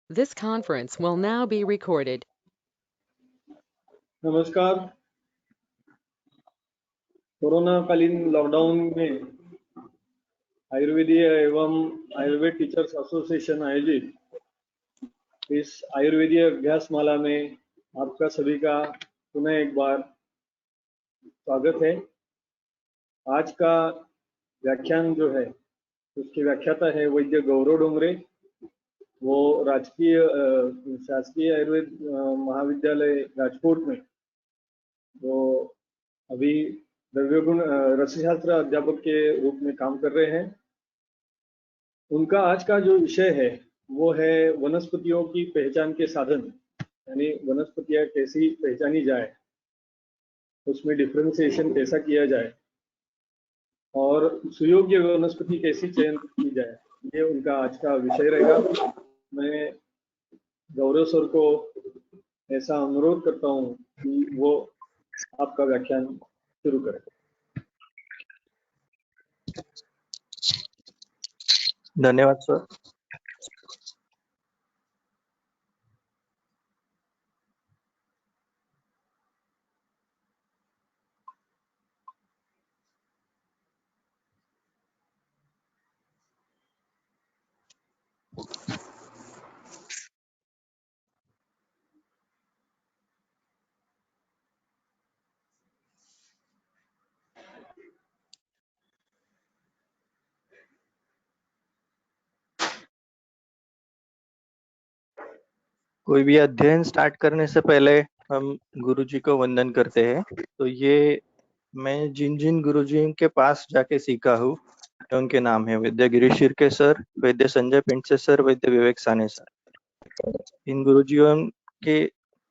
This conference will now be recorded. नमस्कार। Corona कालीन lockdown में आयुर्वेदीय एवं आयुर्वेद टीचर्स एसोसिएशन आयोजित इस आयुर्वेदीय अभ्यास माला में आपका सभी का पुनः एक बार स्वागत है। आज का व्याख्यान जो है उसकी व्याख्याता है वैद्य गौरव डोंगरे। वो राजकीय शासकीय आयुर्वेद महाविद्यालय राजकोट में वो अभी द्रव्यगुण रसायनशास्त्र अध्यापक के रूप में काम कर रहे हैं। उनका आज का जो विषय है वो है वनस्पतियों की पहचान के साधन, यानी वनस्पतियां कैसी पहचानी जाए, उसमें डिफरेंशिएशन कैसा किया जाए और सुयोग्य वनस्पति कैसी चयन की जाए, ये उनका आज का विषय रहेगा। मैं गौरव सर को ऐसा अनुरोध करता हूँ कि वो आपका व्याख्यान शुरू करें। धन्यवाद सर। कोई भी अध्ययन स्टार्ट करने से पहले हम गुरुजी को वंदन करते हैं। तो ये मैं जिन जिन गुरुजी के पास जाके सीखा हूँ उनके नाम है वैद्य गिरीश शिर्के सर, वैद्य संजय पेंडसे सर, वैद्य विवेक साने सर। इन गुरुजियों के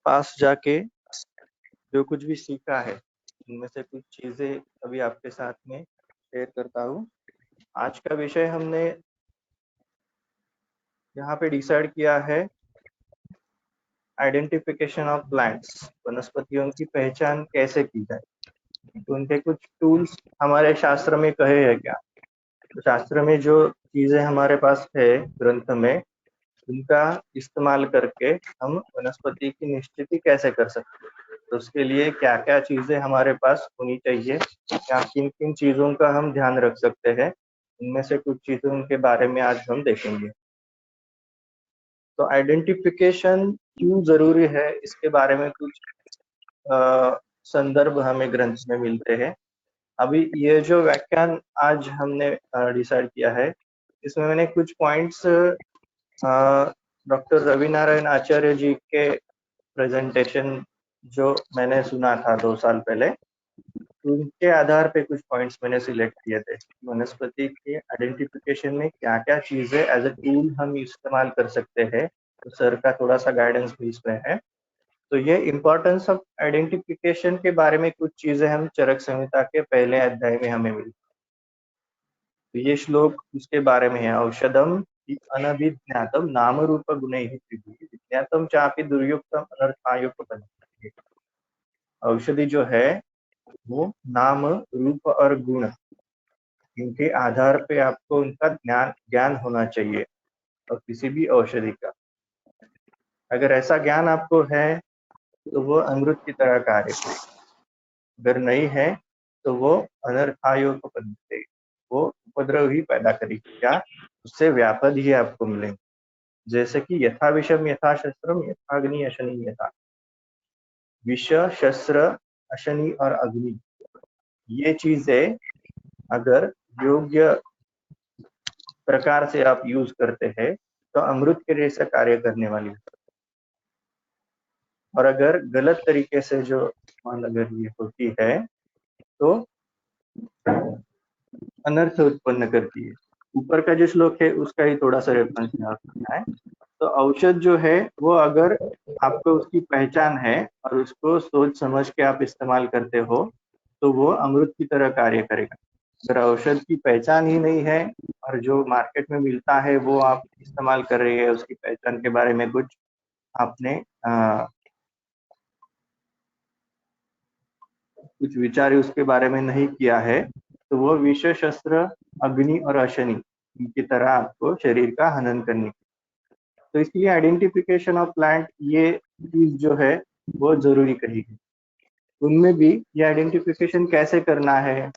पास जाके जो कुछ भी सीखा है उनमें से कुछ चीजें अभी आपके साथ में शेयर करता हूँ। आज का विषय हमने यहाँ पे डिसाइड किया है आइडेंटिफिकेशन ऑफ प्लांट्स, वनस्पतियों की पहचान कैसे की जाए। तो उनके कुछ टूल्स हमारे शास्त्र में कहे हैं क्या, तो शास्त्र में जो चीजें हमारे पास है ग्रंथ में, उनका इस्तेमाल करके हम वनस्पति की निश्चिति कैसे कर सकते हैं। तो उसके लिए क्या क्या चीजें हमारे पास होनी चाहिए, क्या किन किन चीजों का हम ध्यान रख सकते हैं, उनमें से कुछ चीजों के बारे में आज हम देखेंगे। तो आइडेंटिफिकेशन क्यों जरूरी है, इसके बारे में कुछ संदर्भ हमें ग्रंथ में मिलते हैं। अभी ये जो व्याख्यान आज हमने डिसाइड किया है, इसमें मैंने कुछ पॉइंट्स डॉक्टर रवि नारायण आचार्य जी के प्रेजेंटेशन जो मैंने सुना था 2 साल पहले, उनके आधार पे कुछ पॉइंट्स मैंने सिलेक्ट किए थे। वनस्पति के आइडेंटिफिकेशन में क्या क्या चीजें एज ए टूल हम इस्तेमाल कर सकते हैं, तो सर का थोड़ा सा गाइडेंस भी इसमें है। तो ये इम्पोर्टेंस ऑफ आइडेंटिफिकेशन के बारे में कुछ चीजें हम चरक संहिता के पहले अध्याय में हमें मिली। तो ये श्लोक उसके बारे में है, औषधम अनभिज्ञातम नाम रूप गुणैः विज्ञातम चापि दुर्युक्तम अनर्थायुक्त। औषधि जो है वो नाम रूप और गुण, इनके आधार पे आपको उनका ज्ञान होना चाहिए और किसी भी औषधि का अगर ऐसा ज्ञान आपको है तो वो अमृत की तरह कार्य करेगी, अगर नहीं है तो वो अनर्थायोग बनते, वो उपद्रव ही पैदा करेगी। क्या, उससे व्यापद ही आपको मिलेंगे। जैसे कि यथा विषम यथा शस्त्रम यथा अग्नि अशनि यथा, विष शस्त्र अशनि और अग्नि, ये चीजें अगर योग्य प्रकार से आप यूज करते हैं तो अमृत के जैसा कार्य करने वाली है। और अगर गलत तरीके से जो अगर ये होती है तो अनर्थ उत्पन्न करती है। ऊपर का जो श्लोक है उसका ही थोड़ा सा रेफरेंस यहाँ करना है। तो औषध जो है वो अगर आपको उसकी पहचान है और उसको सोच समझ के आप इस्तेमाल करते हो तो वो अमृत की तरह कार्य करेगा। अगर औषध की पहचान ही नहीं है और जो मार्केट में मिलता है वो आप इस्तेमाल कर रही है, उसकी पहचान के बारे में कुछ आपने कुछ विचार उसके बारे में नहीं किया है, तो वो विष शस्त्र अग्नि और अशनि की तरह आपको शरीर का हनन करने। तो इसलिए आइडेंटिफिकेशन ऑफ प्लांट ये चीज जो है बहुत जरूरी कही गई। उनमें भी ये आइडेंटिफिकेशन कैसे करना है,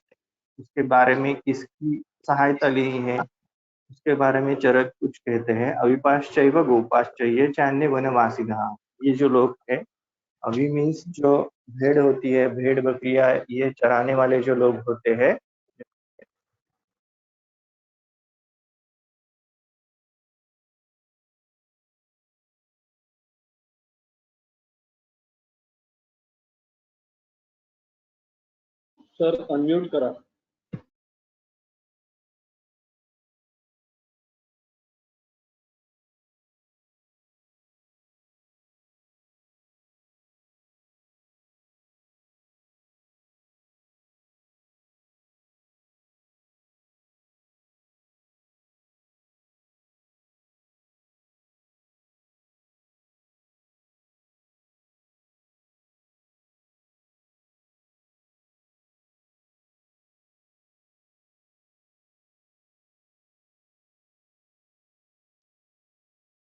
उसके बारे में किसकी सहायता ली है, उसके बारे में चरक कुछ कहते हैं। अविपाश्चैव गोपाश्चैव चान्य वनवासिनः। ये जो लोग हैं, अभी मीन्स जो भेड़ होती है, भेड़ बकरियां ये चराने वाले जो लोग होते हैं, सर अनम्यूट करा।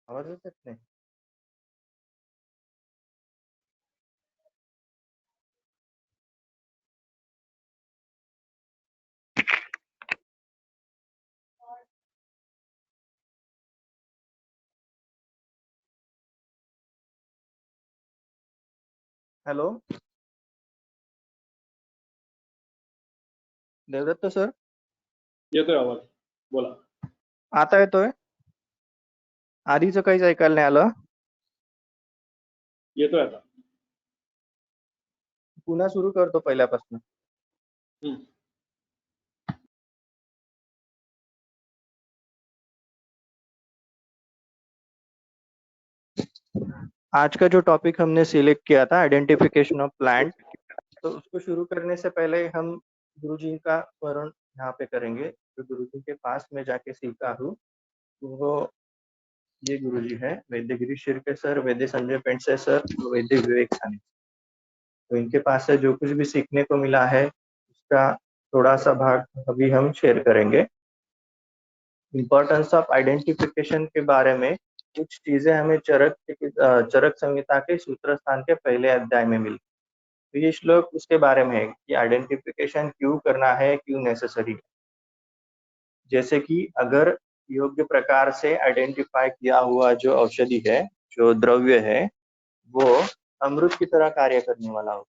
समझ सकते हैं। हेलो देवदत्त सर, येतोय आवाज, बोला। आता येतोय? आधीचं काहीच ऐकायला नाही आलं. येतोय आता। पुन्हा सुरू करतो पहिल्यापासून. हम्म, आज का जो टॉपिक हमने सिलेक्ट किया था, आइडेंटिफिकेशन ऑफ प्लांट, तो उसको शुरू करने से पहले हम गुरुजी का स्मरण यहाँ पे करेंगे। जो गुरुजी के पास में जाके सीखा हूँ, वो ये गुरुजी है वैद्य गिरीश शिर्के सर, वैद्य संजय पेंडसे सर, वैद्य विवेक सानी। तो इनके पास से जो कुछ भी सीखने को मिला है, उसका थोड़ा सा भाग अभी हम शेयर करेंगे। इम्पोर्टेंस ऑफ आइडेंटिफिकेशन के बारे में कुछ चीजें हमें चरक संहिता के सूत्र स्थान के पहले अध्याय में मिली। तो ये श्लोक उसके बारे में है कि आइडेंटिफिकेशन क्यों करना है, क्यों नेसेसरी है। जैसे कि अगर योग्य प्रकार से आइडेंटिफाई किया हुआ जो औषधि है, जो द्रव्य है, वो अमृत की तरह कार्य करने वाला हो,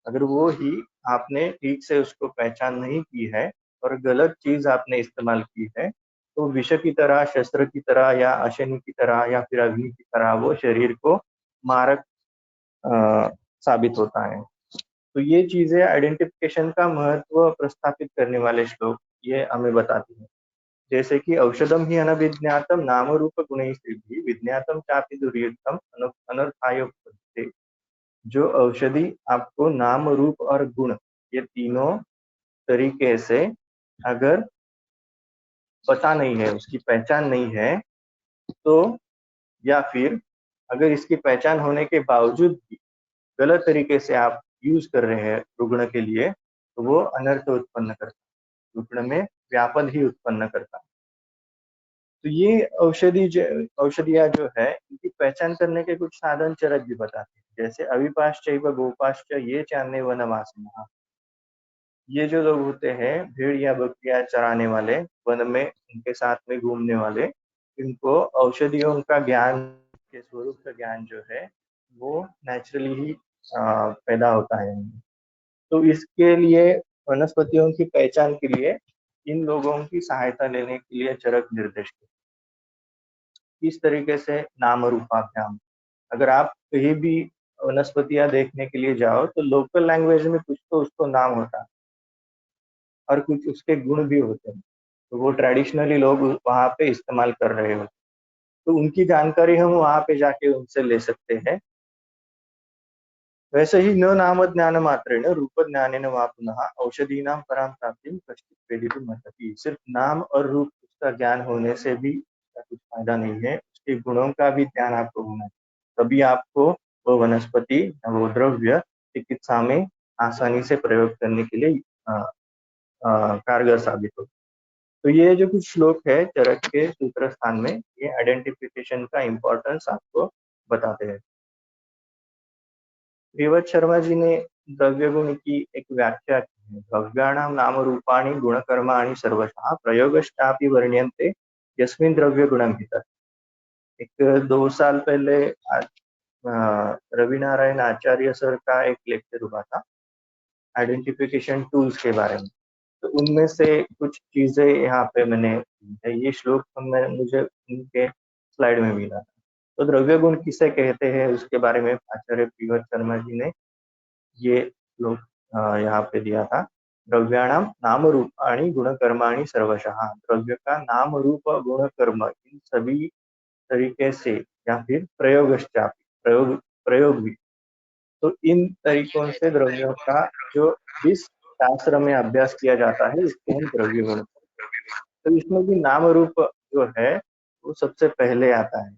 अगर वो ही आपने ठीक से उसको पहचान नहीं की है और गलत चीज आपने इस्तेमाल की है, तो विष की तरह, शस्त्र की तरह या अशनि की तरह या फिर अग्नि की तरह वो शरीर को मारक साबित होता है। तो ये चीजें आइडेंटिफिकेशन का महत्व प्रस्थापित करने वाले श्लोक ये हमें बताती है। जैसे कि औषधम ही अनभिज्ञातम नाम रूप गुण सिद्धि विज्ञातम चापि दुर्युक्तम अनर्थाय उपपद्यते। जो औषधि आपको नाम रूप और गुण ये तीनों तरीके से अगर पता नहीं है, उसकी पहचान नहीं है, तो या फिर अगर इसकी पहचान होने के बावजूद भी गलत तरीके से आप यूज कर रहे हैं रुग्ण के लिए, तो वो अनर्थ उत्पन्न करता है, रुग्ण में व्यापद ही उत्पन्न करता है। तो ये औषधियां जो है, इनकी पहचान करने के कुछ साधन चरक भी बताते हैं। जैसे अविपाश्चैव गोपाश्च ये चान्य वनवासिनः। ये जो लोग होते हैं, भेड़ या बकरियां चराने वाले, वन में उनके साथ में घूमने वाले, इनको औषधियों का ज्ञान के स्वरूप का ज्ञान जो है वो नेचुरली ही पैदा होता है। तो इसके लिए वनस्पतियों की पहचान के लिए इन लोगों की सहायता लेने के लिए चरक निर्देश इस तरीके से नाम रूपाभ्याम। अगर आप कहीं भी वनस्पतियां देखने के लिए जाओ, तो लोकल लैंग्वेज में कुछ तो उसको नाम होता है और कुछ उसके गुण भी होते हैं, तो वो ट्रेडिशनली लोग वहाँ पे इस्तेमाल कर रहे हो, तो उनकी जानकारी हम वहाँ पे जाके उनसे ले सकते हैं। वैसे ही न नाम ज्ञान मात्रेण रूप ज्ञानेन वा पुनः औषधीनां परां प्राप्तिं कश्चित् वेदितुम् अर्हति। सिर्फ नाम और रूप उसका ज्ञान होने से भी उसका कुछ फायदा नहीं है, उसके गुणों का भी ज्ञान आपको होना चाहिए, तभी आपको वो वनस्पति वो द्रव्य चिकित्सा में आसानी से प्रयोग करने के लिए कारगर साबित हो। तो ये जो कुछ श्लोक है चरक के सूत्र स्थान में, ये आइडेंटिफिकेशन का इम्पोर्टेंस आपको बताते हैं। श्रीवत्स शर्मा जी ने द्रव्य गुण की एक व्याख्या की है। द्रव्याणाम नाम रूपाणि गुणकर्माणि सर्वशः प्रयोगश्चापि वर्ण्यन्ते यस्मिन् द्रव्य गुणं हितः। एक 2 साल पहले आज रवि नारायण आचार्य सर का एक लेक्चर हुआ था आइडेंटिफिकेशन टूल्स के बारे में। तो उनमें से कुछ चीजें यहाँ पे मैंने, ये श्लोक मुझे उनके स्लाइड में मिला था। तो द्रव्य गुण किसे कहते हैं उसके बारे में आचार्य श्रीवत्स शर्मा जी ने ये श्लोक यहाँ पे दिया था। द्रव्याणाम नाम रूपाणि गुण कर्माणि सर्वशः। द्रव्य का नाम रूप गुण कर्म इन सभी तरीके से, या फिर प्रयोग भी, तो इन तरीकों से द्रव्यों का जो जिस शास्त्र में अभ्यास किया जाता है उसको हम द्रव्य गुण। तो इसमें भी नाम रूप जो है वो सबसे पहले आता है।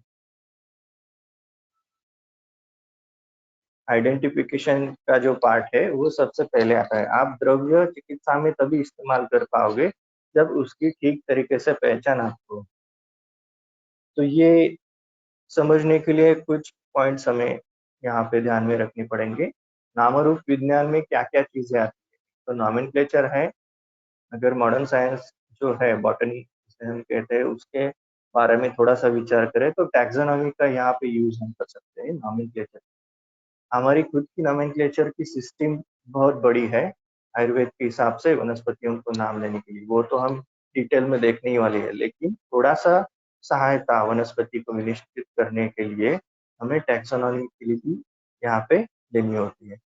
आइडेंटिफिकेशन का जो पार्ट है वो सबसे पहले आता है। आप द्रव्य चिकित्सा में तभी इस्तेमाल कर पाओगे जब उसकी ठीक तरीके से पहचान आपको। तो ये समझने के लिए कुछ पॉइंट्स हमें यहाँ पे ध्यान में रखने पड़ेंगे। नाम रूप विज्ञान में क्या क्या चीजें आती है, तो नॉमेनक्लेचर है। अगर मॉडर्न साइंस जो है बॉटनी जिसे हम कहते हैं उसके बारे में थोड़ा सा विचार करें तो टैक्सोनॉमी का यहाँ पे यूज हम कर सकते हैं नॉमेनक्लेचर। हमारी खुद की नॉमेनक्लेचर की सिस्टम बहुत बड़ी है आयुर्वेद के हिसाब से वनस्पतियों को नाम लेने के लिए, वो तो हम डिटेल में देखने ही वाले हैं। लेकिन थोड़ा सा सहायता वनस्पति को निश्चित करने के लिए हमें टैक्सोनॉमी के लिए भी यहाँ पे लेनी होती है।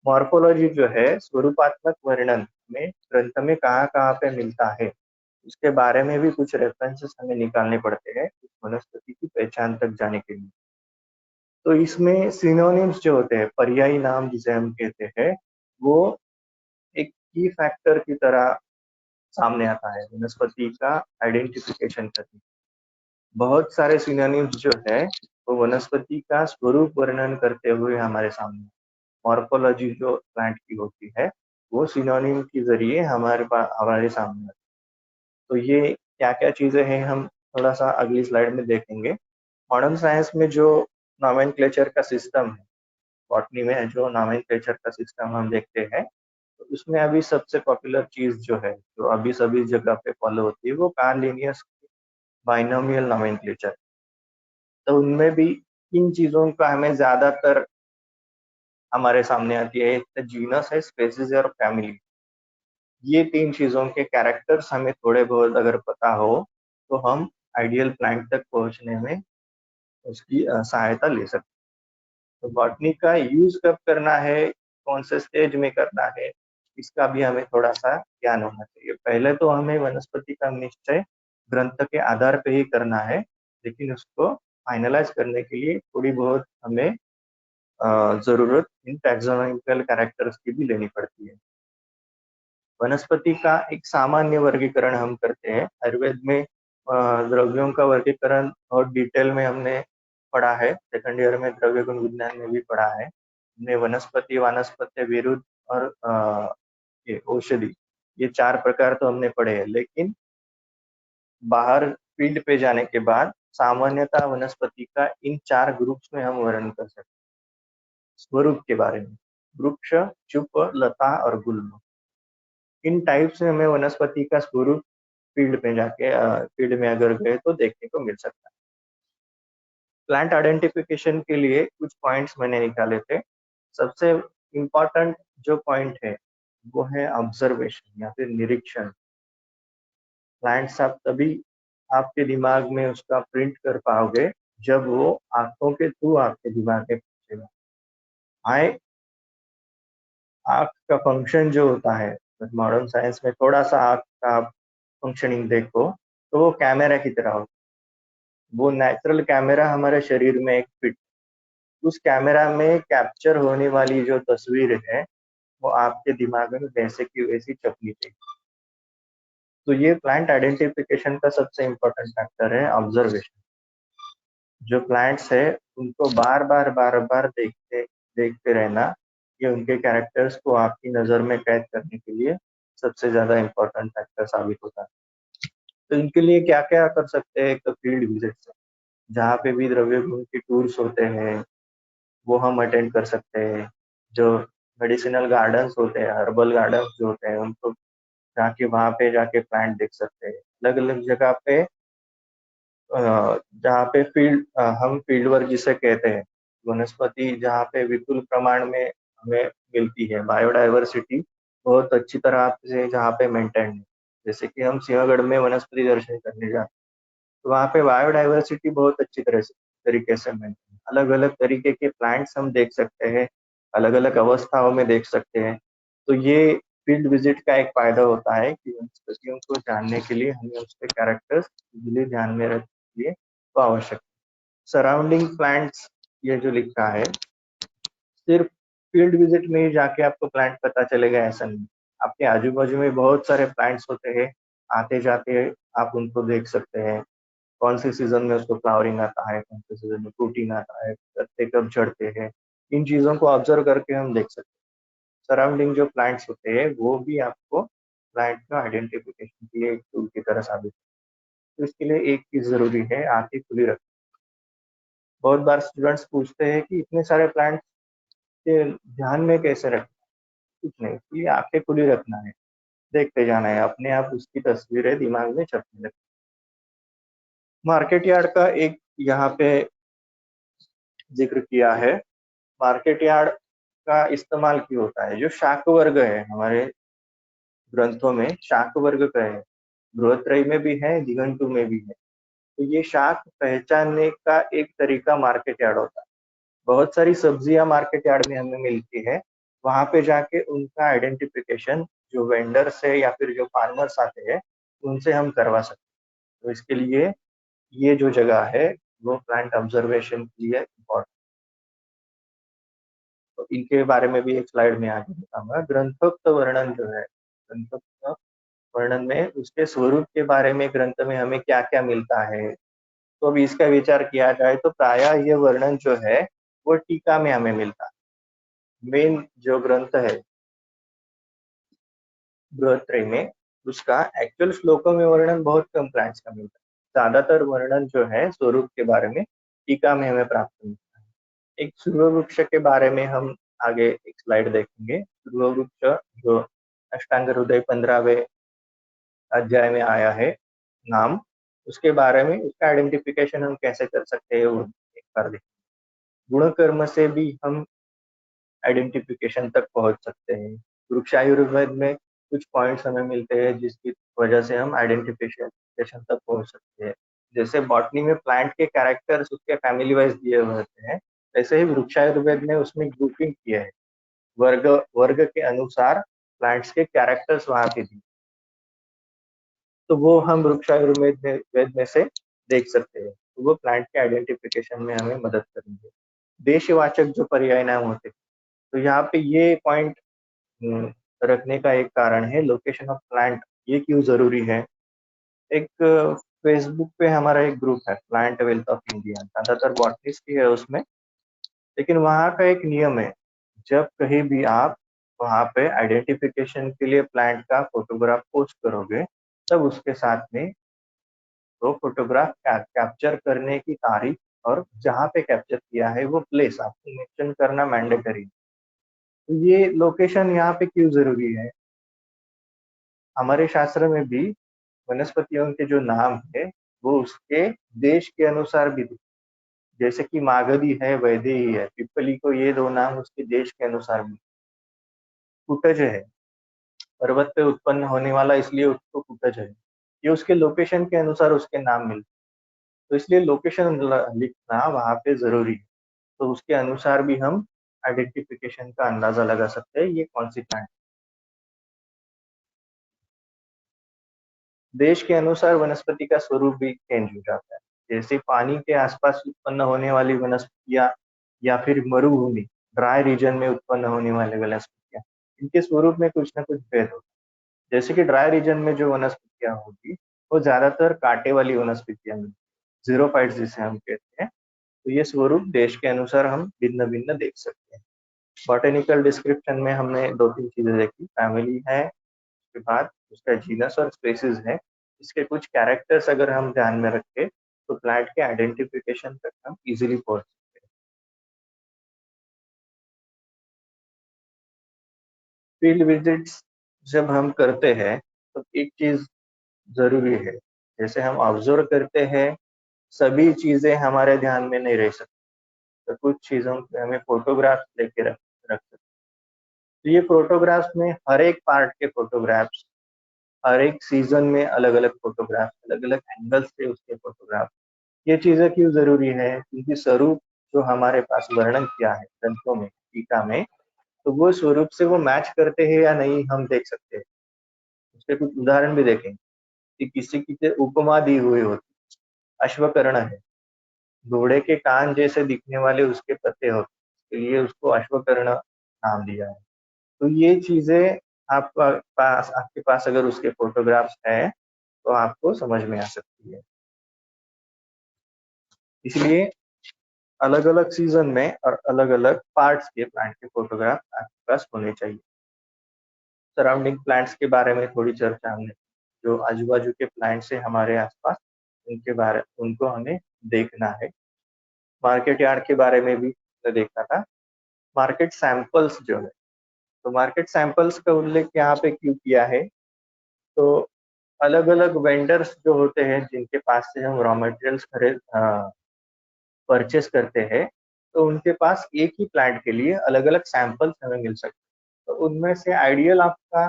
मॉर्फोलॉजी जो है स्वरूपात्मक वर्णन में ग्रंथ में कहाँ कहाँ पे मिलता है उसके बारे में भी कुछ रेफरेंसेस हमें निकालने पड़ते हैं उस वनस्पति की पहचान तक जाने के लिए। तो इसमें सिनोनिम्स जो होते हैं, पर्यायी नाम जिसे हम कहते हैं, वो एक की फैक्टर की तरह सामने आता है वनस्पति का आइडेंटिफिकेशन करने। बहुत सारे सिनोनिम्स जो है वो वनस्पति का स्वरूप वर्णन करते हुए हमारे सामने। मॉर्फोलॉजी जो प्लांट की होती है वो सिनोनिम के जरिए हमारे सामने आती है। तो ये क्या क्या चीजें हैं हम थोड़ा सा अगली स्लाइड में देखेंगे। मॉडर्न साइंस में जो नॉमेनक्लेचर का सिस्टम है, बॉटनी में जो नॉमेनक्लेचर का सिस्टम हम देखते हैं, तो उसमें अभी सबसे पॉपुलर चीज जो है जो अभी सभी जगह पे फॉलो होती है वो कार्लिनियस बाइनोमियल नॉमेनक्लेचर। तो उनमें भी इन चीजों का हमें ज्यादातर हमारे सामने आती है। एक जीनस है, स्पेसीज है और फैमिली। ये 3 चीजों के कैरेक्टर्स हमें थोड़े बहुत अगर पता हो तो हम आइडियल प्लांट तक पहुंचने में उसकी सहायता ले सकते हैं। तो बॉटनी का यूज कब करना है, कौन से स्टेज में करना है, इसका भी हमें थोड़ा सा ज्ञान होना चाहिए। पहले तो हमें वनस्पति का निश्चय ग्रंथ के आधार पे ही करना है, लेकिन उसको फाइनलाइज करने के लिए थोड़ी बहुत हमें जरूरत इन टैक्सोनॉमिकल कैरेक्टर्स की भी लेनी पड़ती है। वनस्पति का एक सामान्य वर्गीकरण हम करते हैं आयुर्वेद में। द्रव्यों का वर्गीकरण और डिटेल में हमने पढ़ा है, सेकंड ईयर में द्रव्य गुण विज्ञान में भी पढ़ा है हमने। वनस्पति, वानस्पत्य, विरुद्ध और ये औषधि, ये 4 प्रकार तो हमने पढ़े हैं। लेकिन बाहर फील्ड पे जाने के बाद सामान्यतः वनस्पति का इन 4 ग्रुप्स में हम वर्णन कर सकते हैं। स्वरूप के बारे में वृक्ष, चुप, लता और गुल्म, इन टाइप से हमें वनस्पति का स्वरूप फील्ड पे जाके फील्ड में अगर गए तो देखने को मिल सकता है। प्लांट आइडेंटिफिकेशन के लिए कुछ पॉइंट्स मैंने निकाले थे। सबसे इम्पोर्टेंट जो पॉइंट है वो है ऑब्जर्वेशन या फिर निरीक्षण। प्लांट्स आप तभी आपके दिमाग में उसका प्रिंट कर पाओगे जब वो आंखों के थ्रू आपके दिमाग में पहुंचेगा। आए आंख का फंक्शन जो होता है, मॉडर्न साइंस में थोड़ा सा आंख का फंक्शनिंग देखो तो वो कैमरा की तरह होता है। वो नेचुरल कैमरा हमारे शरीर में एक फिट, उस कैमरा में कैप्चर होने वाली जो तस्वीर है वो आपके दिमाग में वैसे की वैसी चपनी थी। तो ये प्लांट आइडेंटिफिकेशन का सबसे इम्पोर्टेंट फैक्टर है ऑब्जर्वेशन। जो प्लांट्स है उनको बार बार देखते देखते रहना, ये उनके कैरेक्टर्स को आपकी नजर में कैद करने के लिए सबसे ज्यादा इम्पोर्टेंट फैक्टर साबित होता है। तो इनके लिए क्या क्या कर सकते हैं, एक तो फील्ड विजिट से, जहाँ पे भी द्रव्य गुण के टूर्स होते हैं वो हम अटेंड कर सकते हैं। जो मेडिसिनल गार्डन्स होते हैं, हर्बल गार्डन्स जो होते हैं, उनको जाके वहाँ पे जाके प्लांट देख सकते हैं। अलग अलग जगह पे जहाँ पे हम फील्ड वर्क जिसे कहते हैं, वनस्पति जहाँ पे विपुल प्रमाण में हमें मिलती है, बायोडाइवर्सिटी बहुत अच्छी तरह से जहाँ पे मेंटेन है। जैसे कि हम सिंहगढ़ में वनस्पति दर्शन करने जाते हैं, तो वहाँ पे बायोडाइवर्सिटी बहुत अच्छी तरीके से मेंटेन, अलग अलग तरीके के प्लांट्स हम देख सकते हैं, अलग अलग अवस्थाओं में देख सकते हैं। तो ये फील्ड विजिट का एक फायदा होता है कि वनस्पतियों को जानने के लिए हमें उसके कैरेक्टर्स ध्यान में रखने के लिए तो आवश्यक। सराउंडिंग प्लांट्स ये जो लिखा है, सिर्फ फील्ड विजिट में ही जाके आपको प्लांट पता चलेगा ऐसा नहीं, आपके आजू बाजू में बहुत सारे प्लांट्स होते हैं, आते जाते आप उनको देख सकते हैं। कौन से सीजन में उसको फ्लावरिंग आता है, कौन से सीजन में फ्रूटिंग आता है, पत्ते कब झड़ते हैं, इन चीजों को ऑब्जर्व करके हम देख सकते हैं। सराउंडिंग जो प्लांट्स होते हैं वो भी आपको प्लांट का आइडेंटिफिकेशन के लिए एक टूल की तरह साबित है। तो इसके लिए एक चीज जरूरी है, आंखें खुली रखना। बहुत बार स्टूडेंट्स पूछते हैं कि इतने सारे प्लांट के ध्यान में कैसे रखना है। कुछ नहीं, इसलिए आंखें खुली रखना है, देखते जाना है, अपने आप उसकी तस्वीरें दिमाग में छपने लगती। मार्केट यार्ड का एक यहाँ पे जिक्र किया है। मार्केट यार्ड का इस्तेमाल क्यों होता है? जो शाक वर्ग है हमारे ग्रंथों में, शाक वर्ग का है, बृहत्रयी में भी है, दिगंतु में भी है। तो ये शाक पहचानने का एक तरीका मार्केट यार्ड होता है। बहुत सारी सब्जियां मार्केट यार्ड में हमें मिलती है, वहां पे जाके उनका आइडेंटिफिकेशन जो वेंडर्स है या फिर जो फार्मर्स आते हैं उनसे हम करवा सकते हैं। तो इसके लिए ये जो जगह है वो प्लांट ऑब्जर्वेशन के लिए इम्पोर्टेंट। तो इनके बारे में भी एक स्लाइड में आगे बताऊंगा। ग्रंथोक्त वर्णन जो है, ग्रंथोक्त वर्णन में उसके स्वरूप के बारे में ग्रंथ में हमें क्या क्या मिलता है, तो अभी इसका विचार किया जाए तो प्रायः ये वर्णन जो है वो टीका में हमें मिलता है। मेन जो ग्रंथ है बृहत्रयी में, उसका एक्चुअल श्लोकों में वर्णन बहुत कम प्लांट्स का मिलता है। ज्यादातर वर्णन जो है स्वरूप के बारे में टीका में हमें प्राप्त मिलता है। एक सूर्य वृक्ष के बारे में हम आगे एक स्लाइड देखेंगे। सूर्य वृक्ष जो अष्टांग हृदय 15वें अध्याय में आया है नाम, उसके बारे में उसका आइडेंटिफिकेशन हम कैसे कर सकते हैं वो एक बार देखेंगे। गुण कर्म से भी हम आइडेंटिफिकेशन तक पहुंच सकते हैं। वृक्षायुर्वेद में कुछ पॉइंट्स हमें मिलते हैं जिसकी वजह से हम आइडेंटिफिकेशन तक पहुंच सकते हैं। जैसे बॉटनी में प्लांट के कैरेक्टर्स उसके फैमिली वाइज दिए हुए होते हैं, ऐसे ही वृक्षायुर्वेद में उसमें ग्रुपिंग किया है, वर्ग वर्ग के अनुसार प्लांट्स के कैरेक्टर्स वहां पे दिए, तो वो हम वृक्षायुर्वेद में वेद में से देख सकते हैं। तो वो प्लांट के आइडेंटिफिकेशन में हमें मदद करेंगे। देशवाचक जो पर्याय नाम होते हैं, तो यहाँ पे ये पॉइंट रखने का एक कारण है, लोकेशन ऑफ प्लांट ये क्यों जरूरी है। एक फेसबुक पे हमारा एक ग्रुप है, प्लांट वेल्थ ऑफ इंडिया, ज्यादातर बॉटनिस्ट ही है उसमें, लेकिन वहाँ का एक नियम है, जब कहीं भी आप वहाँ पे आइडेंटिफिकेशन के लिए प्लांट का फोटोग्राफ पोस्ट करोगे, तब उसके साथ में तो फोटोग्राफ कैप्चर करने की तारीख और जहाँ पे कैप्चर किया है वो प्लेस आपको मेंशन करना मैंडेटरी। तो ये लोकेशन यहाँ पे क्यों जरूरी है? हमारे शास्त्र में भी वनस्पतियों के जो नाम है वो उसके देश के अनुसार भी, जैसे कि मागधी है, वैदेही है, पिपली को, ये दो नाम उसके देश के अनुसार भी। कुटज है, पर्वत पे उत्पन्न होने वाला इसलिए उसको कुटज है, ये उसके लोकेशन के अनुसार उसके नाम मिलते, तो इसलिए लोकेशन लिखना वहाँ पे जरूरी है। तो उसके अनुसार भी हम आइडेंटिफिकेशन का अंदाजा लगा सकते हैं ये कौन सी प्लांट। देश के अनुसार वनस्पति का स्वरूप भी चेंज हो जाता है। जैसे पानी के आसपास उत्पन्न होने वाली वनस्पतियां या फिर मरुभूमि, ड्राई रीजन में उत्पन्न होने वाली वनस्पतियां, इनके स्वरूप में कुछ ना कुछ भेद होता है। जैसे कि ड्राई रीजन में जो वनस्पतियां होगी वो ज्यादातर कांटे वाली वनस्पतियां मिलती है, जीरोफाइट्स जिसे हम कहते हैं। तो ये स्वरूप देश के अनुसार हम भिन्न भिन्न देख सकते हैं। बॉटेनिकल डिस्क्रिप्शन में हमने दो तीन चीजें देखी, फैमिली है, उसके बाद उसका जीनस और स्पेसीज है, इसके कुछ कैरेक्टर्स अगर हम ध्यान में रखें तो प्लांट के आइडेंटिफिकेशन तक हम इजीली पहुंच सकते हैं। फील्ड विजिट्स जब हम करते हैं तो एक चीज जरूरी है, जैसे हम ऑब्जर्व करते हैं सभी चीजें हमारे ध्यान में नहीं रह सकती, तो कुछ चीजों पे हमें फोटोग्राफ लेके रख सकते। तो ये फोटोग्राफ्स में हर एक पार्ट के फोटोग्राफ्स, हर एक सीजन में अलग अलग फोटोग्राफ, अलग अलग एंगल से उसके फोटोग्राफ। ये चीजें क्यों जरूरी है, क्योंकि स्वरूप जो हमारे पास वर्णन किया है ग्रंथों में, टीका में, तो वो स्वरूप से वो मैच करते हैं या नहीं हम देख सकते हैं। उसके कुछ उदाहरण भी देखें कि किसी की उपमा दी हुई होती, अश्वकर्ण है, घोड़े के कान जैसे दिखने वाले उसके पत्ते होते, इसलिए उसको अश्वकर्ण नाम दिया है। तो ये चीजें आपके पास अगर उसके फोटोग्राफ्स है तो आपको समझ में आ सकती है। इसलिए अलग अलग सीजन में और अलग अलग पार्ट्स के प्लांट के फोटोग्राफ आपके पास होने चाहिए। सराउंडिंग प्लांट्स के बारे में थोड़ी चर्चा हमने, जो आजू बाजू के प्लांट्स है हमारे आसपास, उनको हमें देखना है। मार्केट यार्ड के बारे में भी देखा था। मार्केट सैंपल्स जो है, तो मार्केट सैंपल्स का उल्लेख यहाँ पे क्यों किया है, तो अलग अलग वेंडर्स जो होते हैं जिनके पास से हम रॉ मटेरियल्स परचेस करते हैं, तो उनके पास एक ही प्लांट के लिए अलग अलग सैंपल्स हमें मिल सकते हैं। तो उनमें से आइडियल आपका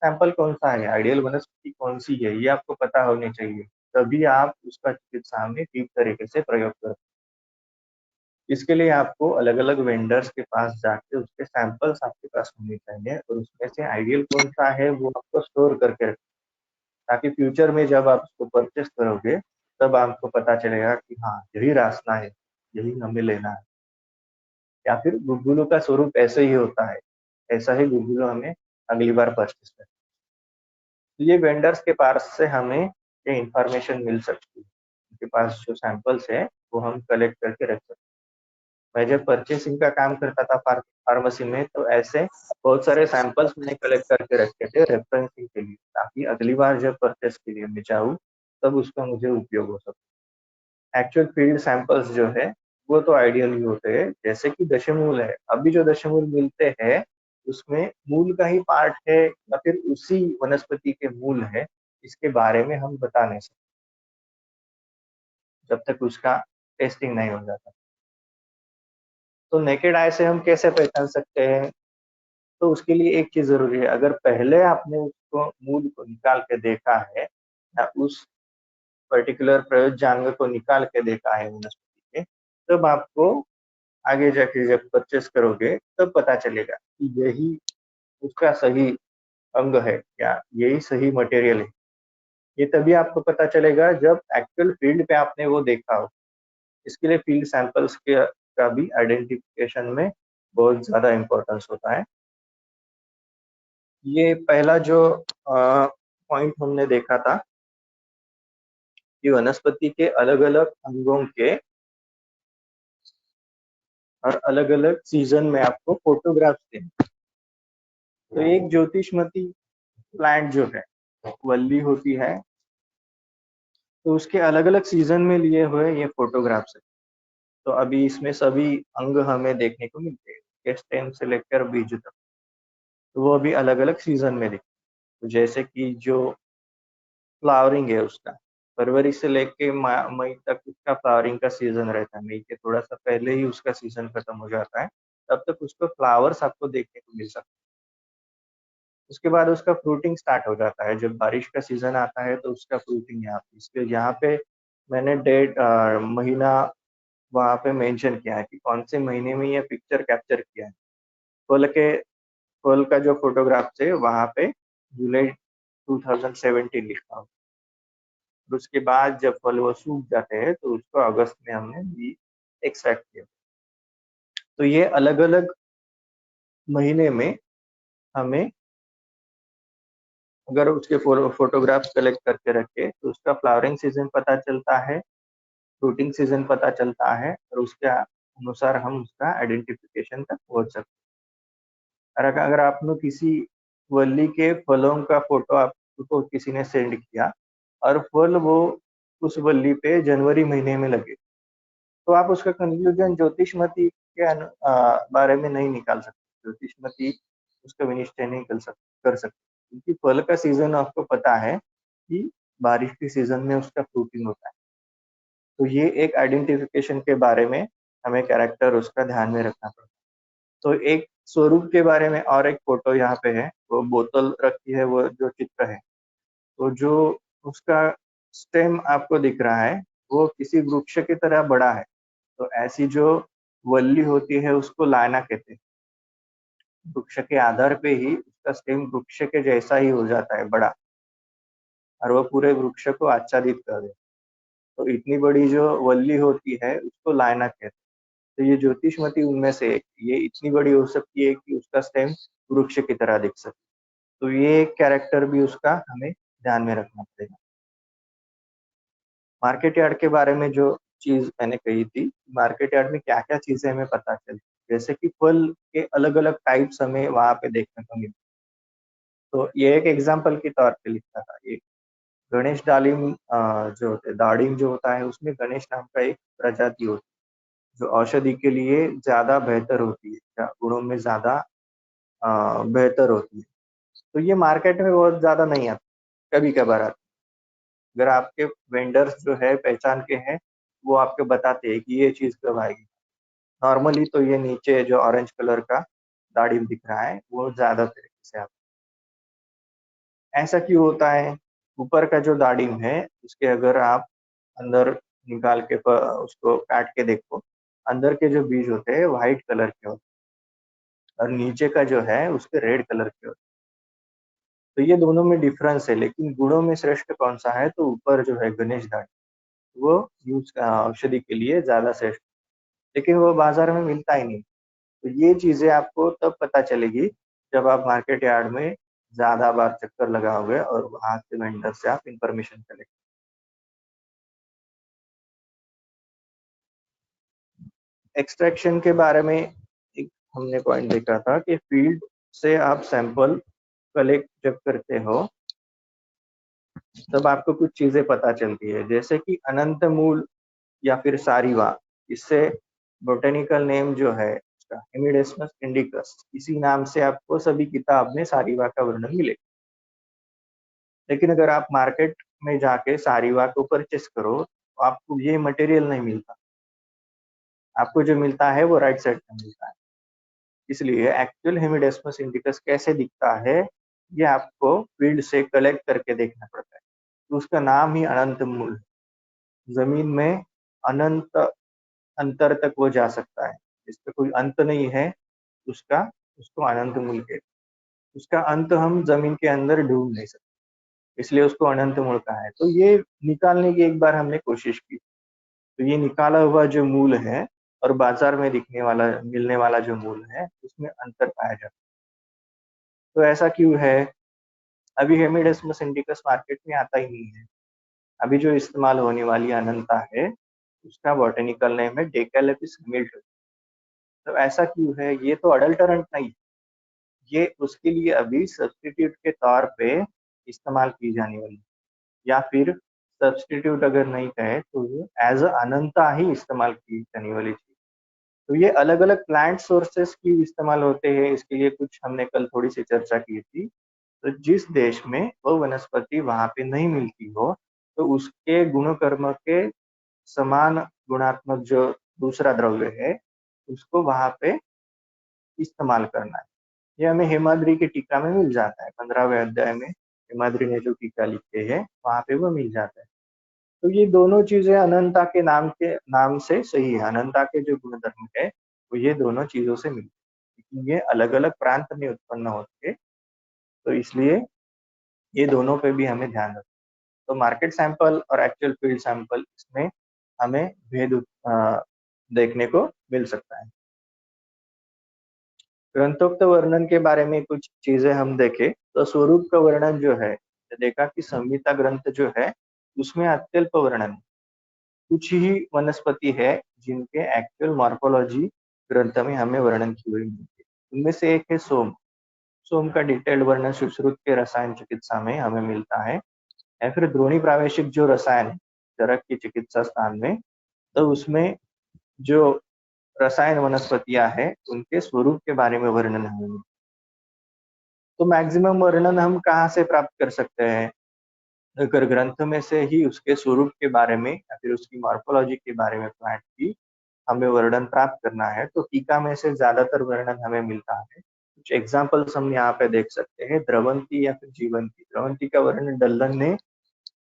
सैंपल कौन सा है, आइडियल वनस्पति कौन सी है, ये आपको पता होनी चाहिए, तभी आप उसका चिकित्सा में ठीक तरीके से प्रयोग कर। इसके लिए आपको अलग अलग वेंडर्स के पास जाके उसके सैंपल्स आपके पास होने चाहिए, और उसमें से आइडियल कौन सा है वो आपको स्टोर करके रखें, ताकि फ्यूचर में जब आप उसको परचेस करोगे तब आपको पता चलेगा कि हाँ यही रास्ता है, यही हमें लेना है। या फिर गुग्गुलों का स्वरूप ऐसे ही होता है, ऐसा ही गुग्गुलो हमें अगली बार परचेस करें। तो ये वेंडर्स के पास से हमें ये इंफॉर्मेशन मिल सकती है, उनके पास जो सैंपल्स है वो हम कलेक्ट करके रख सकते हैं। मैं जब परचेसिंग का काम करता था फार्मेसी में, तो ऐसे बहुत सारे सैंपल्स मैंने कलेक्ट करके रखे थे रेफरेंसिंग के लिए, ताकि अगली बार जब परचेस के लिए मैं चाहूँ तब उसका मुझे उपयोग हो सके। एक्चुअल फील्ड सैंपल्स जो है वो तो आइडियल ही होते हैं, जैसे कि दशमूल है, अभी जो दशमूल मिलते हैं उसमें मूल का ही पार्ट है या फिर उसी वनस्पति के मूल है, इसके बारे में हम बता नहीं सकते जब तक उसका टेस्टिंग नहीं हो जाता। तो नेकेड आई से हम कैसे पहचान सकते हैं, तो उसके लिए एक चीज जरूरी है, अगर पहले आपने उसको मूल को निकाल के देखा है या उस पर्टिकुलर प्रयोज्यांग को निकाल के देखा है वनस्पति के, तब आपको आगे जाके जब परचेस करोगे तब पता चलेगा कि यही उसका सही अंग है या यही सही मटेरियल है। ये तभी आपको पता चलेगा जब एक्चुअल फील्ड पे आपने वो देखा हो। इसके लिए फील्ड सैंपल्स के का भी आइडेंटिफिकेशन में बहुत ज्यादा इम्पोर्टेंस होता है। ये पहला जो पॉइंट हमने देखा था कि वनस्पति के अलग अलग अंगों के और अलग अलग सीजन में आपको फोटोग्राफ्स दें। तो एक ज्योतिषमती प्लांट जो है, वल्ली होती है, तो उसके अलग अलग सीजन में लिए हुए ये फोटोग्राफ्स है। तो अभी इसमें सभी अंग हमें देखने को मिलते हैं, स्टेम से लेकर बीज तक, तो वो अभी अलग अलग सीजन में दिखते हैं। तो जैसे कि जो फ्लावरिंग है उसका, फरवरी से लेके मई तक उसका फ्लावरिंग का सीजन रहता है, मई के थोड़ा सा पहले ही उसका सीजन खत्म हो जाता है, तब तक उसको फ्लावर्स आपको देखने को मिल सकते हैं। उसके बाद उसका फ्रूटिंग स्टार्ट हो जाता है, जब बारिश का सीजन आता है तो उसका फ्रूटिंग यहाँ पे, इसके यहाँ पे मैंने डेट महीना वहाँ पे मेंशन किया है कि कौन से महीने में ये पिक्चर कैप्चर किया है। फल का जो फोटोग्राफ है वहाँ पे जुलाई 2017 लिखा हो। उसके बाद जब फल वो सूख जाते हैं तो उसको अगस्त में हमने भी एक्सट्रैक्ट किया। तो ये अलग अलग महीने में हमें अगर उसके फोटोग्राफ्स कलेक्ट करके रखे तो उसका फ्लावरिंग सीजन पता चलता है, फ्रूटिंग सीजन पता चलता है, और उसके अनुसार हम उसका आइडेंटिफिकेशन तक पहुंच सकते हैं। और अगर आपने किसी वल्ली के फलों का फोटो आपको किसी ने सेंड किया और फल वो उस वल्ली पे जनवरी महीने में लगे, तो आप उसका कंक्लूजन ज्योतिषमती के बारे में नहीं निकाल सकते। ज्योतिषमती उसका विनिश्चय नहीं कर सकते, क्योंकि फल का सीजन आपको पता है कि बारिश के सीजन में उसका फ्रूटिंग होता है। तो ये एक आइडेंटिफिकेशन के बारे में हमें कैरेक्टर उसका ध्यान में रखना पड़ता है। तो एक स्वरूप के बारे में और एक फोटो यहाँ पे है, वो बोतल रखी है, वो जो चित्र है, तो जो उसका स्टेम आपको दिख रहा है वो किसी वृक्ष की तरह बड़ा है। तो ऐसी जो वल्ली होती है उसको लाना कहते हैं। वृक्ष के आधार पे ही उसका स्टेम वृक्ष के जैसा ही हो जाता है बड़ा, और वो पूरे वृक्ष को आच्छादित कर दे। तो इतनी बड़ी जो वल्ली होती है उसको लायना कहते हैं। तो ये ज्योतिषमती उनमें से एक, ये इतनी बड़ी हो सकती है कि उसका स्टेम वृक्ष की तरह दिख सके। तो ये कैरेक्टर भी उसका हमें ध्यान में रखना पड़ेगा। मार्केट यार्ड के बारे में जो चीज मैंने कही थी, मार्केट यार्ड में क्या क्या चीजें हमें पता चलती, जैसे कि फल के अलग अलग टाइप्स हमें वहां पे देखने को मिलते। तो ये एक एग्जाम्पल के तौर पे लिखा था, ये गणेश डालिम जो होते दाड़िम जो होता है, उसमें गणेश नाम का एक प्रजाति होती है जो औषधि के लिए ज्यादा बेहतर होती है, गुणों में ज्यादा बेहतर होती है। तो ये मार्केट में बहुत ज्यादा नहीं आता, कभी कभार आता। अगर आपके वेंडर्स जो है पहचान के हैं, वो आपको बताते हैं कि ये चीज कब आएगी। नॉर्मली तो ये नीचे जो ऑरेंज कलर का दाढ़ी दिख रहा है वो ज्यादा तरीके से आता है। ऐसा क्यों होता है? ऊपर का जो दाढ़िम है उसके अगर आप अंदर निकाल के उसको काट के देखो, अंदर के जो बीज होते हैं व्हाइट कलर के होते हैं और नीचे का जो है उसके रेड कलर के होते हैं। तो ये दोनों में डिफरेंस है, लेकिन गुणों में श्रेष्ठ कौन सा है? तो ऊपर जो है गणेश दाढ़ी, वो यूज औषधि के लिए ज्यादा श्रेष्ठ, लेकिन वो बाजार में मिलता ही नहीं। तो ये चीजें आपको तब पता चलेगी जब आप मार्केट यार्ड में ज्यादा बार चक्कर लगाओगे और वहां से वेंडर से आप इंफॉर्मेशन कलेक्ट। एक्सट्रैक्शन के बारे में एक हमने पॉइंट देखा था कि फील्ड से आप सैंपल कलेक्ट जब करते हो तब आपको कुछ चीजें पता चलती है, जैसे कि अनंत मूल या फिर सारीवा। इससे बोटेनिकल नेम जो है उसका हेमिडेस्मस इंडिकस, इसी नाम से आपको सभी किताब में सारीवा का वर्णन मिलेगा। लेकिन अगर आप मार्केट में जाके सारीवा को परचेस करो तो आपको ये मटेरियल नहीं मिलता, आपको जो मिलता है वो राइट साइड में मिलता है। इसलिए एक्चुअल हेमिडेस्मस इंडिकस कैसे दिखता है ये आपको फील्ड से कलेक्ट करके देखना पड़ता है। तो उसका नाम ही अनंत मूल है। जमीन में अनंत अंतर तक वो जा सकता है, इसका कोई अंत नहीं है, उसका उसको अनंत मूल कहते हैं। उसका अंत हम जमीन के अंदर ढूंढ नहीं सकते, इसलिए उसको अनंत मूल कहा है। तो ये निकालने की एक बार हमने कोशिश की, तो ये निकाला हुआ जो मूल है और बाजार में दिखने वाला मिलने वाला जो मूल है उसमें अंतर पाया जाता है। तो ऐसा क्यों है? अभी हेमिडेस्मस इंडिकस मार्केट में आता ही नहीं है। अभी जो इस्तेमाल होने वाली अनंता है उसका बॉटेनिकल नेम है डेकेलेपिस हेमिल्टन। तो ऐसा क्यों है? ये तो अडल्टरेंट नहीं, ये उसके लिए अभी सब्स्टिट्यूट के तौर पे इस्तेमाल की जाने वाली, या फिर सब्स्टिट्यूट अगर नहीं कहे तो ये एज अ अनंता ही इस्तेमाल की जाने वाली चीज। तो ये अलग अलग प्लांट सोर्सेस की इस्तेमाल होते हैं, इसके लिए कुछ हमने कल थोड़ी सी चर्चा की थी। तो जिस देश में वो वनस्पति वहां पे नहीं मिलती हो तो उसके गुण कर्म के समान गुणात्मक जो दूसरा द्रव्य है उसको वहां पे इस्तेमाल करना है। ये हमें हेमाद्री के टीका में मिल जाता है, 15वें अध्याय में हेमाद्री ने जो टीका लिखे है वहां पे वो मिल जाता है। तो ये दोनों चीजें अनंता के नाम से सही है, अनंता के जो गुणधर्म है वो ये दोनों चीजों से मिलते हैं, लेकिन ये अलग अलग प्रांत में उत्पन्न होते हैं। तो इसलिए ये दोनों पे भी हमें ध्यान रखना। तो मार्केट सैंपल और एक्चुअल फील्ड सैंपल, इसमें हमें भेद देखने को मिल सकता है। ग्रंथोक्त वर्णन के बारे में कुछ चीजें हम देखें तो स्वरूप का वर्णन जो है, देखा कि संहिता ग्रंथ जो है उसमें अत्यल्प वर्णन, कुछ ही वनस्पति है जिनके एक्चुअल मॉर्फोलॉजी ग्रंथ में हमें वर्णन की हुई मिलती है। उनमें से एक है सोम। सोम का डिटेल्ड वर्णन सुश्रुत के रसायन चिकित्सा में हमें मिलता है। या फिर द्रोणी प्रावेशिक जो रसायन है चरक की चिकित्सा स्थान में, तो उसमें जो रसायन वनस्पतियां हैं उनके स्वरूप के बारे में वर्णन है। तो मैक्सिमम वर्णन हम कहाँ से प्राप्त कर सकते हैं? अगर ग्रंथ में से ही उसके स्वरूप के बारे में या फिर उसकी मॉर्फोलॉजी के बारे में प्लांट की हमें वर्णन प्राप्त करना है, तो टीका में से ज्यादातर वर्णन हमें मिलता है। कुछ एग्जाम्पल्स हम यहाँ पे देख सकते हैं। द्रवंती या फिर जीवंती। द्रवंती का वर्णन डल्लन ने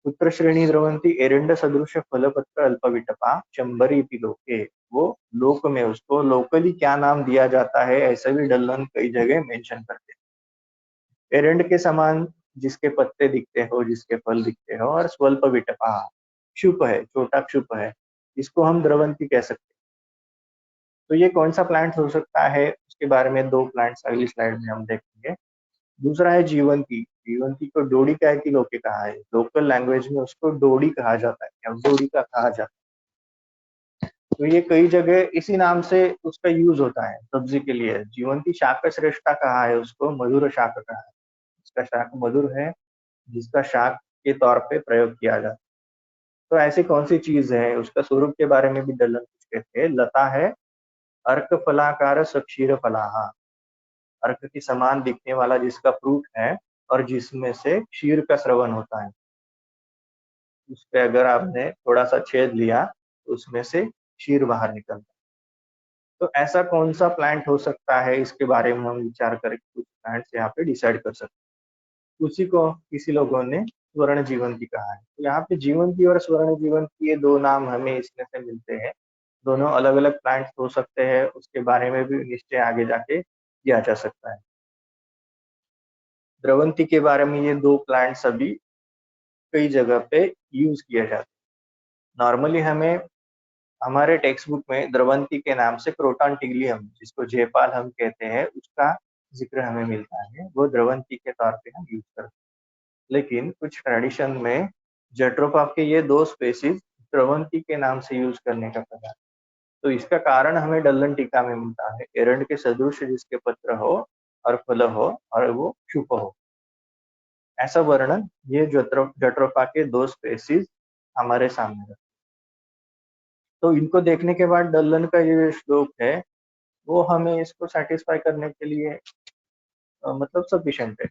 पुत्र श्रेणी द्रवंती एरंड सदृश फलपत्र अल्पविटपा चंबरी लोके, वो लोक में उसको लोकली क्या नाम दिया जाता है ऐसे भी डल्लन कई जगह मेंशन करते हैं। एरंड के समान जिसके पत्ते दिखते हो, जिसके फल दिखते हो, और स्वल्प विटपा क्षुप है, छोटा क्षुप है, इसको हम द्रवंती कह सकते हैं। तो ये कौन सा प्लांट हो सकता है, उसके बारे में दो प्लांट्स अगली स्लाइड में हम देखेंगे। दूसरा है जीवंती। जीवंती को डोडी काय की लोके कहा है, लोकल लैंग्वेज में उसको डोडी कहा जाता है या डोडी का कहा जाता है। तो ये कई जगह इसी नाम से उसका यूज होता है सब्जी के लिए। जीवंती शाक श्रेष्ठा कहा है, उसको मधुर शाक कहा है, इसका शाक मधुर है जिसका शाक के तौर पे प्रयोग किया जाता है। तो ऐसी कौन सी चीज है, उसका स्वरूप के बारे में भी दल्लन कुछ कहते हैं। लता है अर्क फलाकार सक्षीर फलाहा, अर्क के समान दिखने वाला जिसका फ्रूट है और जिसमें से क्षीर का स्रवन होता है। उस पे अगर आपने थोड़ा सा छेद लिया तो उसमें से क्षीर बाहर निकलता है। तो ऐसा कौन सा प्लांट हो सकता है, इसके बारे में हम विचार करके कुछ प्लांट्स यहाँ पे डिसाइड कर सकते हैं। उसी को किसी लोगों ने स्वर्ण जीवंती कहा है। तो यहाँ पे जीवंती और स्वर्ण जीवंती ये दो नाम हमें इसमें से मिलते हैं। दोनों अलग अलग प्लांट्स हो सकते हैं, उसके बारे में भी निश्चय आगे जाके किया जा सकता है। द्रवंती के बारे में ये दो प्लांट्स अभी कई जगह पे यूज किए जाते हैं। नॉर्मली हमें हमारे टेक्स्ट बुक में द्रवंती के नाम से क्रोटन टिग्लियम, जिसको जयपाल हम कहते हैं, उसका जिक्र हमें मिलता है, वो द्रवंती के तौर पे हम यूज करते हैं। लेकिन कुछ ट्रेडिशन में जेट्रोपा के ये दो स्पेसीज द्रवंती के नाम से यूज करने का पता है। तो इसका कारण हमें डल्लन टीका में मिलता है। एरंड के सदृश जिसके पत्र हो और फल हो और वो क्षुप हो, ऐसा वर्णन ये जट्रोपा के दो स्पेसीज हमारे सामने रखते। तो इनको देखने के बाद डल्लन का ये श्लोक है वो हमें इसको सेटिस्फाई करने के लिए मतलब सफिशिएंट है।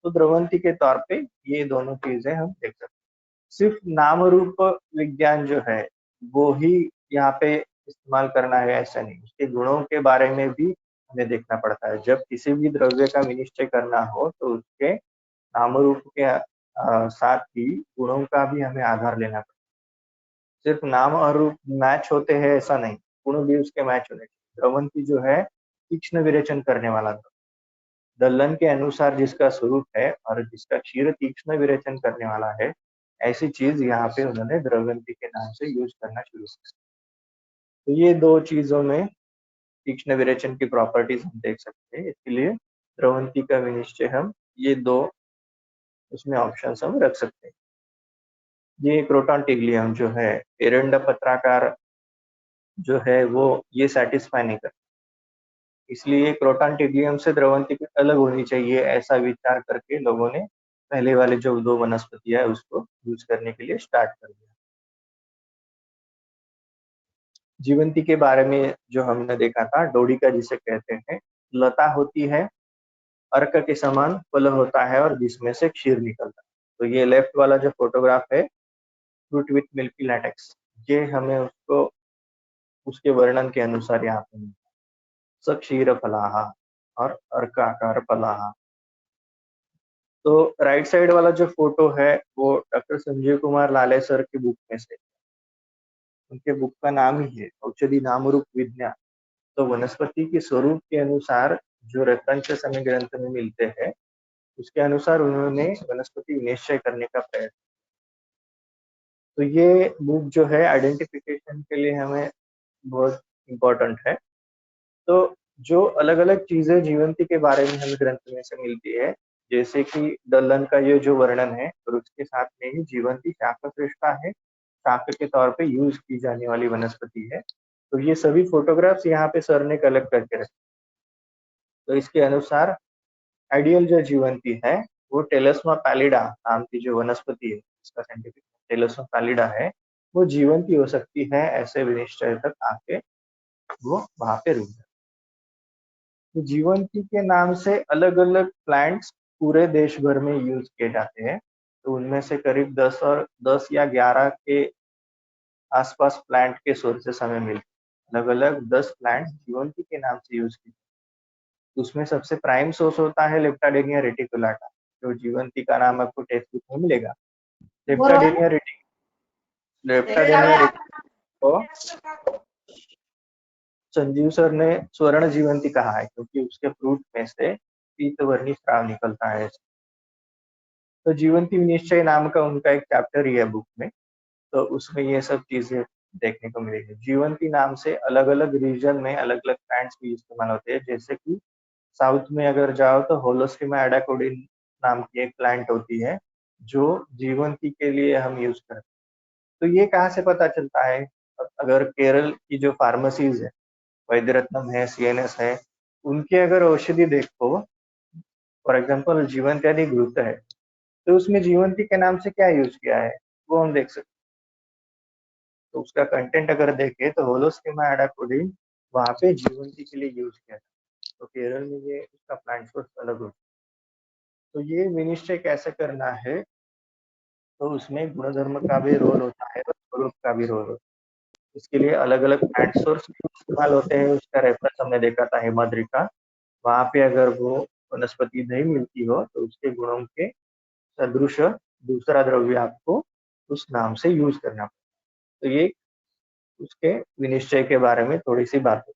तो द्रवंती के तौर पे ये दोनों चीजें हम देख सकते हैं। सिर्फ नाम रूप विज्ञान जो है वो ही यहाँ पे इस्तेमाल करना है ऐसा नहीं, उसके गुणों के बारे में भी हमें देखना पड़ता है। जब किसी भी द्रव्य का विनिश्चय करना हो तो उसके नाम रूप के साथ ही गुणों का भी हमें आधार लेना पड़ता है। सिर्फ नाम और रूप मैच होते हैं ऐसा नहीं, गुण भी उसके मैच होने चाहिए। द्रवंती जो है तीक्ष्ण विरेचन करने वाला था। दल्लन के अनुसार जिसका स्वरूप है और जिसका क्षीर तीक्ष्ण विरेचन करने वाला है, ऐसी चीज यहाँ पे उन्होंने द्रवंती के नाम से यूज करना शुरू किया। तो ये दो चीजों में तीक्ष्ण विरेचन की प्रॉपर्टीज हम देख सकते हैं, इसलिए द्रवंती का विनिश्चय हम ये दो उसमें ऑप्शन हम रख सकते हैं। ये क्रोटन टिग्लियम जो है एरंड पत्राकार जो है वो ये सेटिस्फाई नहीं करता, इसलिए क्रोटन टिग्लियम से द्रवंती अलग होनी चाहिए, ऐसा विचार करके लोगों ने पहले वाले जो दो वनस्पतियां है उसको यूज करने के लिए स्टार्ट कर दिया। जीवंती के बारे में जो हमने देखा था, डोडिका जिसे कहते हैं, लता होती है, अर्क के समान फल होता है और जिसमें से क्षीर निकलता है। तो ये लेफ्ट वाला जो फोटोग्राफ है फ्रूट विथ मिल्की लैटेक्स, ये हमें उसको उसके वर्णन के अनुसार यहाँ पे मिलता है। क्षीर फलाहा और अर्काकार फलाहा। तो राइट साइड वाला जो फोटो है वो डॉक्टर संजीव कुमार लाले सर की बुक में से, उनके बुक का नाम ही है औषधि नाम रूप विज्ञान। तो वनस्पति के स्वरूप के अनुसार जो रेफरेंसेस हमें ग्रंथ में मिलते हैं उसके अनुसार उन्होंने वनस्पति निश्चय करने का प्रयत्न। तो ये बुक जो है आइडेंटिफिकेशन के लिए हमें बहुत इम्पोर्टेंट है। तो जो अलग अलग चीजें जीवंती के बारे में हमें ग्रंथ में से मिलती है, जैसे कि दल्लन का ये जो वर्णन है और उसके साथ में ही जीवंती शाकश्रेष्ठा है, शाक के तौर पे यूज की जाने वाली वनस्पति है। तो ये सभी फोटोग्राफ्स यहाँ पे सर ने कलेक्ट करके रखे। तो इसके अनुसार आइडियल जो जीवंती है वो टेलस्मा पैलिडा नाम की जो वनस्पति है, इसका साइंटिफिक टेलस्मा पैलिडा है, वो जीवंती हो सकती है ऐसे विनिश्चय तक आके वो वहां पे रुक जाए। तो जीवंती के नाम से अलग अलग प्लांट्स पूरे देश भर में यूज किए जाते हैं। तो उनमें से करीब 10 या 11 के आसपास प्लांट के सोर्सेस हमें मिलते हैं। अलग अलग 10 प्लांट जीवंती के नाम से यूज किए। उसमें सबसे प्राइम सोर्स होता है लेप्टाडेनिया रेटिकुलाटा, जो जीवंती का नाम आपको टेक्स्ट बुक में मिलेगा। लेप्टाडेनिया रेटिकुलाटा को संजीव सर ने स्वर्ण जीवंती कहा है, क्योंकि उसके फ्रूट में से पीतवर्णी स्राव निकलता है। तो जीवंती विनिश्चय नाम का उनका एक चैप्टर ही है बुक में, तो उसमें ये सब चीजें देखने को मिलेगी। जीवंती नाम से अलग अलग रीजन में अलग अलग प्लांट्स भी इस्तेमाल होते हैं। जैसे कि साउथ में अगर जाओ तो होलोस्टिमा एडाकोडिन नाम की एक प्लांट होती है जो जीवंती के लिए हम यूज करते हैं। तो ये कहाँ से पता चलता है? अगर केरल की जो फार्मेसीज है, वैद्य रत्नम है, सीएनएस है, उनके अगर औषधि देखो, फॉर एग्जाम्पल जीवंती घृत है, तो उसमें जीवंती के नाम से क्या यूज किया है वो हम देख सकते हैं। तो उसका कंटेंट अगर देखें तो होलोस्टिमा एडाकोडिन वहां पे जीवंती के लिए यूज किया था। तो केरल में ये उसका प्लांट सोर्स अलग होता है। तो ये विनिश्चय कैसे करना है, तो उसमें गुणधर्म का भी रोल होता है और स्वरूप का भी रोल होता है। इसके लिए अलग अलग प्लांट सोर्स इस्तेमाल होते हैं। उसका रेफरेंस हमने देखा था हिमाद्रिका। वहां पे अगर वो वनस्पति नहीं मिलती हो तो उसके गुणों के सदृश दूसरा द्रव्य आपको उस नाम से यूज करना पड़ता। तो ये उसके विनिश्चय के बारे में थोड़ी सी बात है।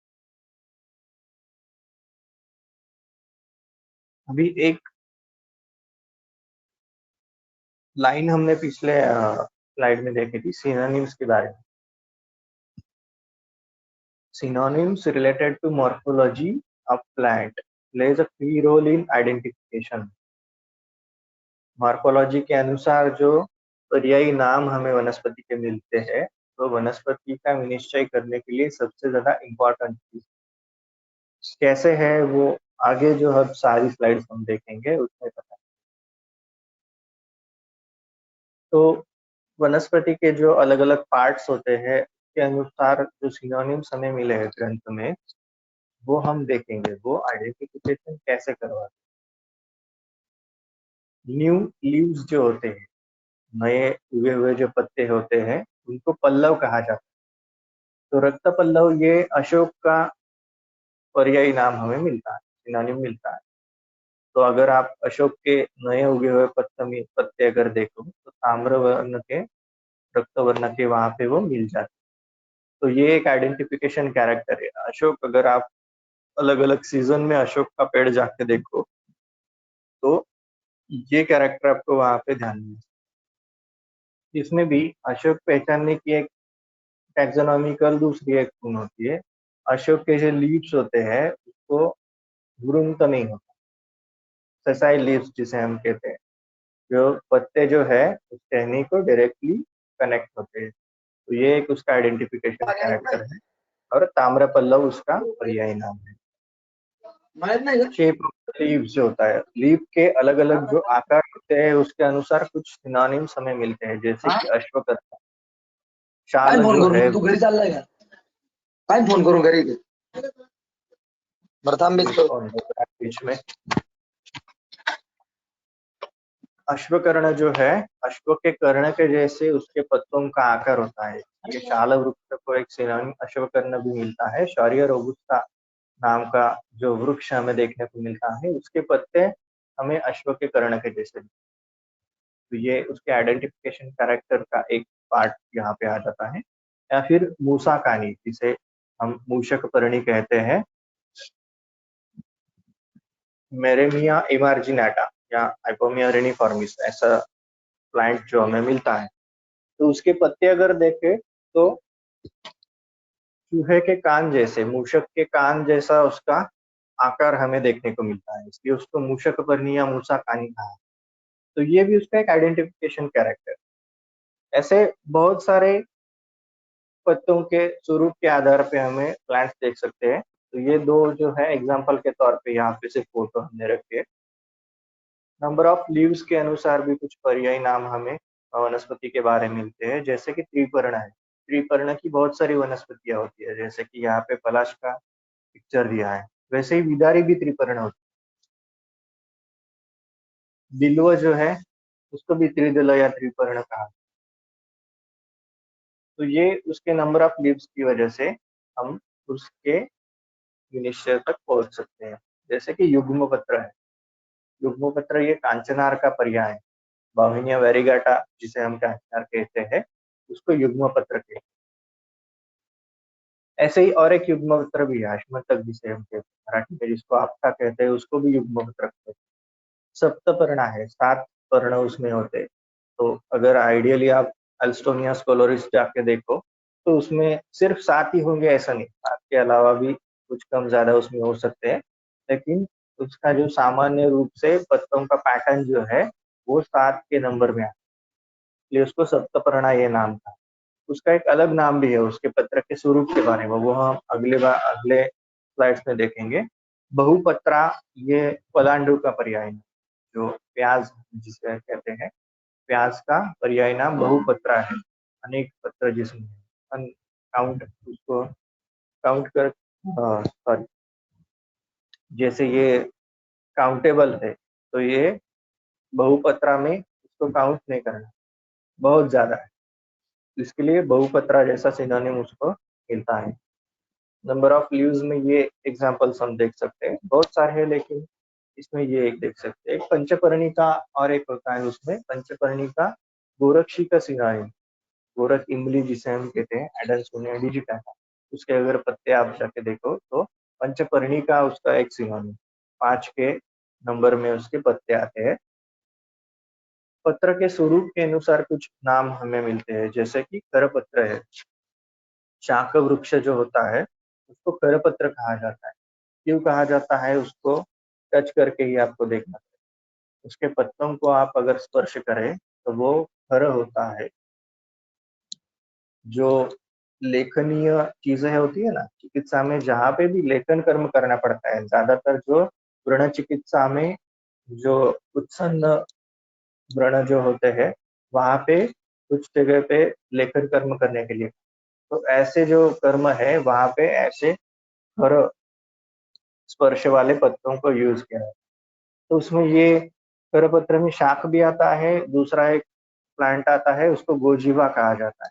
अभी एक लाइन हमने पिछले स्लाइड में देखी थी सिनोनिम्स के बारे में। Synonyms related to morphology of plant plays a key role in identification. Morphology के अनुसार जो पर्यायी नाम हमें वनस्पति के मिलते हैं, तो वनस्पति का विनिश्चय करने के लिए सबसे ज्यादा इम्पोर्टेंट चीज कैसे है वो आगे जो हम सारी स्लाइड्स हम देखेंगे उसमें पता। तो वनस्पति के जो अलग अलग पार्ट्स होते हैं उसके अनुसार जो सिनोनिम्स हमें मिले हैं ग्रंथ में, वो हम देखेंगे, वो आइडेंटिफिकेशन कैसे करवाते। न्यू लीव्स जो होते हैं, नए उगे हुए जो पत्ते होते हैं, उनको पल्लव कहा जाता है। तो रक्त पल्लव ये अशोक का पर्यायी नाम हमें मिलता है, सिनोनिम मिलता है। तो अगर आप अशोक के नए उगे हुए पत्ते अगर देखो तो ताम्र वर्ण के, रक्त वर्ण के वहां पे वो मिल जाते। तो ये एक आइडेंटिफिकेशन कैरेक्टर है। अशोक अगर आप अलग अलग सीजन में अशोक का पेड़ जाके देखो तो ये कैरेक्टर आपको वहां पे ध्यान में। इसमें भी अशोक पहचानने की एक टैक्सोनॉमिकल दूसरी एक गुण होती है। अशोक के जो लीव्स होते हैं उसको भ्रूणत नहीं होता, सेसाइल लीव्स जिसे हम कहते हैं। जो पत्ते जो है उस टहनी को डायरेक्टली कनेक्ट होते हैं। तो ये एक उसका आइडेंटिफिकेशन कैरेक्टर है और ताम्र पल्लव उसका पर्यायी नाम है। शेप ऑफ लीव्स जो होता है, लीव के अलग अलग जो आकार होते हैं उसके अनुसार कुछ सिनोनिम्स हमें मिलते हैं, जैसे कि अश्वकर्ता शाल फोन जो करू है तू घरी चाललाय का? काय फोन करू घरी प्रथम बीच में अश्वकर्ण जो है, अश्व के कर्ण के जैसे उसके पत्तों का आकार होता है। ये शाल वृक्ष को एक सिनोनिम अश्वकर्ण भी मिलता है। शौर्य रोबुस्टा नाम का जो वृक्ष हमें देखने को मिलता है, उसके पत्ते हमें अश्व के कर्ण के जैसे। तो ये उसके आइडेंटिफिकेशन कैरेक्टर का एक पार्ट यहाँ पे आ जाता है। या फिर मूसा कानी, जिसे हम मूषक पर्णी कहते हैं, मेरेमिया इमार्जिनाटा या आइपोमिया रेनिफॉर्मिस, ऐसा प्लांट जो हमें मिलता है। तो उसके पत्ते अगर देखें तो चूहे के कान जैसे, मूषक के कान जैसा उसका आकार हमें देखने को मिलता है, इसलिए उसको मूषक पर्णी या मूसा कानी कहा है। तो ये भी उसका एक आइडेंटिफिकेशन कैरेक्टर। ऐसे बहुत सारे पत्तों के स्वरूप के आधार पे हमें प्लांट्स देख सकते हैं। तो ये दो जो है एग्जांपल के तौर पे यहाँ पे सिर्फ फोटो हमने रखी है। नंबर ऑफ लीव्स के अनुसार भी कुछ पर्यायी नाम हमें वनस्पति के बारे में मिलते हैं, जैसे कि त्रिपर्ण है। त्रिपर्ण की बहुत सारी वनस्पतियां होती है, जैसे कि यहाँ पे पलाश का पिक्चर दिया है। वैसे ही विदारी भी त्रिपर्ण होती है। बिल्व जो है उसको भी त्रिदल या त्रिपर्ण कहा। तो ये उसके नंबर ऑफ लीव्स की वजह से हम उसके निश्चय तक पहुंच सकते हैं। जैसे कि युग्म पत्र है। युग्म पत्र ये कांचनार का पर्याय है। बाविनिया वेरिगाटा जिसे हम कांचनार कहते हैं, उसको युग्म पत्र कहते हैं। ऐसे ही और एक युग्म पत्र भी है, अश्मतक जिसे हम कहते हैं मराठी में, जिसको आपका कहते हैं, उसको भी युग्म पत्र कहते हैं। सप्तपर्णा है, 7 पर्ण उसमें होते हैं। तो अगर आइडियली आप अल्स्टोनिया स्कोलोरिस जाके देखो तो उसमें सिर्फ 7 ही होंगे ऐसा नहीं, 7 के अलावा भी कुछ कम ज्यादा उसमें हो सकते हैं, लेकिन उसका जो सामान्य रूप से पत्तों का पैटर्न जो है वो 7 के नंबर में आता है, इसलिए उसको सप्तपर्णा ये नाम था। उसका एक अलग नाम भी है उसके पत्र के स्वरूप के बारे में, वो हम अगले स्लाइड्स में देखेंगे। बहुपत्रा ये पलांडु का पर्याय है, जो प्याज जिसे कहते हैं, प्याज का पर्याय नाम बहुपत्रा है। अनेक पत्र जिसमें काउंट उसको काउंट कर सॉरी, जैसे ये काउंटेबल है तो ये बहुपत्रा में उसको काउंट नहीं करना, बहुत ज्यादा है, इसके लिए बहुपत्रा जैसा सिनोनिम उसको मिलता है। नंबर ऑफ लीव्स में ये एग्जांपल्स हम देख सकते हैं, बहुत सारे हैं लेकिन इसमें ये एक देख सकते हैं। एक पंचपर्णी का और एक होता है, उसमें पंचपर्णी का गोरक्षी का सिनोनिम, गोरख इमली जिसे हम कहते हैं, एडेंसोनिया डिजिटाटा, उसके अगर पत्ते आप जाके देखो तो पंचपर्णी का उसका एक सिनोनिम, 5 के नंबर में उसके पत्ते आते हैं। पत्र के स्वरूप के अनुसार कुछ नाम हमें मिलते हैं, जैसे कि करपत्र है। शाक वृक्ष जो होता है उसको करपत्र कहा जाता है। क्यों कहा जाता है, उसको टच करके ही आपको देखना है। उसके पत्तों को आप अगर स्पर्श करें तो वो फर होता है। जो लेखनीय चीजें होती है ना चिकित्सा में, जहाँ पे भी लेखन कर्म करना पड़ता है, ज्यादातर जो व्रण चिकित्सा में जो उत्सन्न व्रण जो होते हैं वहां पे कुछ जगह पे लेखन कर्म करने के लिए, तो ऐसे जो कर्म है वहां पे ऐसे फर स्पर्श वाले पत्तों को यूज किया है। तो उसमें ये करपत्र में शाख भी आता है, दूसरा एक प्लांट आता है उसको गोजीवा कहा जाता है।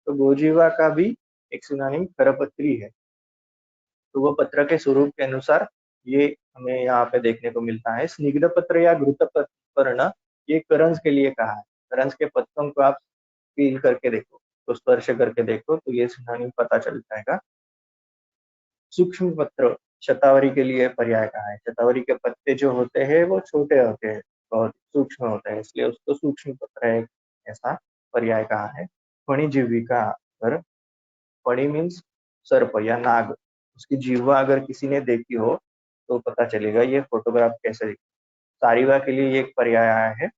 तो गोजीवा का भी एक सिनोनिम करपत्री है। तो वो पत्र के स्वरूप के अनुसार ये हमें यहाँ पे देखने को मिलता है। स्निग्ध पत्र या घृत पर्ण ये करंज के लिए कहा है। करंज के पत्तों को आप फील करके देखो, तो स्पर्श करके देखो तो ये सिनोनिम पता चल जाएगा। सूक्ष्म पत्र शतावरी के लिए पर्याय कहा है। शतावरी के पत्ते जो होते हैं वो छोटे होते हैं, बहुत सूक्ष्म होते हैं, इसलिए उसको सूक्ष्म पत्र है ऐसा पर्याय कहा है। फणी जीविका, अगर फणी मीन्स सर्प या नाग, उसकी जीवा अगर किसी ने देखी हो तो पता चलेगा ये फोटोग्राफ कैसे दिखता। सारीवा के लिए एक पर्याय आया है।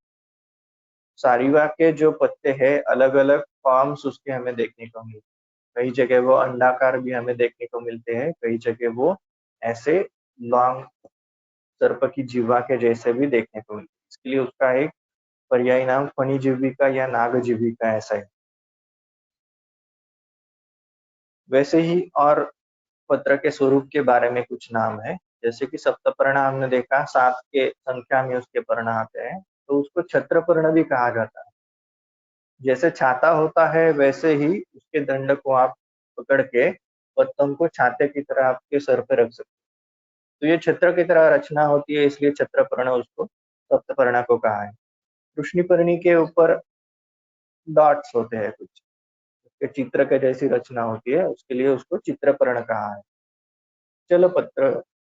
सारीवा के जो पत्ते हैं अलग अलग फॉर्म्स उसके हमें देखने को मिलते हैं। कई जगह वो अंडाकार भी हमें देखने को मिलते हैं, कई जगह वो ऐसे लॉन्ग सर्प की जीवा के जैसे भी देखने को मिलते हैं, इसके लिए उसका एक पर्यायी नाम फणी जीविका या नाग जीविका ऐसा है। वैसे ही और पत्र के स्वरूप के बारे में कुछ नाम है, जैसे कि सप्तपर्ण हमने देखा, 7 के संख्या में उसके पर्ण आते हैं, तो उसको छत्रपर्ण भी कहा जाता है। जैसे छाता होता है वैसे ही उसके दंड को आप पकड़ के पत्तों को छाते की तरह आपके सर पे रख सकते हैं। तो ये छत्र की तरह रचना होती है, इसलिए छत्रपर्ण उसको सप्तपर्ण को कहा है। कृष्णिपर्णी के ऊपर डॉट्स होते हैं कुछ, उसके चित्र के जैसी रचना होती है, उसके लिए उसको चित्रपर्ण कहा है। चलपत्र,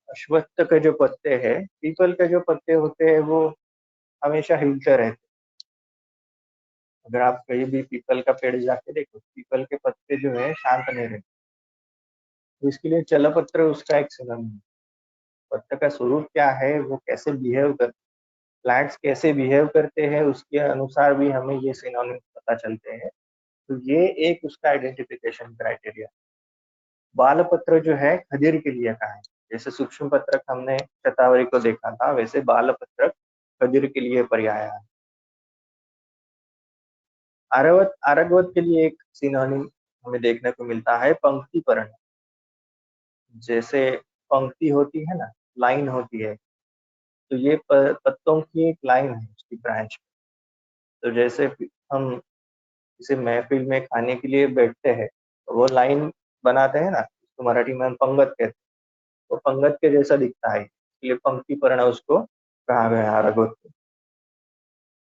अश्वत्थ के जो पत्ते हैं, पीपल के जो पत्ते होते हैं वो हमेशा हिलते रहते हैं। अगर आप कहीं भी पीपल का पेड़ जाके देखो, पीपल के पत्ते जो है शांत नहीं रहते, तो इसके लिए चलपत्र उसका एक सिनोनिम है। पत्र का स्वरूप क्या है, वो कैसे बिहेव करते, प्लांट्स कैसे बिहेव करते हैं, उसके अनुसार भी हमें ये सिनोनिम पता चलते हैं। तो ये एक उसका आइडेंटिफिकेशन क्राइटेरिया। बाल पत्र जो है खदीर के लिए कहा है। जैसे सूक्ष्म पत्रक हमने शतावरी को देखा था, वैसे बाल पत्रक कदिर के लिए पर्याय है। आरवत आरगवत के लिए एक सिनोनिम हमें देखने को मिलता है पंक्ति पर्ण। जैसे पंक्ति होती है ना, लाइन होती है, तो ये पत्तों की एक लाइन है उसकी ब्रांच। तो जैसे हम किसी महफिल में खाने के लिए बैठते हैं तो वो लाइन बनाते हैं ना, इसको मराठी में हम पंगत कहते हैं, वो पंगत के जैसा दिखता है, इसलिए पंक्ति पर्ण उसको कहा गया है आरगवत को।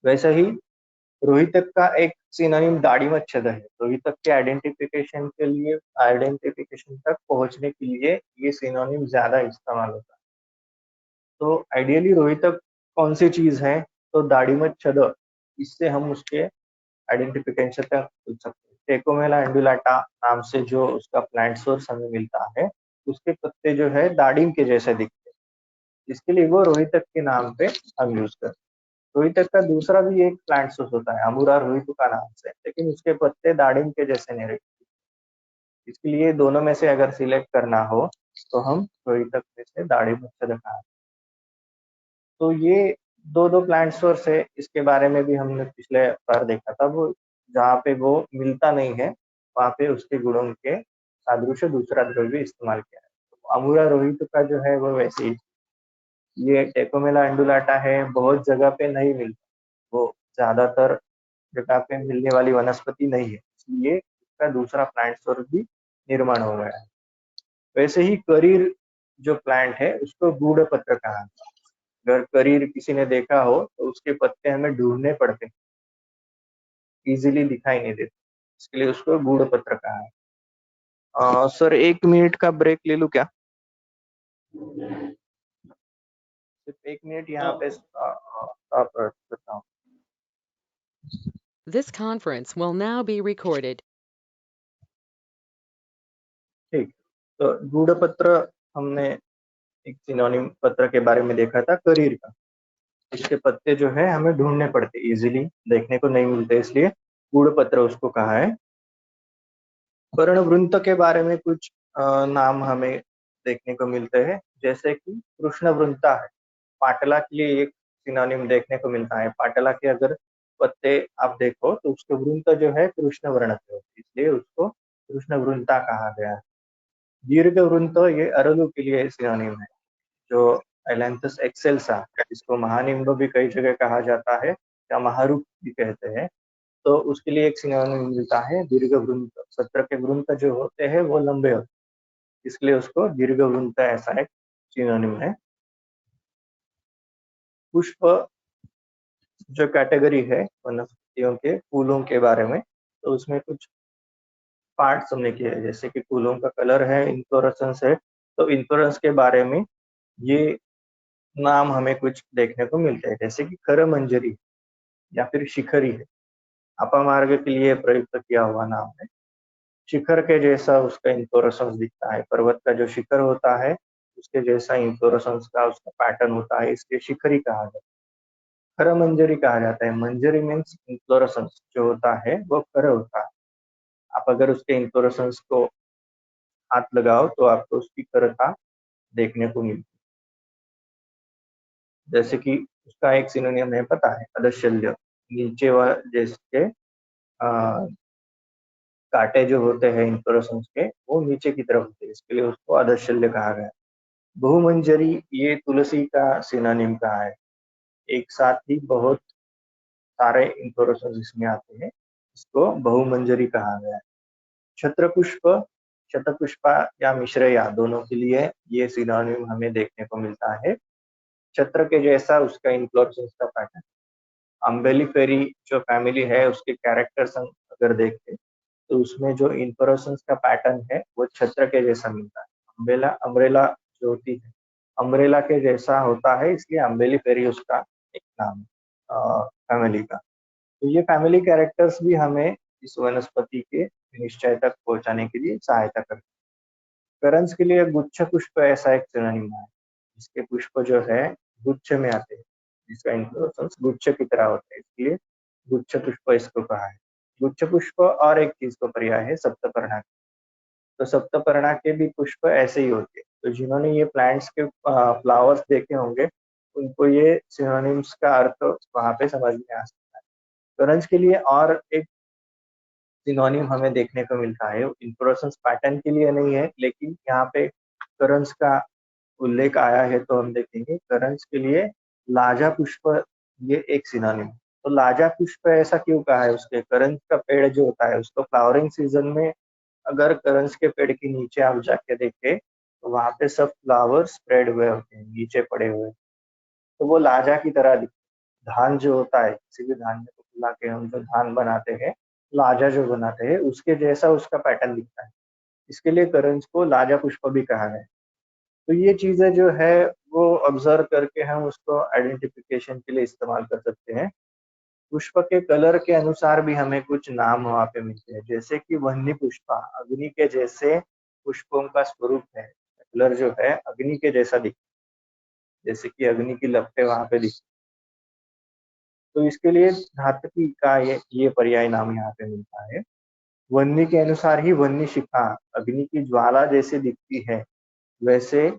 वैसे ही रोहितक का एक सिनोनिम दाढ़ीमच्छद है। रोहितक के आइडेंटिफिकेशन के लिए, आइडेंटिफिकेशन तक पहुंचने के लिए ये सिनोनिम ज्यादा इस्तेमाल होता है। तो आइडियली रोहितक कौन सी चीज है, तो दाढ़ीमच्छद, इससे हम उसके आइडेंटिफिकेशन तक पूछ सकते हैं। टेकोमेला एंडुलाटा नाम से जो उसका प्लांट सोर्स हमें मिलता है, उसके पत्ते जो है दाढ़ीम के जैसे दिखते हैं, इसके लिए वो रोहितक के नाम पे हम यूज करते हैं। रोहितक का दूसरा भी एक प्लांट सोर्स होता है अमूरा रोहितुका नाम से, लेकिन उसके पत्ते दाढ़िम के जैसे नहीं रहते। इसके लिए दोनों में से अगर सिलेक्ट करना हो तो हम रोहितक में से दाढ़िम रखा। तो ये दो दो प्लांट सोर्स है, इसके बारे में भी हमने पिछले बार देखा था। वो जहाँ पे वो मिलता नहीं है वहां पे उसके गुणों के सादृश्य दूसरा द्रव्य इस्तेमाल किया है। तो अमूरा रोहितुका जो है वो वैसे ही, ये टेकोमेला एंडुलाटा है, बहुत जगह पे नहीं मिलता, वो ज्यादातर जगह पे मिलने वाली वनस्पति नहीं है, इसलिए इसका दूसरा प्लांट सोर्स भी निर्माण हो गया है। वैसे ही करीर जो प्लांट है उसको गूढ़ पत्र कहा जाता है। अगर करीर किसी ने देखा हो तो उसके पत्ते हमें ढूंढने पड़ते हैं, इजीली दिखाई नहीं देते, इसके लिए उसको गूढ़ पत्र कहा है। सर 1 मिनट का ब्रेक ले लूं क्या? सिर्फ 1 मिनट यहाँ पे स्टॉप करता हूँ। This conference will now be recorded. ठीक, तो गूढ़ पत्र हमने एक सिनोनिम पत्र के बारे में देखा था करीर का। इसके पत्ते जो है हमें ढूंढने पड़ते, इजीली देखने को नहीं मिलते, इसलिए गूढ़ पत्र उसको कहा है। पर्णवृंत के बारे में कुछ नाम हमें देखने को मिलते हैं, जैसे कि कृष्णवृंता है। पाटला के लिए एक सिनोनिम देखने को मिलता है। पाटला के अगर पत्ते आप देखो तो उसके वृंत जो है कृष्ण वर्ण के होते, इसलिए उसको कृष्णवृंता कहा गया है। दीर्घ वृंत ये अरलू के लिए सिनोनिम है, जो एलेंथस एक्सेल्सा, जिसको महानिम्ब भी कई जगह कहा जाता है या महारूप भी कहते हैं, तो उसके लिए एक सिनोनिम मिलता है दीर्घ वृंत। सत्र के वृंत जो होते हैं वो लंबे होते, इसलिए उसको दीर्घ वृंत ऐसा एक सिनोनिम है। पुष्प जो कैटेगरी है वनस्पतियों के फूलों के बारे में, तो उसमें कुछ पार्ट्स हमने किए हैं, जैसे कि फूलों का कलर है, इन्फ्लोरेसेंस है। तो इन्फ्लोरेंस के बारे में ये नाम हमें कुछ देखने को मिलते हैं, जैसे कि खरमंजरी या फिर शिखरी है, अपामार्ग के लिए प्रयुक्त किया हुआ नाम है। शिखर के जैसा उसका इन्फ्लोरेसेंस दिखता है, पर्वत का जो शिखर होता है उसके जैसा इन्फ्लोरेसेंस का उसका पैटर्न होता है, इसलिए शिखरी कहा जाता है। खर मंजरी कहा जाता है। मंजरी मीन्स इन्फ्लोरेसेंस जो होता है वो खर होता है। आप अगर उसके इन्फ्लोरेसेंस को हाथ लगाओ तो आपको उसकी खरता देखने को मिलती है। जैसे कि उसका एक सिनोनिम है, पता है, अदशल्य, नीचे व जिसके कांटे जो होते हैं इन्फ्लोरेसेंस के वो नीचे की तरफ होते हैं, इसके लिए उसको अदशल्य कहा गया है। बहुमंजरी ये तुलसी का सिनोनिम कहा है। एक साथ ही बहुत सारे इन्फ्लोरेसेंस इसमें आते हैं, इसको बहुमंजरी कहा गया है। छत्रपुष्प, शतपुष्पा या मिश्रया, दोनों के लिए ये सिनोनिम हमें देखने को मिलता है। छत्र के जैसा उसका इन्फ्लोरेसेंस का पैटर्न। अम्बेलिफेरी जो फैमिली है उसके कैरेक्टर्स हम अगर देखें तो उसमें जो इन्फ्लोरेसेंस का पैटर्न है वो छत्र के जैसा मिलता है। अम्ब्रेला अम्ब्रेला जो होती है अम्ब्रेला के जैसा होता है, इसलिए अम्बेलिफेरी उसका एक नाम फैमिली का। तो ये फैमिली कैरेक्टर्स भी हमें इस वनस्पति के निश्चय तक पहुंचाने के लिए सहायता करते हैं। करंस के लिए गुच्छ पुष्प ऐसा एक सिनोनिम है, जिसके पुष्प जो है गुच्छ में आते हैं, जिसका इन्फ्लोरेसेंस गुच्छ की तरह होता है, इसलिए गुच्छ पुष्प इसको कहा है। गुच्छ पुष्प और एक चीज को पर्याय है सप्तपर्णा। तो सप्तपर्णा के भी पुष्प ऐसे ही होते हैं। तो जिन्होंने ये प्लांट्स के फ्लावर्स देखे होंगे उनको ये सिनोनिम्स का अर्थ वहां पे समझ में आ सकता है। करंज के लिए और एक सिनोनिम हमें देखने को मिलता है, इन्फ्लोरेसेंस पैटर्न के लिए नहीं है, लेकिन यहाँ पे करंज का उल्लेख आया है तो हम देखेंगे। करंज के लिए लाजा पुष्प ये एक सिनोनिम। तो लाजा पुष्प ऐसा क्यों कहा है? उसके करंज का पेड़ जो होता है उसको फ्लावरिंग सीजन में अगर करंज के पेड़ के नीचे आप जाके देखें तो वहां पे सब फ्लावर स्प्रेड हुए होते हैं, नीचे पड़े हुए, तो वो लाजा की तरह दिखते हैं। धान जो होता है, किसी भी धान को फुला के हम जो धान बनाते हैं, लाजा जो बनाते हैं, उसके जैसा उसका पैटर्न दिखता है। इसके लिए करंज को लाजा पुष्प भी कहा है। तो ये चीजें जो है वो ऑब्जर्व करके हम उसको आइडेंटिफिकेशन के लिए इस्तेमाल कर सकते हैं। पुष्प के कलर के अनुसार भी हमें कुछ नाम वहाँ पे मिलते हैं, जैसे कि वह्नि पुष्पा, अग्नि के जैसे पुष्पों का स्वरूप है। कलर जो है अग्नि के जैसा दिखता है, जैसे कि अग्नि की लपटें वहां पे दिखती। तो इसके लिए धातकी का ये पर्याय नाम यहाँ पे मिलता है। वह्नि के अनुसार ही वह्नि शिखा, अग्नि की ज्वाला जैसे दिखती है, वैसे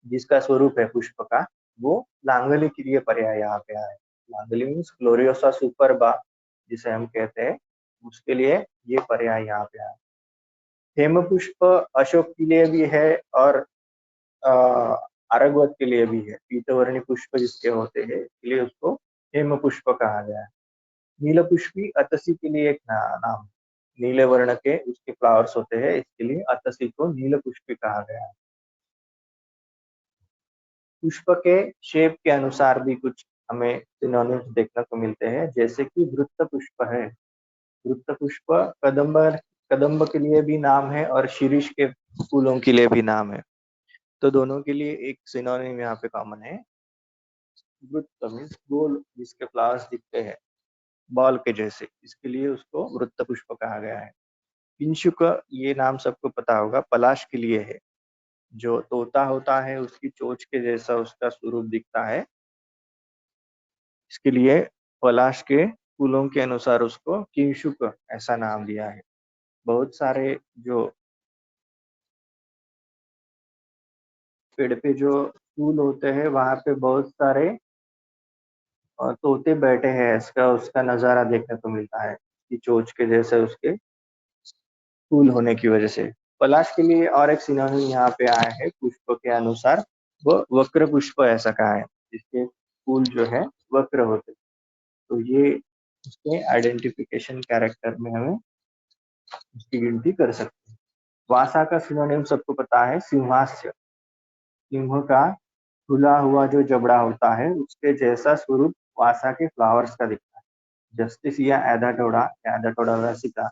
जिसका स्वरूप है पुष्प का, वो लांगली के लिए पर्याय यहाँ पे आया है। लांगली मीन्स ग्लोरियोसा सुपरबा जिसे हम कहते हैं, उसके लिए ये पर्याय यहाँ पे आया है। हेम पुष्प अशोक के लिए भी है और अरगवत के लिए भी है। पीतवर्णी पुष्प जिसके होते हैं इसके लिए उसको हेम पुष्प कहा गया है। नील पुष्पी अतसी के लिए एक नाम, नीले वर्ण के उसके फ्लावर्स होते हैं, इसके लिए अतसी को नील पुष्पी कहा गया है। पुष्प के शेप के अनुसार भी कुछ हमें सिनोनिम्स देखने को मिलते हैं, जैसे कि वृत्त पुष्प है। वृत्त पुष्प कदम्ब कदम्ब के लिए भी नाम है और शीरीष के फूलों के लिए भी नाम है। तो दोनों के लिए एक सिनोनिम यहाँ पे कॉमन है। वृत्त मीन्स गोल जिसके फ्लावर्स दिखते हैं बॉल के जैसे, इसके लिए उसको वृत्त पुष्प कहा गया है। पिंशुक ये नाम सबको पता होगा, पलाश के लिए है। जो तोता होता है उसकी चोंच के जैसा उसका स्वरूप दिखता है, इसके लिए पलाश के फूलों के अनुसार उसको किंशुक ऐसा नाम दिया है। बहुत सारे जो पेड़ पे जो फूल होते हैं वहां पे बहुत सारे तोते बैठे हैं, इसका उसका नजारा देखने को मिलता है कि चोंच के जैसे उसके फूल होने की वजह से। पलाश के लिए और एक सिनोनिम यहाँ पे आया है पुष्प के अनुसार, वो वक्र पुष्प ऐसा कहा है, जिसके फूल जो है वक्र होते। तो ये उसके आइडेंटिफिकेशन कैरेक्टर में हमें उसकी गिनती कर सकते हैं। वासा का सिनोनिम सबको पता है, सिंहास्य। सिंह का खुला हुआ जो जबड़ा होता है उसके जैसा स्वरूप वासा के फ्लावर्स का दिखता है। जस्टिस या एडाटोडा वैसिका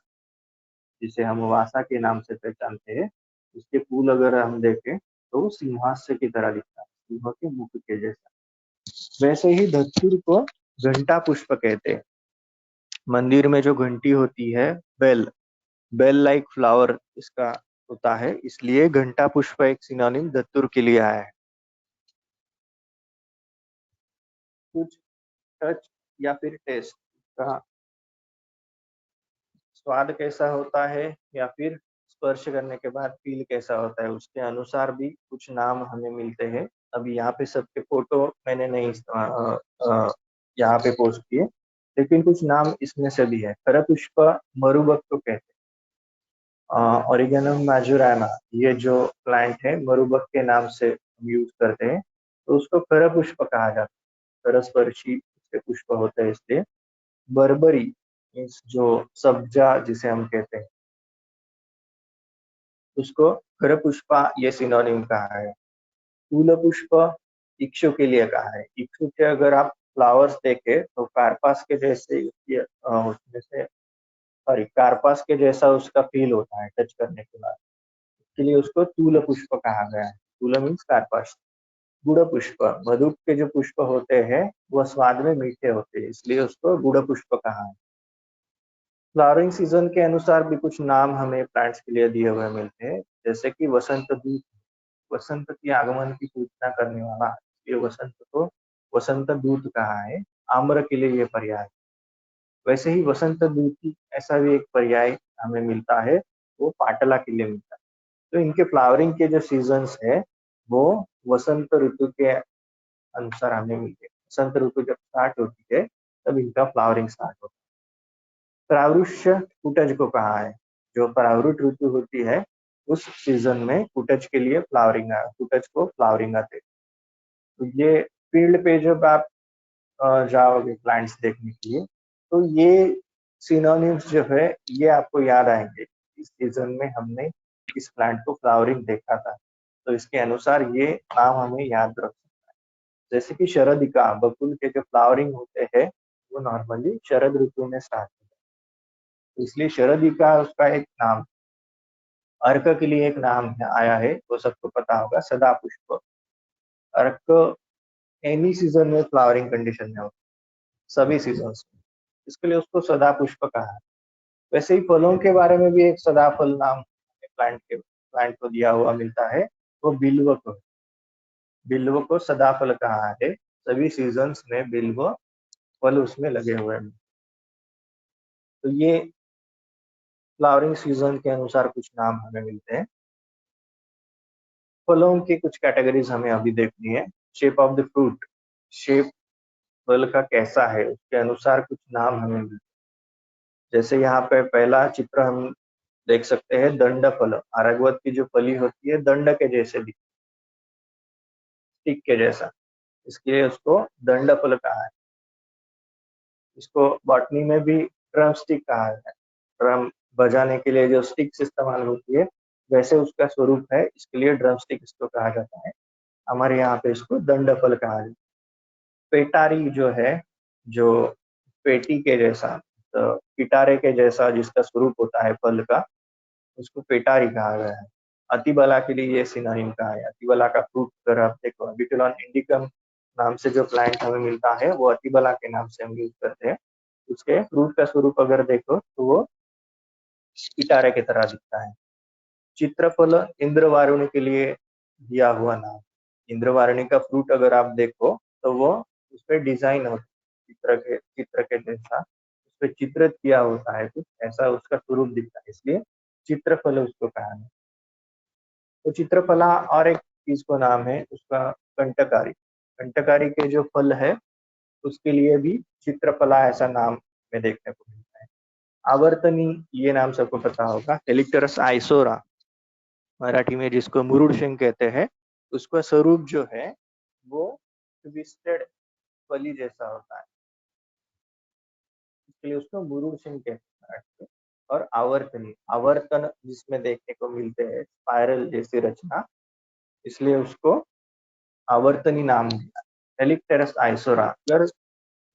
जिसे हम वासा के नाम से पहचानते हैं, उसके फूल अगर हम देखें तो सिंहास्य की तरह दिखता है, सिंह के मुख के जैसा। वैसे ही धतूर को घंटा पुष्प कहते हैं। मंदिर में जो घंटी होती है, बेल बेल लाइक फ्लावर इसका होता है, इसलिए घंटा पुष्प एक सिनोनिम धतूर के लिए आया है। कुछ टच या फिर टेस्ट का स्वाद कैसा होता है या फिर स्पर्श करने के बाद फील कैसा होता है, उसके अनुसार भी कुछ नाम हमें मिलते हैं। अभी यहाँ पे सबके फोटो मैंने नहीं यहाँ पे पोस्ट किए, लेकिन कुछ नाम इसमें से भी है। खरपुष्प मरुबक को कहते हैं। ओरिगेनम मैजुराना ये जो प्लांट है मरुबक के नाम से हम यूज करते हैं, तो उसको खरपुष्प कहा जाता है। खरस्पर्शी उसके पुष्प होते हैं इसलिए। बर्बरी मीन्स जो सब्जा जिसे हम कहते हैं, उसको खरपुष्पा ये सिनोनिम कहा है। फूल पुष्प इक्षु के लिए कहा है। इक्षु के अगर आप फ्लावर्स देखे तो कारपास के जैसे उसमें से सॉरी कारपास के जैसा उसका फील होता है टच करने के बाद, इसके लिए उसको तूल पुष्प कहा गया है। तूल मीन्स कारपास। गुड़ पुष्प, मधु के जो पुष्प होते हैं वह स्वाद में मीठे होते हैं, इसलिए उसको गुड़ पुष्प कहा है। फ्लावरिंग सीजन के अनुसार भी कुछ नाम हमें प्लांट्स के लिए दिए हुए मिलते हैं, जैसे कि वसंत दूत, वसंत के आगमन की सूचना करने वाला, ये वसंत को वसंत दूत कहा है। आम्र के लिए ये पर्याय। वैसे ही वसंत दूत की ऐसा भी एक पर्याय हमें मिलता है, वो पाटला के लिए मिलता है। तो इनके फ्लावरिंग के जो सीजन्स है वो वसंत ऋतु के अनुसार हमें मिलते हैं। बसंत ऋतु जब स्टार्ट होती है तब इनका फ्लावरिंग स्टार्ट होता है। परावृष्य कुटज को कहा है, जो परावृत ऋतु होती है उस सीजन में कुटज के लिए कुटज को फ्लावरिंग आते हैं। तो ये फील्ड पे जब आप जाओगे प्लांट्स देखने के लिए, तो ये सिनोनिम्स जो है ये आपको याद आएंगे। इस सीजन में हमने इस प्लांट को फ्लावरिंग देखा था, तो इसके अनुसार ये नाम हमें याद रख सकता है। जैसे कि शरदिका, बकुल के जो फ्लावरिंग होते हैं वो नॉर्मली शरद ऋतु में स्टार्ट होता है, तो इसलिए शरदिका उसका एक नाम। अर्क के लिए एक नाम आया है, वो सबको पता होगा, सदा पुष्प। अर्क एनी सीजन में फ्लावरिंग कंडीशन में होता है, सभी सीजन में, इसके लिए उसको सदा पुष्प कहा है। वैसे ही फलों के बारे में भी एक सदाफल नाम प्लांट को दिया हुआ मिलता है, वो बिल्व को सदाफल कहा है। सभी सीजन्स में बिल्व फल उसमें लगे हुए हैं। तो ये फ्लावरिंग सीजन के अनुसार कुछ नाम हमें मिलते हैं। फलों की कुछ कैटेगरीज हमें अभी देखनी है। Shape of the fruit, shape फल का कैसा है उसके अनुसार कुछ नाम हमें मिलते हैं। जैसे यहाँ पे पहला चित्र हम देख सकते हैं, दंड फल। आरगवत की जो फली होती है दंड के जैसे दिखती, स्टिक के जैसा, इसलिए उसको दंड फल कहा है। इसको बॉटनी में भी ड्रम स्टिक कहा है। ड्रम बजाने के लिए जो स्टिक्स इस्तेमाल होती है वैसे उसका स्वरूप है, इसके लिए ड्रम स्टिक इसको कहा जाता है। हमारे यहाँ पे इसको दंड फल कहा जाता है। पेटारी जो है, जो पेटी के जैसा, तो पिटारे के जैसा जिसका स्वरूप होता है फल का, उसको पेटारी कहा गया है। अतिबला के लिए ये सिनोनिम कहा है। अतिबला का फ्रूट अगर आप देखो, अबिकुलम इंडिकम नाम से जो प्लांट हमें मिलता है वो अतिबला के नाम से हम यूज करते हैं। उसके फ्रूट का स्वरूप अगर देखो तो वो पिटारे की तरह दिखता है। चित्रफल इंद्रवारुणी के लिए दिया हुआ नाम। इंद्रवारुणी का फ्रूट अगर आप देखो तो वो उस पर डिजाइन होता है, चित्र के जैसा उस पर चित्रित किया होता है, कुछ ऐसा उसका स्वरूप दिखता है, इसलिए चित्रफल उसको कहा है। तो चित्रफला और एक चीज को नाम है उसका कंटकारी। कंटकारी के जो फल है उसके लिए भी चित्रफला ऐसा नाम में देखने को मिलता है। आवर्तनी, ये नाम सबको पता होगा। हेलिक्टरस आइसोरा मराठी में जिसको मुरुड शेंग कहते हैं, उसका स्वरूप जो है वो ट्विस्टेड फली जैसा होता है, इसलिए उसको मुरुड शेंग कहते हैं। और आवर्तनी, आवर्तन जिसमें देखने को मिलते हैं स्पाइरल जैसी रचना, इसलिए उसको आवर्तनी नाम दिया। हेलिक्टेरस आइसोरा। अगर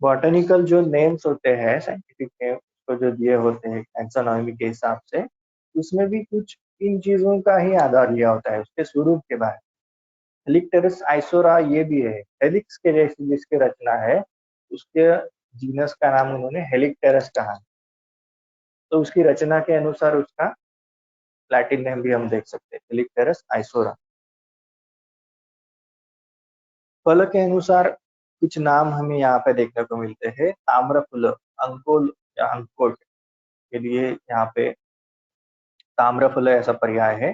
बॉटनिकल जो नेम्स होते हैं, साइंटिफिक नेम उसको जो दिए होते हैं टैक्सोनॉमी के हिसाब से, उसमें भी कुछ इन चीजों का ही आधार लिया होता है उसके स्वरूप के बारे में। हेलिक्टेरस आइसोरा ये भी है, हेलिक्स के जैसी जिसकी रचना है, उसके जीनस का नाम उन्होंने हेलिक्टेरस कहा, तो उसकी रचना के अनुसार उसका लैटिन नेम भी हम देख सकते हैं, हेलिक्टेरस आइसोरा। फल के अनुसार कुछ नाम हमें यहाँ पे देखने को मिलते हैं। ताम्रफल, अंकोल या अंकोट के लिए यहाँ पे ताम्रफल ऐसा पर्याय है।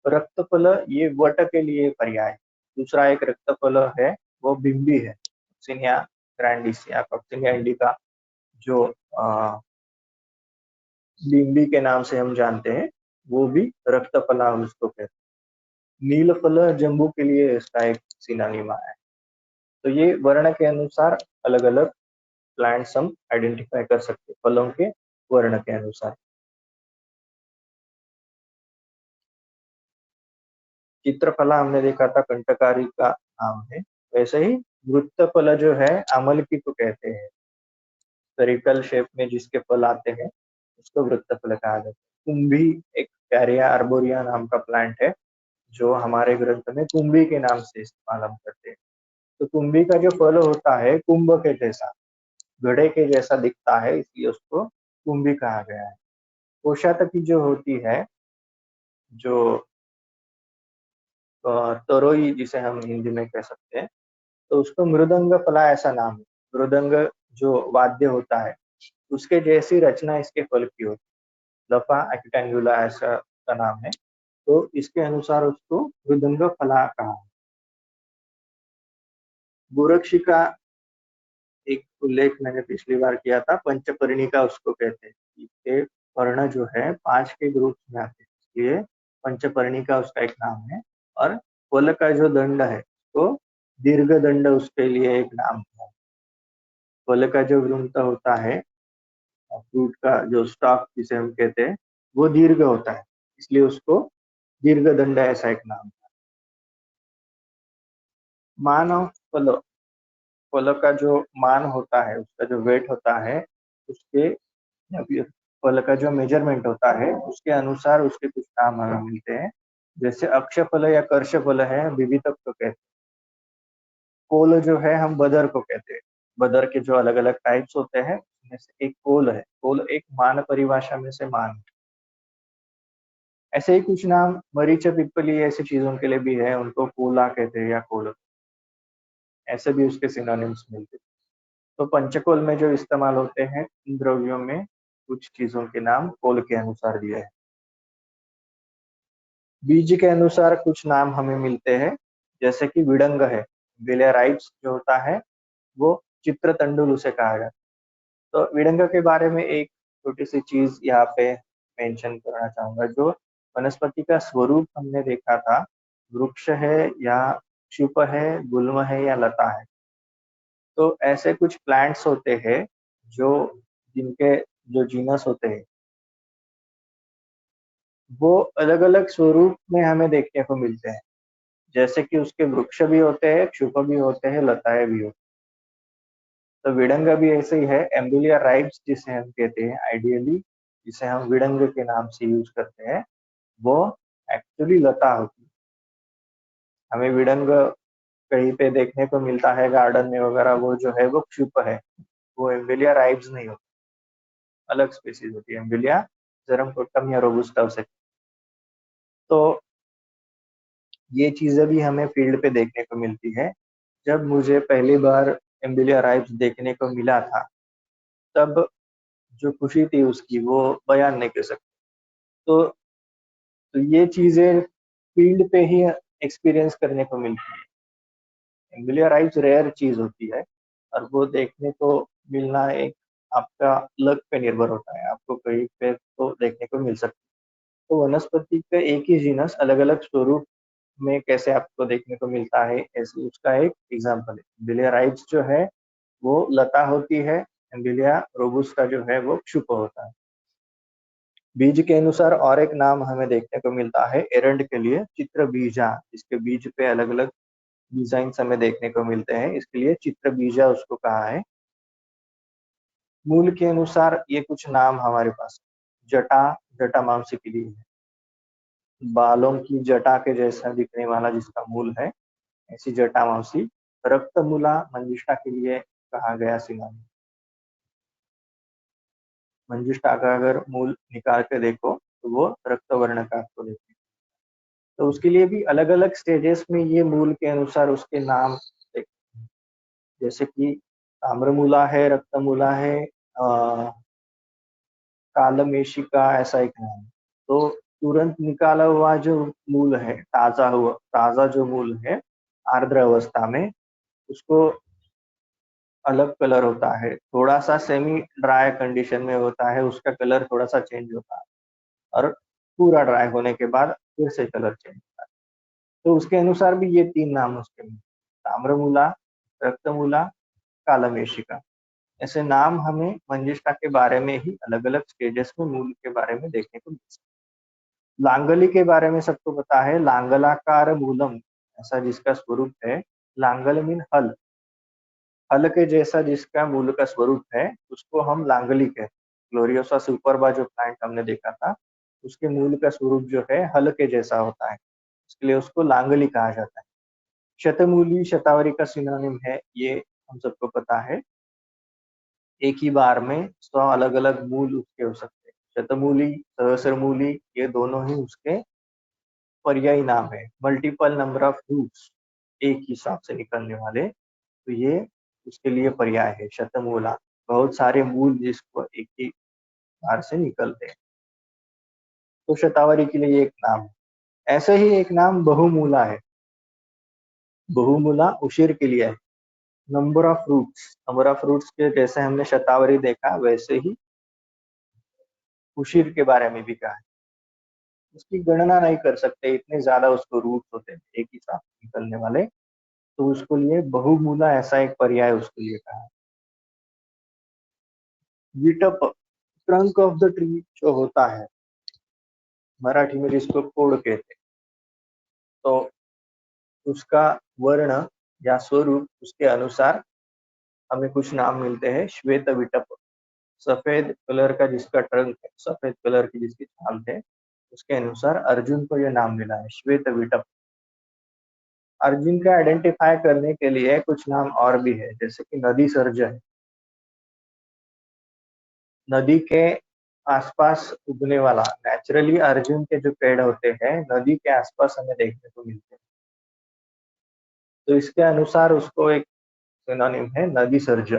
रक्तफल ये वट के लिए पर्याय है। दूसरा एक रक्तफल है वो बिम्बी है, कॉक्सिनिया ग्रैंडिस या कॉक्सिनिया इंडिका, जो बिम्बी के नाम से हम जानते हैं, वो भी रक्तफला उसको कहते हैं। नीलफल जम्बू के लिए इसका एक सिनोनिम है। तो ये वर्ण के अनुसार अलग अलग प्लांट्स हम आइडेंटिफाई कर सकते हैं फलों के वर्ण के अनुसार। चित्रफला हमने देखा था कंटकारी का नाम है, वैसे ही वृत्तफल जो है अमलकी को कहते हैं। स्फेरिकल शेप में जिसके फल आते हैं उसको वृत्तफल कहा जाता है। कुंभी एक कैरिया आर्बोरिया नाम का प्लांट है, जो हमारे ग्रंथ में कुंभी के नाम से इस्तेमाल हम करते हैं। तो कुंभी का जो फल होता है कुंभ के जैसा, घड़े के जैसा दिखता है, इसलिए उसको कुंभी कहा गया है। कोशातकी जो होती है, जो तरोई जिसे हम हिंदी में कह सकते हैं, तो उसको मृदंग फला ऐसा नाम है। मृदंग जो वाद्य होता है उसके जैसी रचना इसके फल की होती है। लफा एक्टेंगुला ऐसा का नाम है, तो इसके अनुसार उसको मृदंग फला कहा है। गोरक्षी का एक उल्लेख मैंने पिछली बार किया था, पंचपर्णिका उसको कहते हैं। ये पर्ण जो है 5 के ग्रुप में आते हैं, इसलिए पंचपर्णिका उसका एक नाम है। और फल का जो दंड है तो दीर्घ दंड उसके लिए एक नाम है। फल का जो वृंत होता है, फ्रूट का जो स्टॉक जिसे हम कहते हैं, वो दीर्घ होता है, इसलिए उसको दीर्घ दंड ऐसा एक नाम है। मानव फल, फल का जो मान होता है, उसका जो वेट होता है, उसके या फिर फल का जो मेजरमेंट होता है उसके अनुसार उसके कुछ नाम हमें मिलते हैं। जैसे अक्षफल या कर्षफल है, विविधक को कहते हैं। कोल जो है हम बदर को कहते हैं। बदर के जो अलग अलग टाइप्स होते हैं उसमें से एक कोल है। कोल एक मान परिभाषा में से मान है। ऐसे ही कुछ नाम मरीच पिप्पली ऐसी चीजों के लिए भी है, उनको कोला कहते हैं या कोल, ऐसे भी उसके सिनोनिम्स मिलते हैं। तो पंचकोल में जो इस्तेमाल होते हैं इन द्रव्यों में कुछ चीजों के नाम कोल के अनुसार दिए हैं। बीज के अनुसार कुछ नाम हमें मिलते हैं, जैसे कि विडंग है, बिलियराइट्स जो होता है वो चित्र तंडुल उसे कहा जाता है। तो विडंग के बारे में एक छोटी सी चीज यहाँ पे मेंशन करना चाहूंगा। जो वनस्पति का स्वरूप हमने देखा था, वृक्ष है या क्षुप है, गुल्म है या लता है, तो ऐसे कुछ प्लांट्स होते हैं जो जिनके जो जीनस होते हैं वो अलग अलग स्वरूप में हमें देखने को मिलते हैं। जैसे कि उसके वृक्ष भी होते हैं, क्षुप भी होते हैं, लताएं भी होती हैं। तो विडंग भी ऐसे ही है। एम्बुलिया राइब्स जिसे हम कहते हैं आइडियली, जिसे हम विडंग के नाम से यूज करते हैं, वो एक्चुअली लता होती है। हमें विडंग कहीं पे देखने को मिलता है गार्डन में वगैरह, वो जो है वो क्षुप है, वो एम्बुलिया राइब्स नहीं होती, अलग स्पीसीज होती है एम्बुलिया जरमकोटम या रोबुस्टा उसे। तो ये चीजें भी हमें फील्ड पे देखने को मिलती है। जब मुझे पहली बार एम्बुलिया राइब्स देखने को मिला था, तब जो खुशी थी उसकी वो बयान नहीं कर सकते। तो ये चीजें फील्ड पे ही एक्सपीरियंस करने को मिलती है। एम्बुलिया राइब्स रेयर चीज होती है और वो देखने को मिलना एक आपका लक पे निर्भर होता है, आपको कहीं पे तो देखने को मिल सकता है। तो वनस्पति का एक ही जीनस अलग अलग स्वरूप में कैसे आपको देखने को मिलता है, ऐसे उसका एक एग्जाम्पल है। एम्बुलिया राइब्स जो है वो लता होती है, एम्बुलिया रोबुस्टा जो है वो क्षुप होता है। बीज के अनुसार और एक नाम हमें देखने को मिलता है एरंड के लिए, चित्र बीजा। इसके बीज पे अलग अलग डिजाइन हमें देखने को मिलते हैं, इसके लिए चित्र बीजा उसको कहा है। मूल के अनुसार ये कुछ नाम हमारे पास, जटा, जटा मांसी के लिए है। बालों की जटा के जैसा दिखने वाला जिसका मूल है, ऐसी जटा मांसी। रक्तमूला मंजिष्ठा के लिए कहा गया सिनोनिम। मंजिष्ठा का अगर मूल निकाल के देखो तो वो रक्त वर्ण का आपको देखते हैं। तो उसके लिए भी अलग अलग स्टेजेस में ये मूल के अनुसार उसके नाम देखते हैं। जैसे कि ताम्रमूला है, रक्तमूला है, कालमेशिका ऐसा एक नाम। तो तुरंत निकाला हुआ जो मूल है, ताजा जो मूल है आर्द्र अवस्था में, उसको अलग कलर होता है। थोड़ा सा सेमी ड्राई कंडीशन में होता है, उसका कलर थोड़ा सा चेंज होता है, और पूरा ड्राई होने के बाद फिर से कलर चेंज होता है। तो उसके अनुसार भी ये 3 नाम उसके में, ताम्रमूला, रक्तमूला, कालमेशिका। ऐसे नाम हमें मंजिष्ठा के बारे में ही अलग अलग स्टेजेस में मूल के बारे में देखने को मिल सकते। लांगली के बारे में सबको पता है, लांगलाकार मूलम ऐसा जिसका स्वरूप है। लांगल मीन हल, हल के जैसा जिसका मूल का स्वरूप है उसको हम लांगली कहते हैं। ग्लोरियोसा सुपरबा जो प्लांट हमने देखा था, उसके मूल का स्वरूप जो है हल के जैसा होता है, इसके लिए उसको लांगली कहा जाता है। शतमूली शतावरी का सिनोनिम है, ये हम सबको पता है। एक ही बार में 100 अलग अलग मूल उसके हो सकते हैं। शतमूली, सहस्रमूली, ये दोनों ही उसके पर्यायी नाम है। मल्टीपल नंबर ऑफ रूट्स, एक ही सांप से निकलने वाले, तो ये उसके लिए पर्याय है शतमूला। बहुत सारे मूल जिसको एक ही बार से निकलते हैं, तो शतावरी के लिए एक नाम है। ऐसे ही एक नाम बहुमूला है। बहुमूला उशीर के लिए है। नंबर ऑफ रूट्स के जैसे हमने शतावरी देखा, वैसे ही उशीर के बारे में भी कहा है। उसकी गणना नहीं कर सकते, इतने ज्यादा उसको रूट्स होते हैं एक ही साथ निकलने वाले, तो उसको लिए बहुमूला ऐसा एक पर्याय उसके लिए कहा है। विटप, ट्रंक ऑफ द ट्री जो होता है, मराठी में जिसको कोड कहते हैं, तो उसका वर्ण या स्वरूप उसके अनुसार हमें कुछ नाम मिलते हैं। श्वेत विटप, सफेद कलर का जिसका ट्रंक है, सफेद कलर की जिसकी छाल है, उसके अनुसार अर्जुन को यह नाम मिला है, श्वेत विटप। अर्जुन का आइडेंटिफाई करने के लिए कुछ नाम और भी है, जैसे कि नदी सर्ज है, नदी के आसपास उगने वाला। नेचुरली अर्जुन के जो पेड़ होते हैं नदी के आसपास हमें देखने को मिलते हैं, तो इसके अनुसार उसको एक सिनोनिम है नदी सर्ज।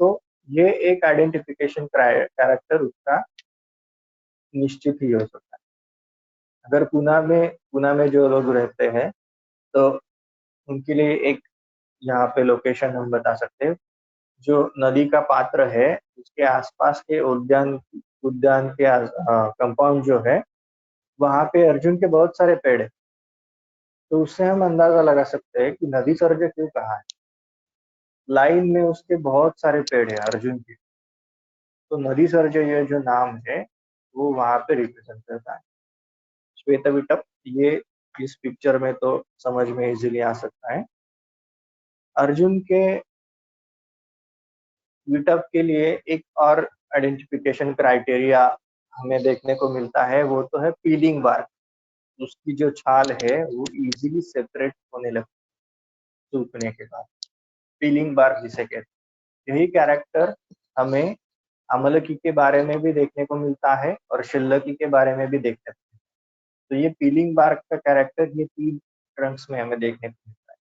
तो ये एक आइडेंटिफिकेशन कैरेक्टर उसका निश्चित ही हो सकता है। अगर पुणे में जो लोग रहते हैं तो उनके लिए एक यहाँ पे लोकेशन हम बता सकते हैं, जो नदी का पात्र है उसके आसपास के उद्यान के कंपाउंड जो है, वहां पे अर्जुन के बहुत सारे पेड़ है, तो उससे हम अंदाजा लगा सकते हैं कि नदी सर्ज क्यों कहा है। लाइन में उसके बहुत सारे पेड़ है अर्जुन के, तो नदी सर्ज ये जो नाम है वो वहां पे रिप्रेजेंट करता है। श्वेत विटप, ये इस पिक्चर में तो समझ में इजीली आ सकता है। अर्जुन के विटप के लिए एक और आइडेंटिफिकेशन क्राइटेरिया हमें देखने को मिलता है, वो तो है पीलिंग बार्क। उसकी जो छाल है वो इजीली सेपरेट होने लगती है सूखने के बाद, पीलिंग बार्क जिसे कहते हैं। यही कैरेक्टर हमें अमलकी के बारे में भी देखने को मिलता है और शिल्लकी के बारे में भी देखने को मिलता है। तो ये पीलिंग बार्क का कैरेक्टर ये 3 ट्रंक्स में हमें देखने को मिलता है,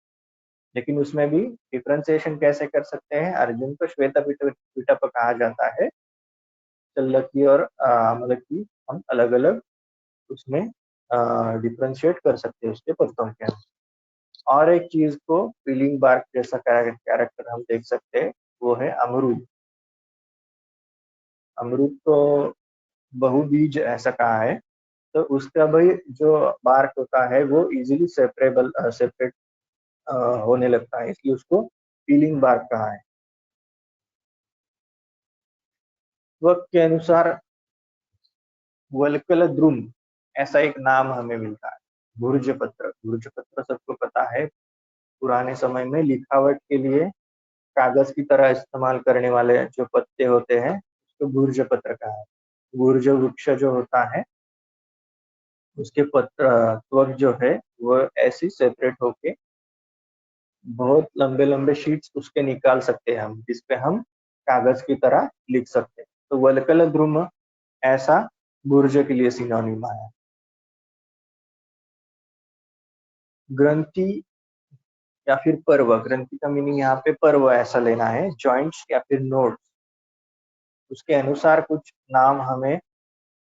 लेकिन उसमें भी डिफ्रेंसिएशन कैसे कर सकते हैं। अर्जुन को श्वेत विटप कहा जाता है, शिल्लकी और अमलकी हम अलग अलग उसमें डिफ्रेंशिएट कर सकते हैं उसके पत्तों के अनुसार। और एक चीज को पीलिंग बार्क जैसा कैरेक्टर हम देख सकते हैं, वो है अमरूद। अमरूद तो बहुबीज ऐसा कहा है, तो उसका भाई जो बार्क होता है वो इजीली सेपरेट होने लगता है, इसलिए उसको पीलिंग बार्क कहा है। वक्त के अनुसार वल्कल द्रुम ऐसा एक नाम हमें मिलता है। भुर्जपत्र सबको पता है, पुराने समय में लिखावट के लिए कागज की तरह इस्तेमाल करने वाले जो पत्ते होते हैं उसको भुर्जपत्र कहा है। भुर्ज वृक्ष जो होता है उसके त्वक जो है वो ऐसी सेपरेट होके बहुत लंबे लंबे शीट्स उसके निकाल सकते हैं हम, जिसपे हम कागज की तरह लिख सकते हैं। तो वल्कल द्रुम ऐसा भुर्ज के लिए सिनोनिम आया। ग्रंथि या फिर पर्व, ग्रंथि का मीनिंग यहाँ पे पर्व ऐसा लेना है, जॉइंट्स या फिर नोड्स। उसके अनुसार कुछ नाम हमें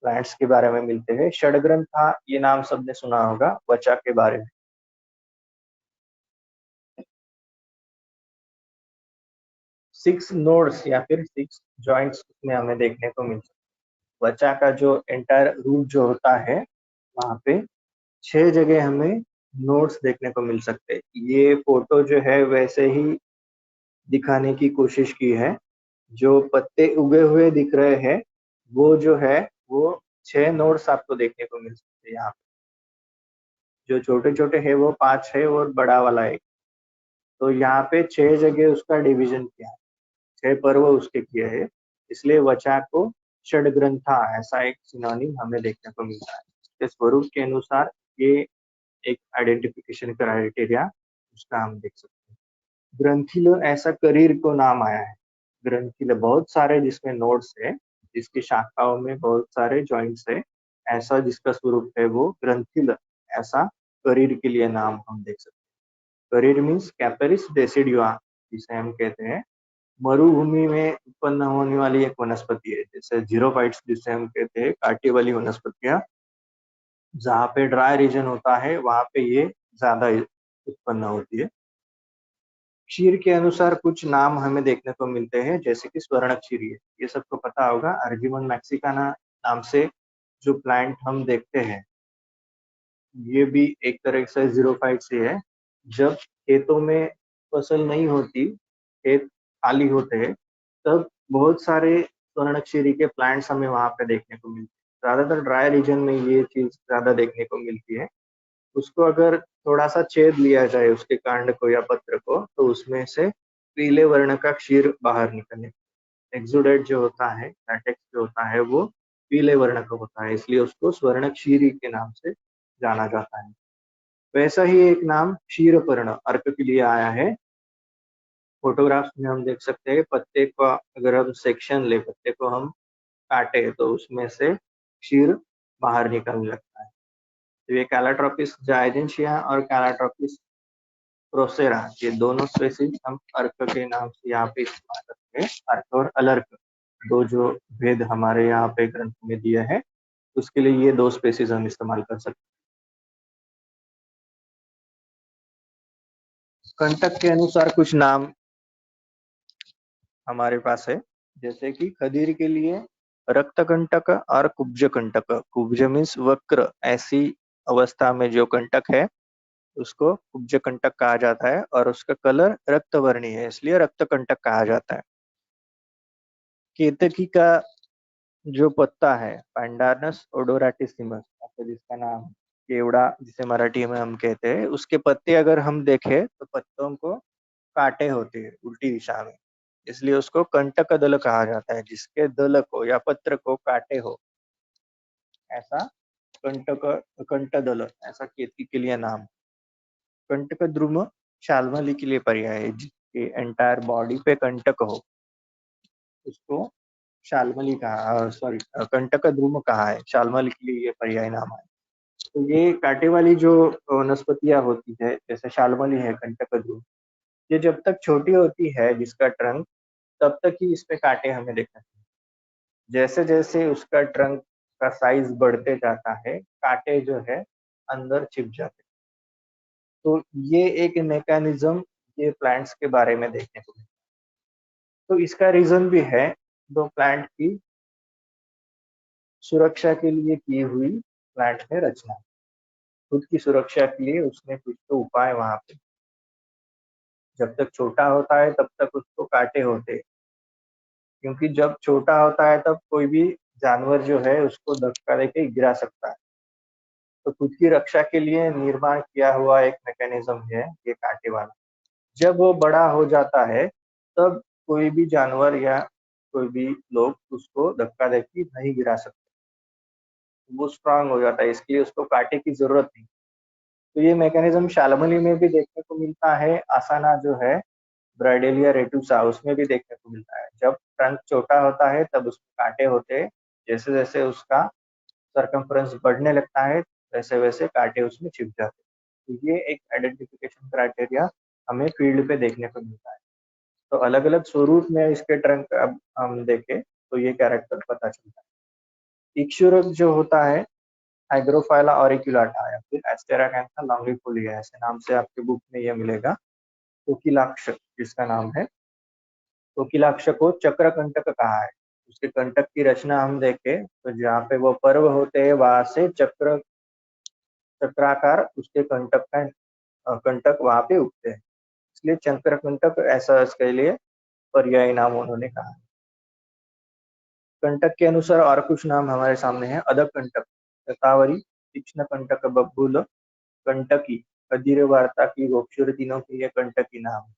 प्लांट्स के बारे में मिलते हैं। षडग्रंथा, ये नाम सबने सुना होगा त्वचा के बारे में। 6 नोड्स या फिर 6 जॉइंट्स उसमें हमें देखने को मिलते हैं। त्वचा का जो एंटायर रूट जो होता है वहां पे 6 जगह हमें नोड्स देखने को मिल सकते हैं। ये फोटो जो है वैसे ही दिखाने की कोशिश की है। जो पत्ते उगे हुए दिख रहे हैं वो जो है वो 6 नोड्स आपको देखने को मिल सकते हैं। यहाँ पे जो छोटे छोटे है वो 5 है और बड़ा वाला 1, तो यहाँ पे 6 जगह उसका डिवीजन किया है, 6 पर्व उसके किए हैं, इसलिए वचा को षडग्रंथा ऐसा एक सिनोनिम हमें देखने को मिलता है। इसके स्वरूप के अनुसार ये एक आइडेंटिफिकेशन क्राइटेरिया उसका हम देख सकते हैं। ग्रंथिल ऐसा करीर को नाम आया है। ग्रंथिल बहुत सारे जिसमें नोड्स है, जिसकी शाखाओं में बहुत सारे जॉइंट्स है, ऐसा जिसका स्वरूप है वो ग्रंथिल ऐसा करीर के लिए नाम हम देख सकते हैं। करीर मीन्स कैपेरिस डेसिडुआ, जिसे हम कहते हैं मरुभूमि में उत्पन्न होने वाली एक वनस्पति है। जैसे जीरोफाइट्स जिसे हम कहते हैं कांटे वाली वनस्पतियां, जहाँ पे ड्राई रीजन होता है वहां पे ये ज्यादा उत्पन्न होती है। क्षीर के अनुसार कुछ नाम हमें देखने को मिलते हैं, जैसे कि स्वर्ण क्षीर, ये सबको पता होगा। अर्जिमन मैक्सिकाना नाम से जो प्लांट हम देखते हैं, ये भी एक तरह से जीरोफाइट से है। जब खेतों में फसल नहीं होती, खेत खाली होते हैं, तब बहुत सारे स्वर्णक्षीरी के प्लांट्स हमें वहां पे देखने को मिलते हैं। ज्यादातर ड्राई रीजन में ये चीज ज्यादा देखने को मिलती है। उसको अगर थोड़ा सा छेद लिया जाए उसके कांड को या पत्र को, तो उसमें से पीले वर्ण का क्षीर बाहर निकले। एक्सुडेट जो होता है, लैटेक्स जो होता है, वो पीले वर्ण का होता है, इसलिए उसको स्वर्ण क्षीरी के नाम से जाना जाता है। वैसा ही एक नाम क्षीरपर्ण अर्क के लिए आया है। फोटोग्राफ्स में हम देख सकते हैं, पत्ते का अगर हम सेक्शन ले, पत्ते को हम काटे, तो उसमें से क्षीर बाहर निकलने लगता है। तो ये कैलाट्रोपिस जायजेंशिया और कैलाट्रोपिस प्रोसेरा, ये दोनों स्पेसीज हम अर्क के नाम से यहाँ पे इस्तेमाल करते हैं। अर्क और अलर्क, दो जो भेद हमारे यहाँ पे ग्रंथ में दिया है, उसके लिए ये दो स्पेसीज हम इस्तेमाल कर सकते हैं। कंटक के अनुसार कुछ नाम हमारे पास है, जैसे कि खदीर के लिए रक्त कंटक और कुब्ज कंटक। कुब्ज मीन्स वक्र, ऐसी अवस्था में जो कंटक है उसको कुब्ज कंटक कहा जाता है, और उसका कलर रक्तवर्णी है, इसलिए रक्त कंटक कहा जाता है। केतकी का जो पत्ता है, पैंडार्नस ओडोराटिसिमस, ऐसा जिसका नाम केवड़ा जिसे मराठी में हम कहते हैं, उसके पत्ते अगर हम देखें तो पत्तों को कांटे होते हैं उल्टी दिशा में, इसलिए उसको कंटक दल कहा जाता है। जिसके दल को या पत्र को काटे हो, ऐसा कंटक कंट दल, ऐसा केतकी के लिए नाम। कंटक द्रुम शाल्मली के लिए पर्याय है, जिसके एंटायर बॉडी पे कंटक हो, उसको शाल्मली कहा, सॉरी कंटक द्रुम कहा है, शाल्मली के लिए ये पर्याय नाम है। तो ये कांटे वाली जो वनस्पतियां होती है, जैसे शाल्मली है, कंटक द्रुम, ये जब तक छोटी होती है जिसका ट्रंक, तब तक ही इस पे कांटे हमें देखने को मिलते हैं। जैसे जैसे उसका ट्रंक का साइज बढ़ते जाता है, कांटे जो है अंदर छिप जाते हैं। तो ये एक मैकेनिज्म ये प्लांट्स के बारे में देखने को मिलता है। तो इसका रीजन भी है, दो प्लांट की सुरक्षा के लिए की हुई प्लांट में रचना, खुद की सुरक्षा के लिए उसने कुछ तो उपाय वहां पे, जब तक छोटा होता है तब तक उसको कांटे होते हैं, क्योंकि जब छोटा होता है तब कोई भी जानवर जो है उसको धक्का देके गिरा सकता है। तो खुद की रक्षा के लिए निर्माण किया हुआ एक मैकेनिज्म है ये कांटे वाला। जब वो बड़ा हो जाता है, तब कोई भी जानवर या कोई भी लोग उसको धक्का देके नहीं गिरा सकते, वो स्ट्रांग हो जाता है, इसलिए उसको कांटे की जरूरत नहीं। तो ये मैकेनिज्म शाल्मली में भी देखने को मिलता है, आसाना जो है ब्राइडेलिया रेटुसा, उसमें भी देखने को मिलता है। जब ट्रंक छोटा होता है तब उसमें कांटे होते हैं, जैसे जैसे उसका सरकमफ्रेंस बढ़ने लगता है वैसे वैसे कांटे उसमें छिप जाते हैं। तो ये एक आइडेंटिफिकेशन क्राइटेरिया हमें फील्ड पे देखने को मिलता है। तो अलग अलग स्वरूप में इसके ट्रंक अब हम देखें तो ये कैरेक्टर पता चलता है। इक्षुरक जो होता है, हाइग्रोफाइला ऑरिकुलाटा या फिर एस्टेराकैंथा लॉन्गिफोलिया, ऐसे नाम से आपके बुक में ये मिलेगा। कोकिलाक्ष जिसका नाम है, कोकिलाक्ष को चक्रकंटक कहा है। उसके कंटक की रचना हम देखें तो जहाँ पे वो पर्व होते हैं वहां से चक्राकार उसके कंटक का कंटक वहां पे उगते हैं, इसलिए चक्रकंटक ऐसा इसके लिए पर्यायी नाम उन्होंने कहा। कंटक के अनुसार और कुछ नाम हमारे सामने है। अदक कंटक, शतावरी, तीक्ष्ण कंटक, बबूल, कंटकी, खदीर वार्ता की, गोक्षुर, तीनों के लिए कंटकी नाम है।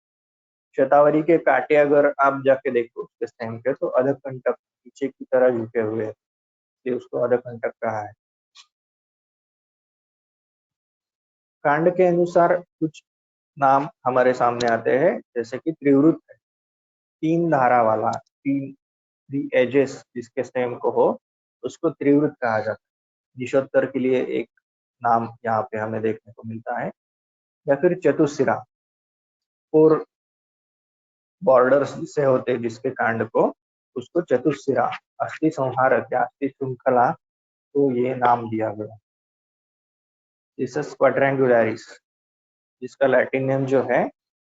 शतावरी के कांटे अगर आप जाके देखो उसके स्टेम के, तो अधक कंटक पीछे की तरह झुके हुए हैं, इसलिए उसको अधक कंटक कहा है। कांड के अनुसार कुछ नाम हमारे सामने आते हैं, जैसे कि त्रिवृत है, तीन धारा वाला, तीन थ्री एजेस जिसके स्टेम को हो, उसको त्रिवृत कहा जाता है। निशोत्तर के लिए एक नाम यहाँ पे हमें देखने को मिलता है। या फिर चतुशिरा, फोर बॉर्डर्स जिससे होते हैं जिसके कांड को, उसको चतुशिरा, अस्थि संहारक या अस्थि श्रृंखला, तो ये नाम दिया गया। जिसस क्वाड्रेंगुलरिस, जिसका लैटिन नेम जो है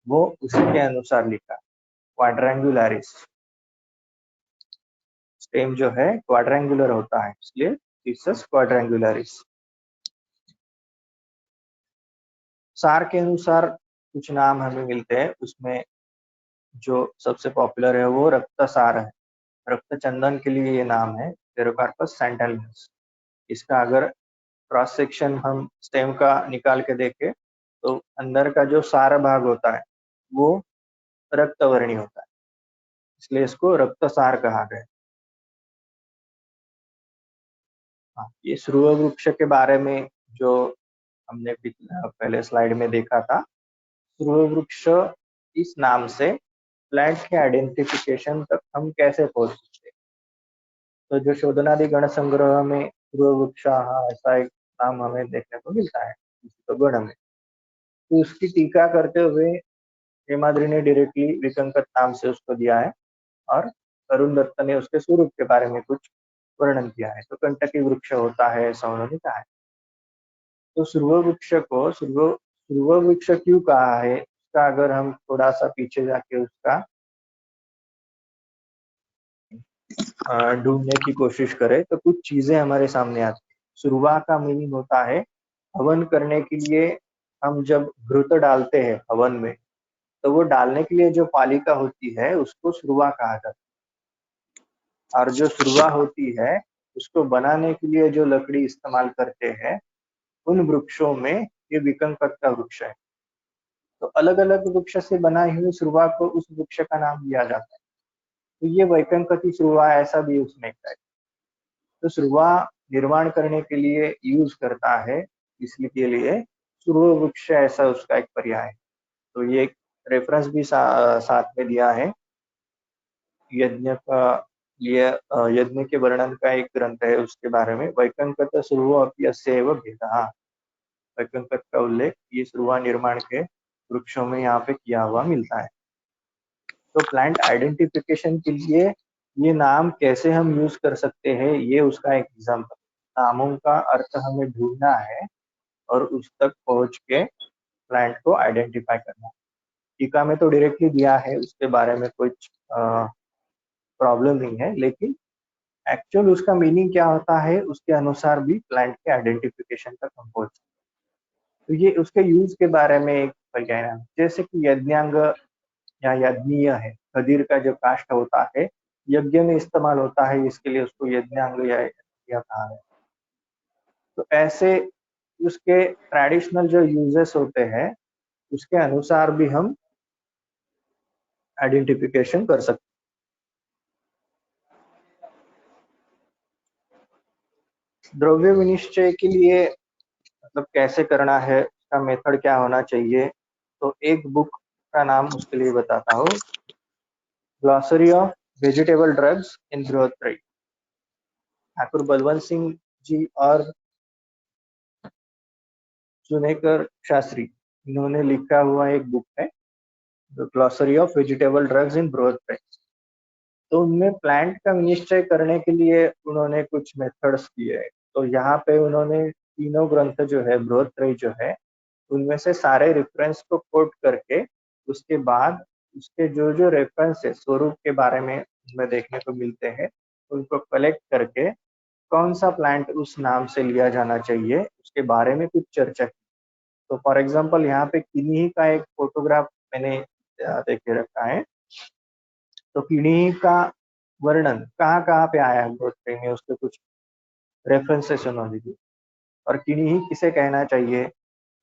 वो उसी के अनुसार लिखा, क्वाड्रेंगुलरिस। स्टेम जो है क्वाड्रेंगुलर होता है, इसलिए फिशस क्वाड्रेंगुलरिस। सार के अनुसार कुछ नाम हमें मिलते हैं, उसमें जो सबसे पॉपुलर है वो रक्तसार है। रक्त चंदन के लिए ये नाम है टेरोकार्पस सैंटालिनस। इसका अगर क्रॉस सेक्शन हम स्टेम का निकाल के देखें तो अंदर का जो सार भाग होता है वो रक्तवर्णी होता है, इसलिए इसको रक्तसार कहा गया। हाँ, ये श्रुव वृक्ष के बारे में जो हमने पहले स्लाइड में देखा था, श्रुव वृक्ष इस नाम से प्लांट के आइडेंटिफिकेशन तक हम कैसे पहुंच सकते हैं। तो जो शोधनादि गण संग्रह में श्रुव वृक्ष ऐसा एक नाम हमें देखने को मिलता है तो गण में, तो उसकी टीका करते हुए हेमाद्रि ने डायरेक्टली विकंकत नाम से उसको दिया है और अरुण दत्त ने उसके स्वरूप के बारे में कुछ वर्णन किया है। तो कंटकी वृक्ष होता है ऐसा उन्होंने कहा है। तो श्रुव वृक्ष को श्रुव वृक्ष क्यों कहा है, उसका अगर हम थोड़ा सा पीछे जाके उसका ढूंढने की कोशिश करें तो कुछ चीजें हमारे सामने आती है। श्रुवा का मीनिंग होता है हवन करने के लिए हम जब घृत डालते हैं हवन में, तो वो डालने के लिए जो पालिका होती है उसको श्रुवा कहा जाता है। और जो श्रुवा होती है उसको बनाने के लिए जो लकड़ी इस्तेमाल करते हैं, उन वृक्षों में ये विकंकत का वृक्ष है। तो अलग अलग वृक्ष से बनाई हुई श्रुवा को उस वृक्ष का नाम दिया जाता है। तो ये वैकंकती श्रुवा ऐसा भी उसमें है। तो श्रुवा निर्माण करने के लिए यूज करता है, इसलिए लिए श्रुव वृक्ष ऐसा उसका एक पर्याय है। तो ये एक रेफरेंस भी साथ में दिया है। यज्ञ का ये यज्ञ के वर्णन का एक ग्रंथ है, उसके बारे में वैकंकत श्रुव अप्यस्यैव भेदः, वैकंकत का उल्लेख ये श्रुवा निर्माण के वृक्षों में यहाँ पे किया हुआ मिलता है। तो प्लांट आइडेंटिफिकेशन के लिए ये नाम कैसे हम यूज कर सकते हैं, ये उसका एक एग्जाम्पल। नामों का अर्थ हमें ढूंढना है और उस तक पहुंच के प्लांट को आइडेंटिफाई करना। टीका में तो डायरेक्टली दिया है, उसके बारे में कुछ प्रॉब्लम नहीं है, लेकिन एक्चुअल उसका मीनिंग क्या होता है उसके अनुसार भी प्लांट के आइडेंटिफिकेशन तक हम पहुंच सकते हैं। तो ये उसके यूज के बारे में एक पर्याय है। जैसे कि यज्ञांग या यज्ञीय है, खदीर का जो काष्ठ होता है यज्ञ में इस्तेमाल होता है, इसके लिए उसको यज्ञांग या यज्ञीय कहा है। तो ऐसे उसके ट्रेडिशनल जो यूजेस होते हैं उसके अनुसार भी हम आइडेंटिफिकेशन कर सकते हैं। द्रव्य विनिश्चय के लिए मतलब कैसे करना है, उसका मेथड क्या होना चाहिए, तो एक बुक का नाम उसके लिए बताता हूँ, glossary of vegetable drugs in Brihattrayi. Thakur Balwant Singh ji और सुनेकर शास्त्री इन्होंने लिखा हुआ एक बुक है, glossary of vegetable drugs in Brihattrayi. तो उनमें प्लांट का निश्चय करने के लिए उन्होंने कुछ मेथड्स दिए हैं। तो यहाँ पे उन्होंने तीनों ग्रंथ जो है बृहत्त्रयी जो है उनमें से सारे रेफरेंस को कोट करके उसके बाद उसके जो जो रेफरेंस है स्वरूप के बारे में उनमें देखने को मिलते हैं, उनको कलेक्ट करके कौन सा प्लांट उस नाम से लिया जाना चाहिए उसके बारे में कुछ चर्चा की। तो फॉर एग्जांपल यहाँ पे किन्ही का एक फोटोग्राफ मैंने देखे रखा है। तो किन्ही का वर्णन कहाँ कहाँ पे आया है बृहत्त्रयी में, उसके कुछ रेफरेंसेस उन्होंने दी। और किन्ही किसे कहना चाहिए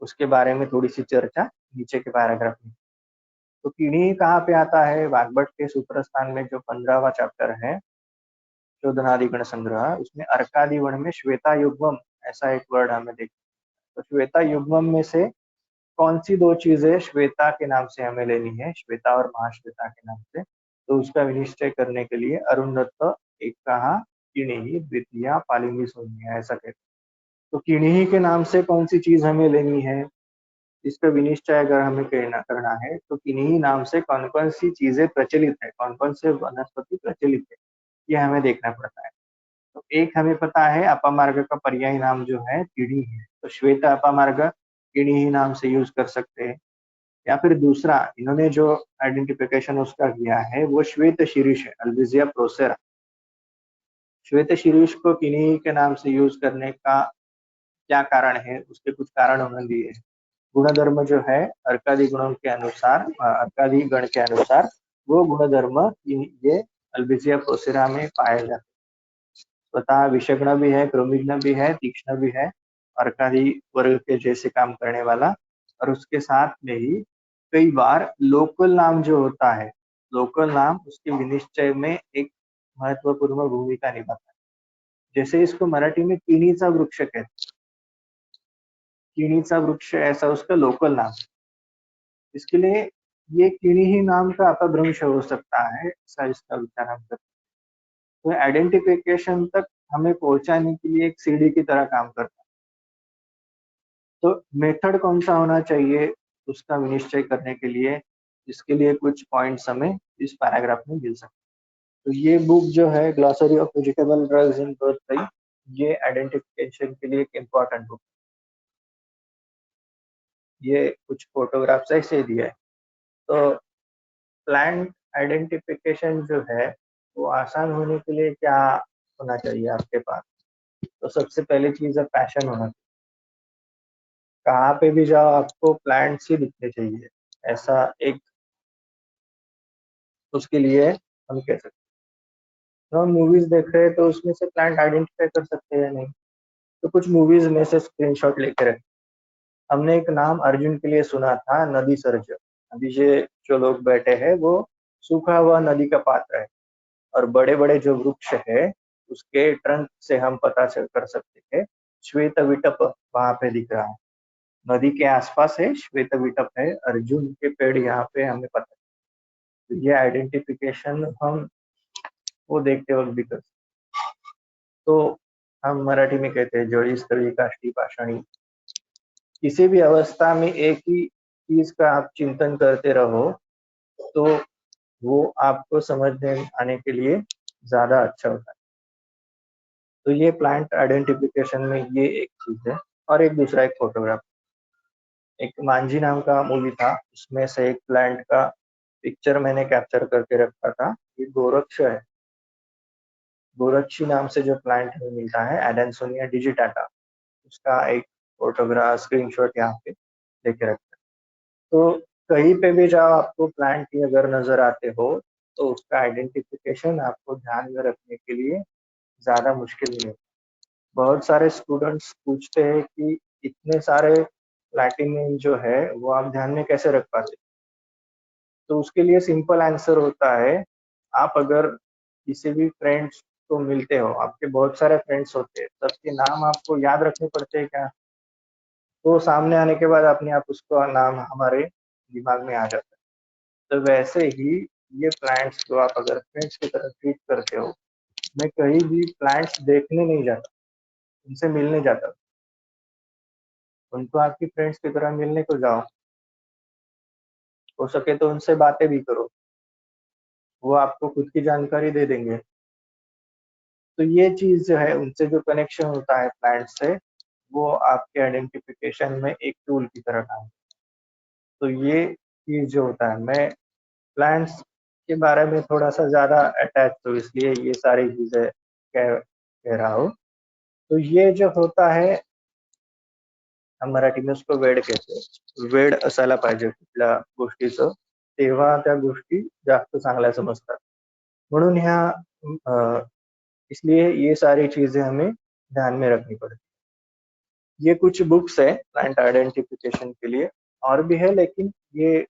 उसके बारे में थोड़ी सी चर्चा नीचे के पैराग्राफ में। तो किन्ही कहाँ पे आता है, वाग्भट के सूत्रस्थान में जो 15वां चैप्टर है शोधनादि गण संग्रह, उसमें अर्कादि वर्ण में श्वेता युग्मम ऐसा एक वर्ड हमें देखते हैं। तो श्वेता युग्मम में से कौन सी दो चीजें श्वेता के नाम से हमें लेनी है, श्वेता और महाश्वेता के नाम से, तो उसका विनिश्चय करने के लिए अरुण दत्त एक कहा किन्ही द्वितीया पालिनी सोनिया ऐसा कहते हैं। तो किन्ही के नाम से कौन सी चीज हमें लेनी है, इसका विनिश्चय अगर हमें करना है तो किन्ही नाम से कौन कौन सी चीजें प्रचलित है, कौन कौन से वनस्पति प्रचलित है, ये हमें देखना पड़ता है। तो एक हमें पता है अपामार्ग का पर्यायी नाम जो है किन्ही है, तो श्वेत अपामार्ग किन्ही नाम से यूज कर सकते हैं। या फिर दूसरा इन्होंने जो आइडेंटिफिकेशन उसका किया है वो श्वेत शीर्ष है, अल्बिजिया प्रोसेरा। श्वेत शीर्ष को किन्हीं के नाम से यूज करने का क्या कारण है, उसके कुछ कारण उन्होंने दिए हैं। गुणधर्म जो है अर्कादी गुणों के अनुसार, अर्कादी गण के अनुसार वो गुणधर्म ये अल्बिजिया प्रोसेरा में पाए जाते हैं। स्वतः विषग्न भी है, क्रोमिग्न भी है, तीक्ष्ण भी है, अर्कादी वर्ग के जैसे काम करने वाला, और उसके साथ में ही कई बार लोकल नाम जो होता है, लोकल नाम उसके विनिश्चय में एक महत्वपूर्ण भूमिका निभाता है। जैसे इसको मराठी में किणीचा वृक्ष कहते हैं। किणीचा वृक्ष ऐसा उसका लोकल नाम। इसके लिए ये किणी ही नाम का अपभ्रंश हो सकता है, ऐसा इसका विचार हम करते हैं। तो आइडेंटिफिकेशन तक हमें पहुंचाने के लिए एक सीढ़ी की तरह काम करता है। तो मेथड कौन सा होना चाहिए उसका विनिश्चय करने के लिए, इसके लिए कुछ पॉइंट्स हमें इस पैराग्राफ में मिल सकते हैं। तो ये बुक जो है glossary of vegetable drugs in birth, ये आइडेंटिफिकेशन के लिए एक इम्पोर्टेंट बुक। ये कुछ फोटोग्राफ्स ऐसे दिया है। तो प्लांट आइडेंटिफिकेशन जो है वो आसान होने के लिए क्या होना चाहिए आपके पास? तो सबसे पहली चीज है पैशन होना चाहिए। कहाँ पे भी जाओ आपको प्लांट्स ही दिखने चाहिए, ऐसा एक उसके लिए हम कह सकते हैं। तो हम मूवीज देख रहे हैं तो उसमें से प्लांट आइडेंटिफाई कर सकते हैं नहीं, तो कुछ मूवीज में से स्क्रीनशॉट लेके रखें। हमने एक नाम अर्जुन के लिए सुना था, नदी सर्ज। अभी जो लोग बैठे हैं वो सूखा हुआ नदी का पात्र है, और बड़े बड़े जो वृक्ष है उसके ट्रंक से हम पता कर सकते हैं श्वेत विटप वहां पे दिख रहा है, नदी के आसपास है, श्वेत विटप है, अर्जुन के पेड़ यहाँ पे हमें पता है। तो ये आइडेंटिफिकेशन हम वो देखते वक्त भी कर सकते। तो हम मराठी में कहते हैं जोड़ी स्थली काष्टी पाषाणी। किसी भी अवस्था में एक ही चीज का आप चिंतन करते रहो तो वो आपको समझने आने के लिए ज्यादा अच्छा होता है। तो ये प्लांट आइडेंटिफिकेशन में ये एक चीज है। और एक दूसरा एक फोटोग्राफ, एक मांझी नाम का मूवी था, उसमें से एक प्लांट का पिक्चर मैंने कैप्चर करके रखा था। ये गोरक्ष है, गोरक्षी नाम से जो प्लांट हमें मिलता है एडेंसोनिया डिजिटाटा, उसका एक फोटोग्राफ स्क्रीनशॉट यहाँ पे लेके रखा है। तो कहीं पे भी जाओ आपको प्लांट ही अगर नजर आते हो तो उसका आइडेंटिफिकेशन आपको ध्यान में रखने के लिए ज्यादा मुश्किल नहीं है। बहुत सारे स्टूडेंट्स पूछते हैं कि इतने सारे लैटिन नेम जो है वो आप ध्यान में कैसे रख पाते? तो उसके लिए सिंपल आंसर होता है, आप अगर किसी भी फ्रेंड्स को मिलते हो, आपके बहुत सारे फ्रेंड्स होते हैं, सबके नाम आपको याद रखने पड़ते हैं क्या? तो सामने आने के बाद अपने आप उसका नाम हमारे दिमाग में आ जाता है। तो वैसे ही ये प्लांट्स को आप अगर फ्रेंड्स की तरह ट्रीट करते हो, मैं कहीं भी प्लांट्स देखने नहीं जाता, उनसे मिलने जाता, उनको आपकी फ्रेंड्स की तरह मिलने को जाओ, हो सके तो उनसे बातें भी करो, वो आपको खुद की जानकारी दे देंगे। तो ये चीज जो है, उनसे जो कनेक्शन होता है प्लांट से, वो आपके आइडेंटिफिकेशन में एक टूल की तरह काम। तो ये चीज जो होता है, मैं प्लांट्स के बारे में थोड़ा सा ज्यादा अटैच तो इसलिए ये सारी चीजें कह रहा हूँ। तो ये जो होता है, हम मराठी में उसको वेड कहतो, वेड असायला पाहिजे कुठल्या गोष्टीचं, तेव्हा त्या गोष्टी जास्त चांगल्या समजतात। म्हणून इसलिए ये सारी चीजें हमें ध्यान में रखनी पड़ती। ये कुछ बुक्स है प्लांट आइडेंटिफिकेशन के लिए, और भी है लेकिन ये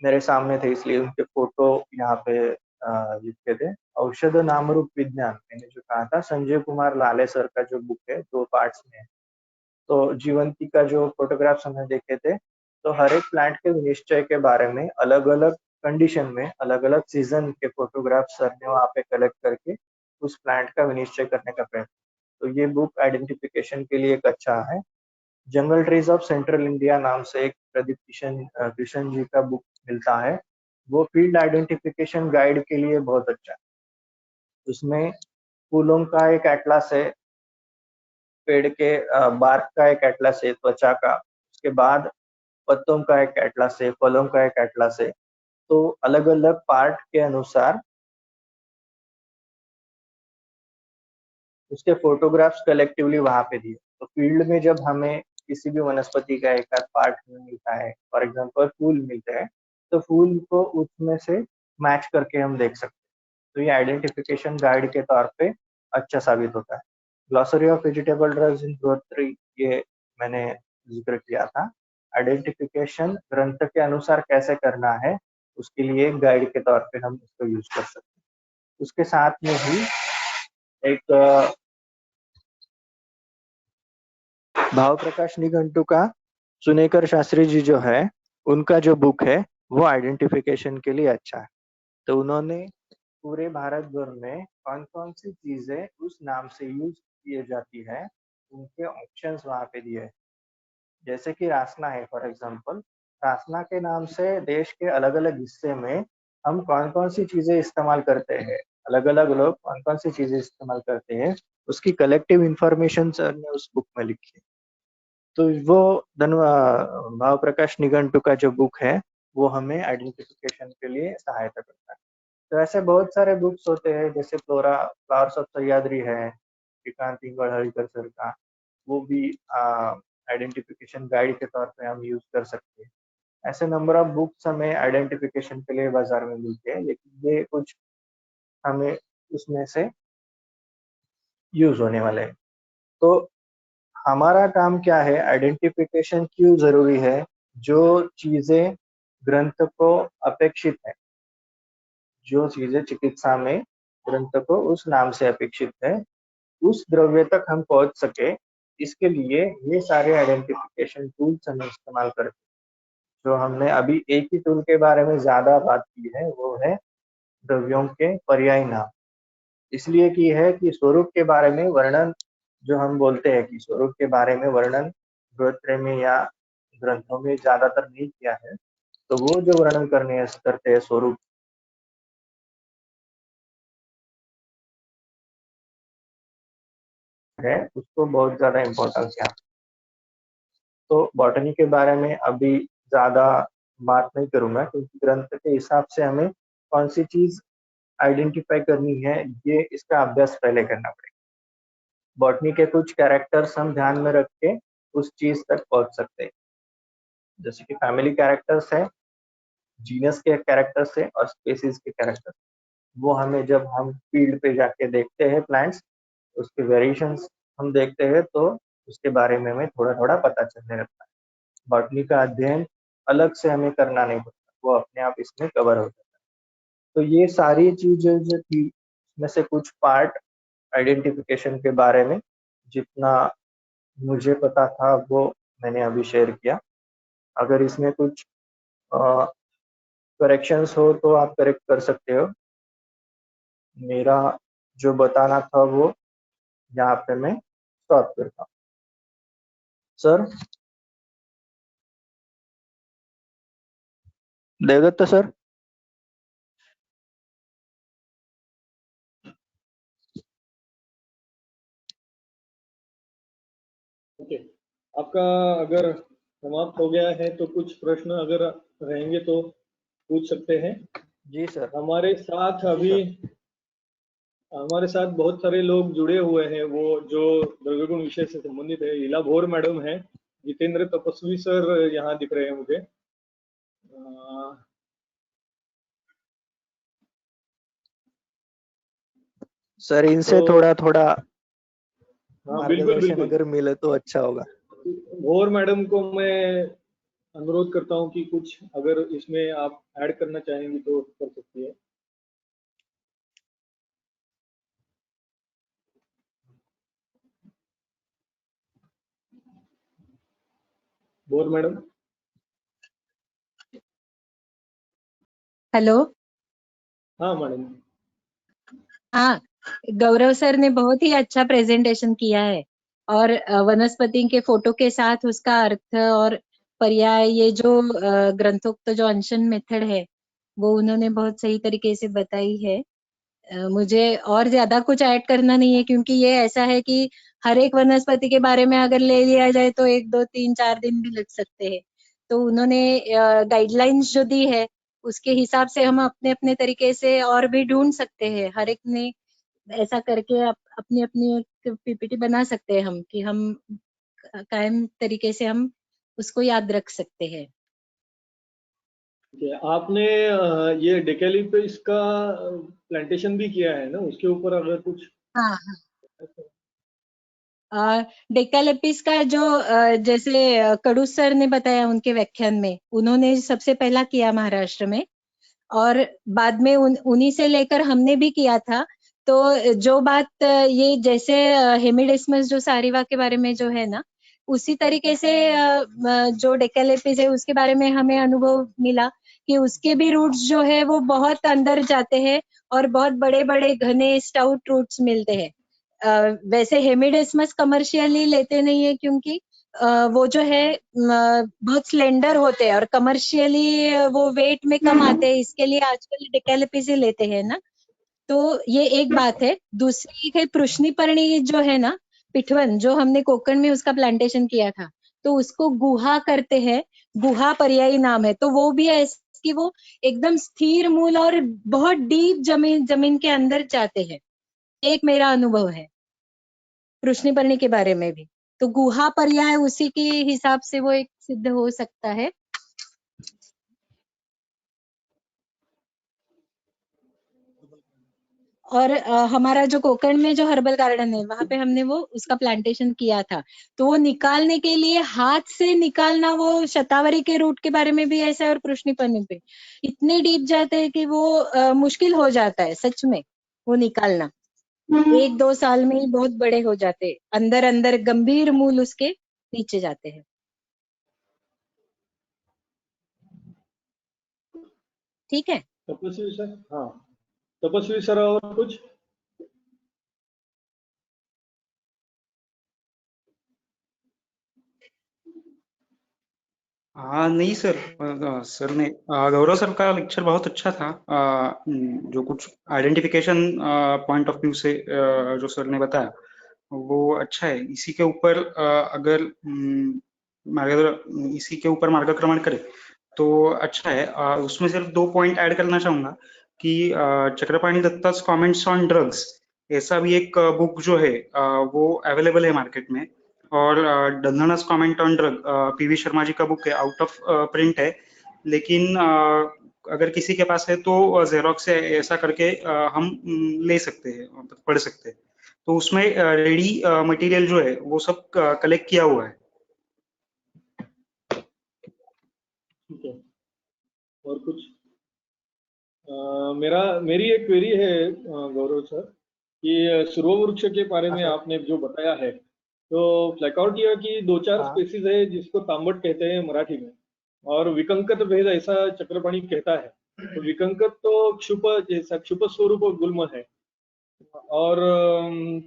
मेरे सामने थे इसलिए उनके फोटो यहाँ पे लिखे थे। औषध नामरूप विज्ञान, मैंने जो कहा था, संजय कुमार लाले सर का जो बुक है, 2 पार्ट्स में है। तो जीवंती का जो फोटोग्राफ्स हमने देखे थे, तो हर एक प्लांट के निश्चय के बारे में अलग अलग कंडीशन में अलग अलग सीजन के फोटोग्राफ सर ने वहाँ पे कलेक्ट करके उस प्लांट का विनिश्चय करने का प्रयत्न। तो ये बुक आइडेंटिफिकेशन के लिए एक अच्छा है। जंगल ट्रीज ऑफ सेंट्रल इंडिया नाम से एक प्रदीप किशन जी का बुक मिलता है, वो फील्ड आइडेंटिफिकेशन गाइड के लिए बहुत अच्छा है। उसमें फूलों का एक एटलस है, पेड़ के बार्क का एक एटलस है, त्वचा का, उसके बाद पत्तों का एक एटलस है, फलों का एक एटलस है। तो अलग अलग पार्ट के अनुसार उसके फोटोग्राफ्स कलेक्टिवली वहां पे दिए। तो फील्ड में जब हमें किसी भी वनस्पति का एक आध पार्ट मिलता है, फॉर एग्जांपल फूल मिलते हैं, तो फूल को उसमें से मैच करके हम देख सकते हैं। तो ये आइडेंटिफिकेशन गाइड के तौर पे अच्छा साबित होता है। Glossary of vegetable drugs in growth tree, ये मैंने जिक्र किया था। आइडेंटिफिकेशन ग्रंथ के अनुसार कैसे करना है, उसके लिए गाइड के तौर पे हम इसको यूज कर सकते हैं। उसके साथ में ही एक भाव प्रकाश निघंटू का सुनेकर शास्त्री जी जो है, उनका जो बुक है वो आइडेंटिफिकेशन के लिए अच्छा है। तो उन्होंने पूरे भारत भर में कौन कौन सी चीजें उस नाम से यूज किए जाती है, उनके ऑप्शंस वहां पे दिए हैं। जैसे कि रासना है, फॉर एग्जांपल, रासना के नाम से देश के अलग अलग हिस्से में हम कौन कौन सी चीजें इस्तेमाल करते हैं, अलग अलग लोग कौन कौन सी चीजें इस्तेमाल करते हैं, उसकी कलेक्टिव इंफॉर्मेशन सर ने उस बुक में लिखी है। तो वो भाव प्रकाश निघंटू का जो बुक है वो हमें आइडेंटिफिकेशन के लिए सहायता करता है। तो ऐसे बहुत सारे बुक्स होते हैं, जैसे फ्लावर्स ऑफ सह्याद्री है श्रीकांत इंगड़ हरिकर सर का, वो भी आइडेंटिफिकेशन गाइड के तौर पे हम यूज कर सकते हैं। ऐसे नंबर ऑफ बुक्स हमें आइडेंटिफिकेशन के लिए बाजार में मिलते हैं, लेकिन ये कुछ हमें उसमें से यूज होने वाले हैं। तो हमारा काम क्या है, आइडेंटिफिकेशन क्यों जरूरी है? जो चीजें ग्रंथ को अपेक्षित है, जो चीजें चिकित्सा में ग्रंथ को उस नाम से अपेक्षित है, उस द्रव्य तक हम पहुंच सके, इसके लिए ये सारे आइडेंटिफिकेशन टूल्स हम इस्तेमाल करते हैं। जो हमने अभी एक ही टूल के बारे में ज्यादा बात की है वो है द्रव्यों के पर्याय नाम। इसलिए की है कि स्वरूप के बारे में वर्णन, जो हम बोलते हैं कि स्वरूप के बारे में वर्णन ग्रंथ में या ग्रंथों में ज्यादातर नहीं किया है, तो वो जो वर्णन करते हैं स्वरूप है, उसको बहुत ज्यादा इम्पोर्टेंस है। तो बॉटनी के बारे में अभी ज्यादा बात नहीं करूंगा, क्योंकि ग्रंथ के हिसाब से हमें कौन सी चीज आइडेंटिफाई करनी है, ये इसका अभ्यास पहले करना पड़ेगा। बॉटनी के कुछ कैरेक्टर्स हम ध्यान में रख के उस चीज तक पहुंच सकते हैं, जैसे कि फैमिली कैरेक्टर्स है, जीनस के कैरेक्टर्स है और स्पीसीज के कैरेक्टर्स। वो हमें जब हम फील्ड पे जाके देखते हैं प्लांट्स, उसके वेरिएशंस हम देखते हैं, तो उसके बारे में हमें थोड़ा थोड़ा पता चलने लगता है। बॉटनी का अध्ययन अलग से हमें करना नहीं पड़ता, वो अपने आप इसमें कवर हो जाता है। तो ये सारी चीजें जो थी, इसमें से कुछ पार्ट आइडेंटिफिकेशन के बारे में जितना मुझे पता था वो मैंने अभी शेयर किया। अगर इसमें कुछ करेक्शंस हो तो आप करेक्ट कर सकते हो। मेरा जो बताना था वो यहाँ पे मैं स्टॉप करता हूँ। Sir, Devdutt sir. ओके, आपका अगर समाप्त हो गया है तो कुछ प्रश्न अगर रहेंगे तो पूछ सकते हैं। जी सर। हमारे साथ अभी हमारे साथ बहुत सारे लोग जुड़े हुए हैं, वो जो द्रव्यगुण विषय से संबंधित है। लीला भोर मैडम है, जितेंद्र तपस्वी सर यहाँ दिख रहे हैं मुझे। सर इनसे तो थोड़ा थोड़ा हाँ, बिल्कुल मार्गदर्शन बिल्कुल। अगर मिले तो अच्छा होगा। भोर मैडम को मैं अनुरोध करता हूँ कि कुछ अगर इसमें आप ऐड करना चाहेंगी तो कर सकती है। भोर मैडम। हेलो। हाँ मैडम। हाँ, गौरव सर ने बहुत ही अच्छा प्रेजेंटेशन किया है, और वनस्पति के फोटो के साथ उसका अर्थ और पर्याय, ये जो ग्रंथोक्त जो अनशन मेथड है वो उन्होंने बहुत सही तरीके से बताई है। मुझे और ज्यादा कुछ ऐड करना नहीं है, क्योंकि ये ऐसा है कि हर एक वनस्पति के बारे में अगर ले लिया जाए तो 1 2 3 4 दिन भी लग सकते हैं। तो उन्होंने गाइडलाइंस जो दी है उसके हिसाब से हम अपने अपने तरीके से और भी ढूंढ सकते हैं। हर एक ने ऐसा करके अपनी अपनी एक पीपीटी बना सकते हैं हम, कि हम कायम तरीके से हम उसको याद रख सकते हैं। ठीक है, आपने ये डेकेलिप्टस का प्लांटेशन भी किया है ना, उसके ऊपर अगर कुछ। हाँ, डेकालेपिस का जो जैसे कड़ू सर ने बताया उनके व्याख्यान में, उन्होंने सबसे पहला किया महाराष्ट्र में, और बाद में उन्हीं से लेकर हमने भी किया था। तो जो बात ये जैसे हेमिडेस्मस जो सारिवा के बारे में जो है ना, उसी तरीके से जो डेकालेपिस है उसके बारे में हमें अनुभव मिला कि उसके भी रूट्स जो है वो बहुत अंदर जाते हैं और बहुत बड़े बड़े घने स्टाउट रूट्स मिलते हैं। वैसे हेमिडेस्मस कमर्शियली लेते नहीं है, क्योंकि वो जो है बहुत स्लेंडर होते हैं और कमर्शियली वो वेट में कम आते हैं, इसके लिए आजकल डेकालेपिस ही लेते हैं ना। तो ये एक बात है। दूसरी है पृश्निपर्णी जो है ना, पिठवन, जो हमने कोकण में उसका प्लांटेशन किया था, तो उसको गुहा करते हैं। गुहा पर्यायी नाम है। तो वो भी है कि वो एकदम स्थिर मूल और बहुत डीप जमीन के अंदर जाते हैं। एक मेरा अनुभव है कृष्णपर्णी के बारे में भी। तो गुहा पर्याय उसी के हिसाब से वो एक सिद्ध हो सकता है। और हमारा जो कोकण में जो हर्बल गार्डन है, वहां पे हमने वो उसका प्लांटेशन किया था। तो वो निकालने के लिए हाथ से निकालना, वो शतावरी के रूट के बारे में भी ऐसा है, और कृष्णपर्णी पे इतने डीप जाते हैं कि वो मुश्किल हो जाता है सच में वो निकालना। 1-2 साल में ही बहुत बड़े हो जाते हैं, अंदर अंदर गंभीर मूल उसके नीचे जाते हैं। ठीक है। तपस्वी सर, हाँ, तपस्वी सर और कुछ। हाँ नहीं सर, सर ने गौरव सर का लेक्चर बहुत अच्छा था। जो कुछ आइडेंटिफिकेशन पॉइंट ऑफ व्यू से जो सर ने बताया वो अच्छा है। इसी के ऊपर अगर इसी के ऊपर मार्गक्रमण करे तो अच्छा है। उसमें सिर्फ 2 पॉइंट ऐड करना चाहूंगा कि चक्रपाणी दत्ता's कमेंट्स ऑन ड्रग्स, ऐसा भी एक बुक जो है वो अवेलेबल है मार्केट में। और डंधना's comment on drug, PV Sharma ji का बुक है, आउट ऑफ प्रिंट है, लेकिन अगर किसी के पास है तो जेरोक्स से ऐसा करके हम ले सकते हैं, पढ़ सकते हैं। तो उसमें रेडी मटेरियल जो है वो सब कलेक्ट किया हुआ है। ठीक है, और कुछ। मेरी एक क्वेरी है गौरव सर, कि सुरव वृक्ष के बारे में हाँ, सर। आपने जो बताया है, तो फ्लैकार्टिया की 2-4 हाँ। स्पेसीज है जिसको तांबट कहते हैं मराठी में, और विकंकत भेद ऐसा चक्रपाणी कहता है। तो विकंकत तो क्षुप जैसा क्षुप स्वरूप गुल्म है, और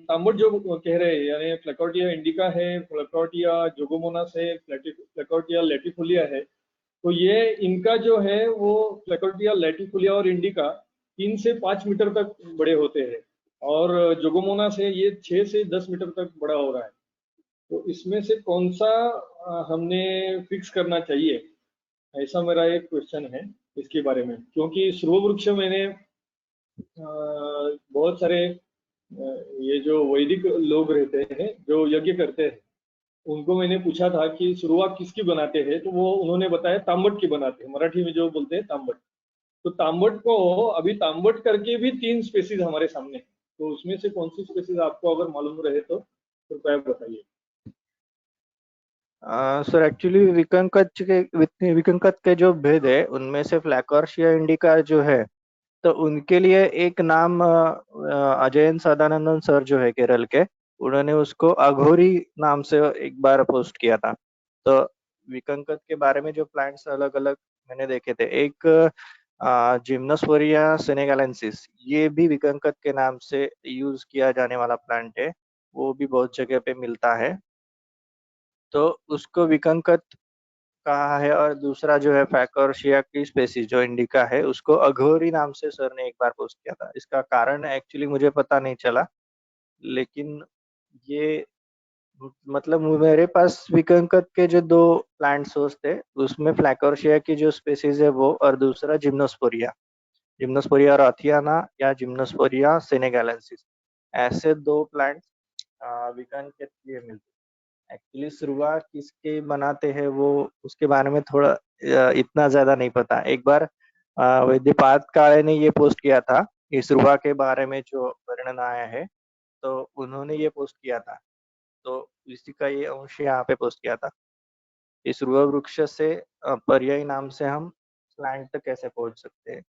तांबट जो कह रहे हैं यानी फ्लैकार्टिया इंडिका है, फ्लैकार्टिया जोगोमोनास है, फ्लैकार्टिया लैटिफोलिया है। तो ये इनका जो है वो फ्लैकार्टिया लैटिफोलिया और इंडिका 3 से 5 मीटर तक बड़े होते हैं, और जोगोमोना से ये 6 से 10 मीटर तक बड़ा हो रहा है। तो इसमें से कौन सा हमने फिक्स करना चाहिए, ऐसा मेरा एक क्वेश्चन है इसके बारे में। क्योंकि श्रुव वृक्ष मैंने बहुत सारे ये जो वैदिक लोग रहते हैं जो यज्ञ करते हैं, उनको मैंने पूछा था कि शुरुआत किसकी बनाते हैं, तो वो उन्होंने बताया तांबट की बनाते हैं, मराठी में जो बोलते हैं तांबट। तो तांबट को अभी तांबट करके भी 3 स्पेसीज हमारे सामने है, तो उसमें से कौन सी स्पेसीज आपको अगर मालूम रहे तो कृपया बताइए। सर एक्चुअली विकंकत के जो भेद है उनमें से फ्लैकॉर्शिया इंडिका जो है, तो उनके लिए एक नाम अजयन सदानंदन सर जो है केरल के, उन्होंने उसको अघोरी नाम से एक बार पोस्ट किया था। तो विकंकत के बारे में जो प्लांट्स अलग अलग मैंने देखे थे, एक जिम्नोस्पोरिया सेनेगालेंसिस, ये भी विकंकत के नाम से यूज किया जाने वाला प्लांट है, वो भी बहुत जगह पे मिलता है। तो उसको विकंकत कहा है। और दूसरा जो है फैकोर्शिया की स्पेसीज जो इंडिका है, उसको अघोरी नाम से सर ने एक बार पोस्ट किया था। इसका कारण एक्चुअली मुझे पता नहीं चला, लेकिन ये मतलब मेरे पास विकंकत के जो 2 प्लांट सोर्स थे, उसमें फ्लैकोर्शिया की जो स्पेसीज है वो, और दूसरा जिम्नोस्पोरिया रॉथियाना या जिम्नोस्पोरिया सेनेगालेंसिस, ऐसे 2 प्लांट विकंकत के मिलते। एक्चुअली सुरवा किसके बनाते हैं वो, उसके बारे में थोड़ा इतना ज्यादा नहीं पता। एक बार वैद्यपाद काळे ने ये पोस्ट किया था, इस सुरवा के बारे में जो वर्णन आया है, तो उन्होंने ये पोस्ट किया था, तो इसी का ये अंश यहाँ पे पोस्ट किया था। इस रुआ वृक्ष से पर्यायी नाम से हम प्लांट तक कैसे पहुंच सकते हैं।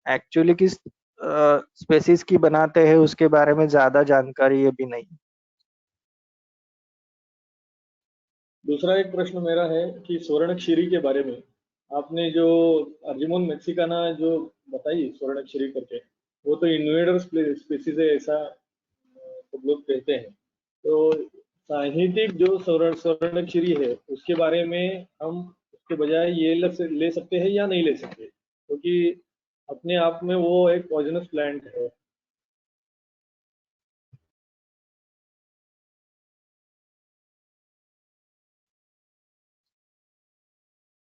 एक्चुअली किस स्पेसीज की बनाते हैं उसके बारे में ज्यादा जानकारी अभी नहीं। दूसरा एक प्रश्न मेरा है कि स्वर्णक्षीरी के बारे में आपने जो अर्जिमोन मैक्सिकाना जो बताई स्वर्णक्षीरी करके, वो तो इन्वेडर स्पीसीज है ऐसा सब लोग कहते हैं। तो साहित्यिक जो स्वर्णक्षीरी है उसके बारे में हम उसके बजाय ये ले सकते हैं या नहीं ले सकते, क्योंकि अपने आप में वो एक पॉइजनस प्लांट है।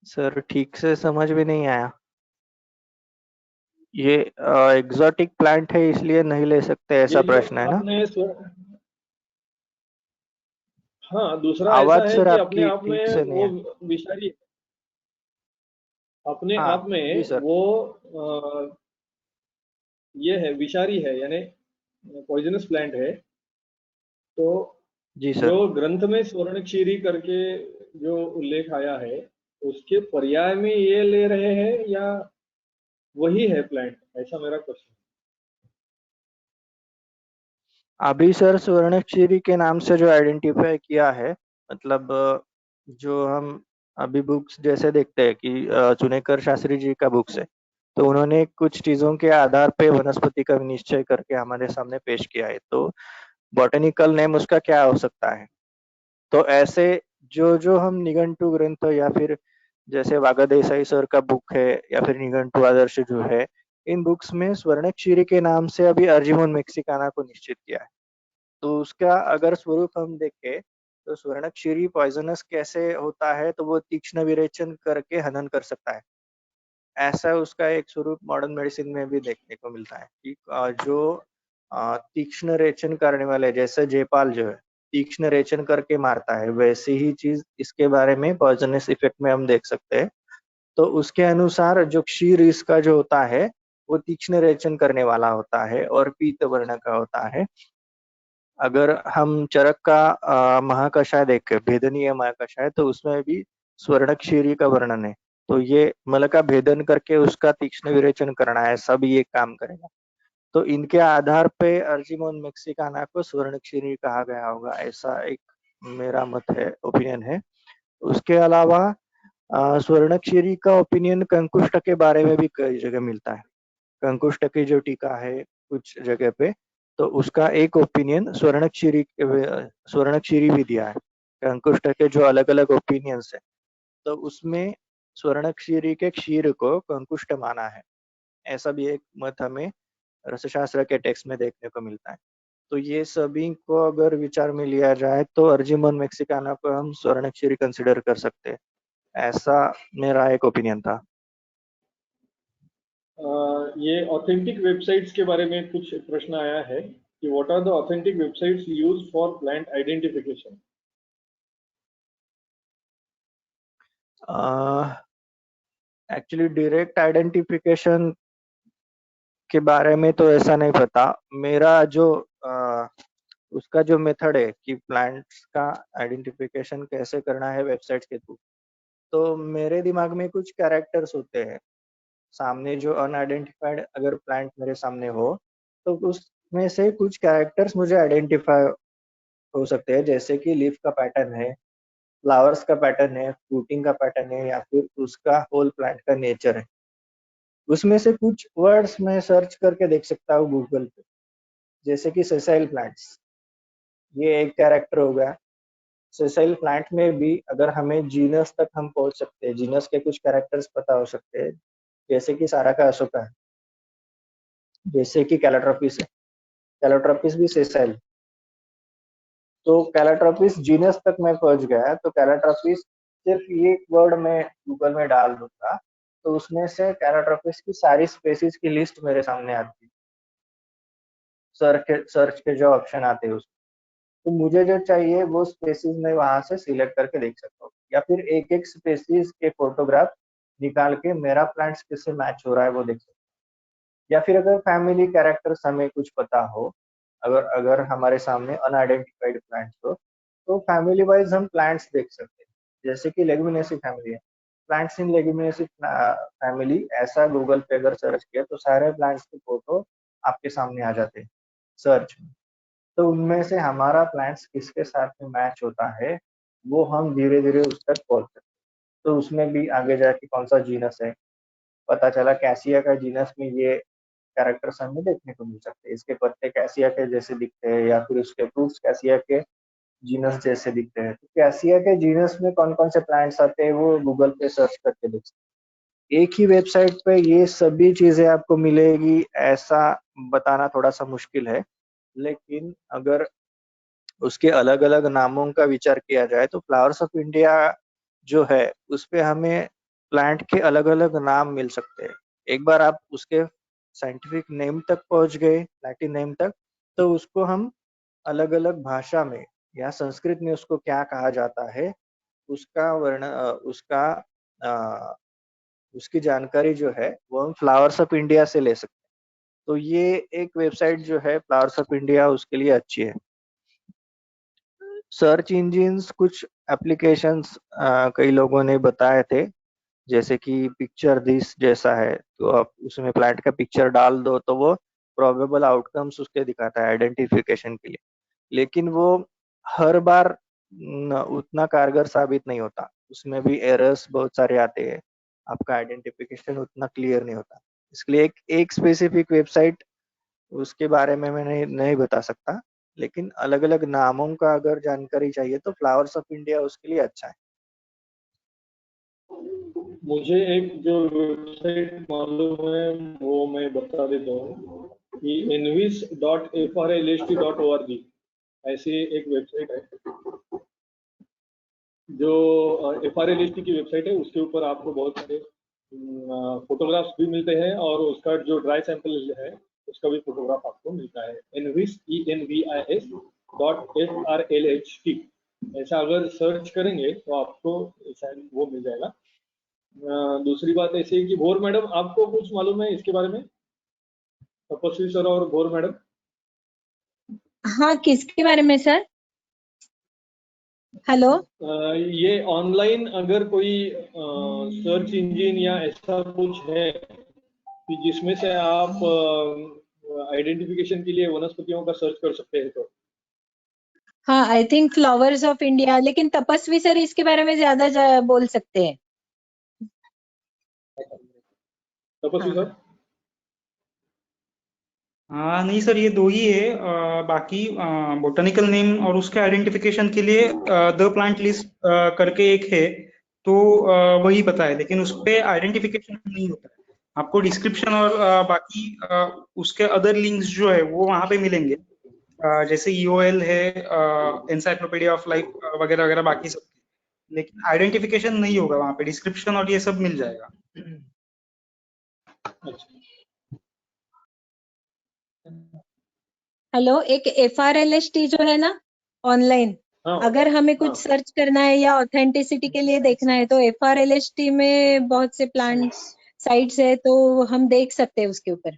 सर ठीक से समझ में नहीं आया। ये एग्जॉटिक प्लांट है इसलिए नहीं ले सकते, ऐसा ये जो प्रश्न है ना? आपने हाँ, दूसरा ऐसा आवाज है सर कि अपने आपकी आप ठीक में से नहीं वो है। विषारी, अपने हाँ आप जी में सर। वो ये है, विषारी है, यानी पॉइजनस प्लांट है। तो जी जो सर। ग्रंथ में स्वर्णक्षीरी करके जो उल्लेख आया है, उसके पर्याय में ये ले रहे हैं या वही है प्लांट, ऐसा मेरा क्वेश्चन। अभी सर स्वर्णक्षीरी के नाम से जो आइडेंटिफाई किया है, मतलब जो हम अभी बुक्स जैसे देखते हैं कि चुनेकर शास्त्री जी का बुक्स है, तो उन्होंने कुछ चीजों के आधार पे वनस्पति का निश्चय करके हमारे सामने पेश किया है। तो बॉटनिकल नेम उसका क्या हो सकता है? तो ऐसे जो जो हम निघंटु ग्रंथ या फिर जैसे वागा देसाई सर का बुक है या फिर निघंटु आदर्श जो है, इन बुक्स में स्वर्णक्षीरी के नाम से अभी अर्जिमोन मेक्सिकाना को निश्चित किया है। तो उसका अगर स्वरूप हम देखें तो स्वर्णक्षीरी पॉइजनस कैसे होता है, तो वो तीक्ष्ण विरेचन करके हनन कर सकता है। ऐसा उसका एक स्वरूप मॉडर्न मेडिसिन में भी देखने को मिलता है कि जो तीक्ष्ण रेचन करने वाले, जैसे जयपाल जो है तीक्ष्ण रेचन करके मारता है, वैसी ही चीज इसके बारे में पॉइजनस इफेक्ट में हम देख सकते हैं। तो उसके अनुसार जो क्षीर इसका जो होता है वो तीक्ष्ण रेचन करने वाला होता है और पीत वर्ण का होता है। अगर हम चरक का महाकषाय देखें, भेदनीय महाकषाय, तो उसमें भी स्वर्णक्षीरी का वर्णन है। तो ये मल का भेदन करके उसका तीक्ष्ण विरेचन करना है, सब ये काम करेगा। तो इनके आधार पे अर्जिमोन मेक्सिकाना को स्वर्णक्षीरी कहा गया होगा, ऐसा एक मेरा मत है, ओपिनियन है। उसके अलावा स्वर्णक्षीरी का ओपिनियन कंकुष्ट के बारे में भी कई जगह मिलता है। कंकुष्ट की जो टीका है कुछ जगह पे, तो उसका एक ओपिनियन स्वर्णक्षीरी भी दिया है। कंकुष्ट के जो अलग अलग ओपिनियंस है, तो उसमें स्वर्णक्षीरी के क्षीर को कंकुष्ट माना है, ऐसा भी एक मत हमें रसशास्त्र के टेक्स्ट में देखने को मिलता है। तो ये सभी को अगर विचार में लिया जाए तो अर्जिमोन मेक्सिकाना को हम स्वर्णक्षीरी कंसिडर कर सकते हैं, ऐसा मेरा एक ओपिनियन था। ये ऑथेंटिक वेबसाइट्स के बारे में कुछ प्रश्न आया है कि what are the authentic websites used for plant identification. Actually direct identification के बारे में तो ऐसा नहीं पता। मेरा जो उसका जो मेथड है कि प्लांट्स का आइडेंटिफिकेशन कैसे करना है वेबसाइट्स के थ्रू, तो मेरे दिमाग में कुछ कैरेक्टर्स होते हैं सामने, जो अनआइडेंटिफाइड अगर प्लांट मेरे सामने हो तो उसमें से कुछ कैरेक्टर्स मुझे आइडेंटिफाई हो सकते हैं, जैसे कि लीफ का पैटर्न है, फ्लावर्स का पैटर्न है, फ्रूटिंग का पैटर्न है, या फिर उसका होल प्लांट का नेचर है। उसमें से कुछ वर्ड्स मैं सर्च करके देख सकता हूँ गूगल पे, जैसे कि सेसाइल प्लांट्स, ये एक कैरेक्टर हो गया। सेसाइल प्लांट में भी अगर हमें जीनस तक हम पहुंच सकते हैं, जीनस के कुछ कैरेक्टर्स पता हो सकते हैं, जैसे कि सारा का अशोका है, जैसे कि कैलोट्रोपिस है, कैलोट्रोपिस भी सेसाइल। तो कैलाट्रोपिस जीनस तक मैं पहुंच गया, तो कैलाट्रोपिस सिर्फ ये वर्ड मैं गूगल में डाल दूंगा तो उसमें से कैलाट्रोपिस की सारी स्पेसीज की लिस्ट मेरे सामने आती है। सर्च के जो ऑप्शन आते हैं उसमें, तो मुझे जो चाहिए वो स्पेसीज मैं वहां से सिलेक्ट करके देख सकता हूँ, या फिर एक एक स्पेसीज के फोटोग्राफ निकाल के मेरा प्लांट्स किससे मैच हो रहा है वो देख सकता हूँ। या फिर अगर फैमिली कैरेक्टर्स हमें कुछ पता हो, अगर अगर हमारे सामने अनआइडेंटिफाइड प्लांट्स हो, तो फैमिली वाइज हम प्लांट्स देख सकते हैं, जैसे कि लेगुमिनेसी फैमिली है, प्लांट्स इन लेगुमिनेसी फैमिली, ऐसा गूगल पे अगर सर्च किया तो सारे प्लांट्स की फोटो आपके सामने आ जाते हैं सर्च में। तो उनमें से हमारा प्लांट्स किसके साथ में मैच होता है वो हम धीरे धीरे उस तक पहुंच सकते हैं। तो उसमें भी आगे जाके कौन सा जीनस है, पता चला कैसिया का जीनस में ये कैरेक्टर्स हमें देखने को मिल सकते हैं, इसके पत्ते कैसिया के जैसे दिखते हैं या फिर उसके फ्रूट्स कैसिया के जीनस जैसे दिखते हैं। तो कैसिया के जीनस में कौन कौन से प्लांट्स आते हैं वो गूगल पे सर्च करके देख सकते हैं। एक ही वेबसाइट पे ये सभी चीजें आपको मिलेगी ऐसा बताना थोड़ा सा मुश्किल है, लेकिन अगर उसके अलग अलग नामों का विचार किया जाए तो फ्लावर्स ऑफ इंडिया जो है उस पे हमें प्लांट के अलग अलग नाम मिल सकते हैं। एक बार आप उसके साइंटिफिक नेम तक पहुंच गए, लैटिन नेम तक, तो उसको हम अलग अलग भाषा में या संस्कृत में उसको क्या कहा जाता है उसका उसकी जानकारी जो है वो हम फ्लावर्स ऑफ इंडिया से ले सकते हैं। तो ये एक वेबसाइट जो है फ्लावर्स ऑफ इंडिया उसके लिए अच्छी है। सर्च इंजिन्स कुछ एप्लीकेशंस कई लोगों ने बताए थे, जैसे कि पिक्चर दिस जैसा है, तो आप उसमें प्लांट का पिक्चर डाल दो तो वो प्रोबेबल आउटकम्स उसके दिखाता है आइडेंटिफिकेशन के लिए, लेकिन वो हर बार उतना कारगर साबित नहीं होता, उसमें भी एरर्स बहुत सारे आते हैं, आपका आइडेंटिफिकेशन उतना क्लियर नहीं होता। इसलिए एक स्पेसिफिक वेबसाइट उसके बारे में मैं नहीं बता सकता, लेकिन अलग अलग नामों का अगर जानकारी चाहिए तो फ्लावर्स ऑफ इंडिया उसके लिए अच्छा है। मुझे एक जो वेबसाइट मालूम है वो मैं बता देता हूँ कि envis.frlst.org ऐसी एक वेबसाइट है जो FRLST की वेबसाइट है। उसके ऊपर आपको बहुत सारे फोटोग्राफ्स भी मिलते हैं और उसका जो ड्राई सैंपल है उसका भी फोटोग्राफ आपको मिलता है। envis.frlht ऐसा अगर सर्च करेंगे तो आपको शायद वो मिल जाएगा। दूसरी बात ऐसी है कि भोर मैडम आपको कुछ मालूम है इसके बारे में, तपस्वी सर और भोर मैडम? हाँ, किसके बारे में सर? हेलो। ये ऑनलाइन अगर कोई सर्च इंजिन या ऐसा कुछ है कि जिसमें से आप आइडेंटिफिकेशन के लिए वनस्पतियों का सर्च कर सकते हैं तो हाँ, I think flowers of India, लेकिन तपस्वी सर इसके बारे में ज्यादा बोल सकते हैं। तपस्वी हाँ। सर। हाँ नहीं सर, ये दो ही है। बाकी बोटेनिकल नेम और उसके आइडेंटिफिकेशन के लिए द प्लांट लिस्ट करके एक है, तो वही पता है, लेकिन उस पे आइडेंटिफिकेशन नहीं होता है। आपको डिस्क्रिप्शन और बाकी उसके अदर लिंक्स जो है वो वहां पे मिलेंगे, जैसे ईओएल है, एनसाइक्लोपीडिया ऑफ लाइफ वगैरह वगैरह बाकी सब, लेकिन आइडेंटिफिकेशन नहीं होगा वहां पे। डिस्क्रिप्शन और ये सब मिल जाएगा। अच्छा। हेलो, एक FRLST जो है ना ऑनलाइन, हाँ अगर हमें कुछ हाँ सर्च करना है या ऑथेंटिसिटी के लिए देखना है तो FRLST में बहुत से प्लांट साइट्स है, तो हम देख सकते हैं उसके ऊपर।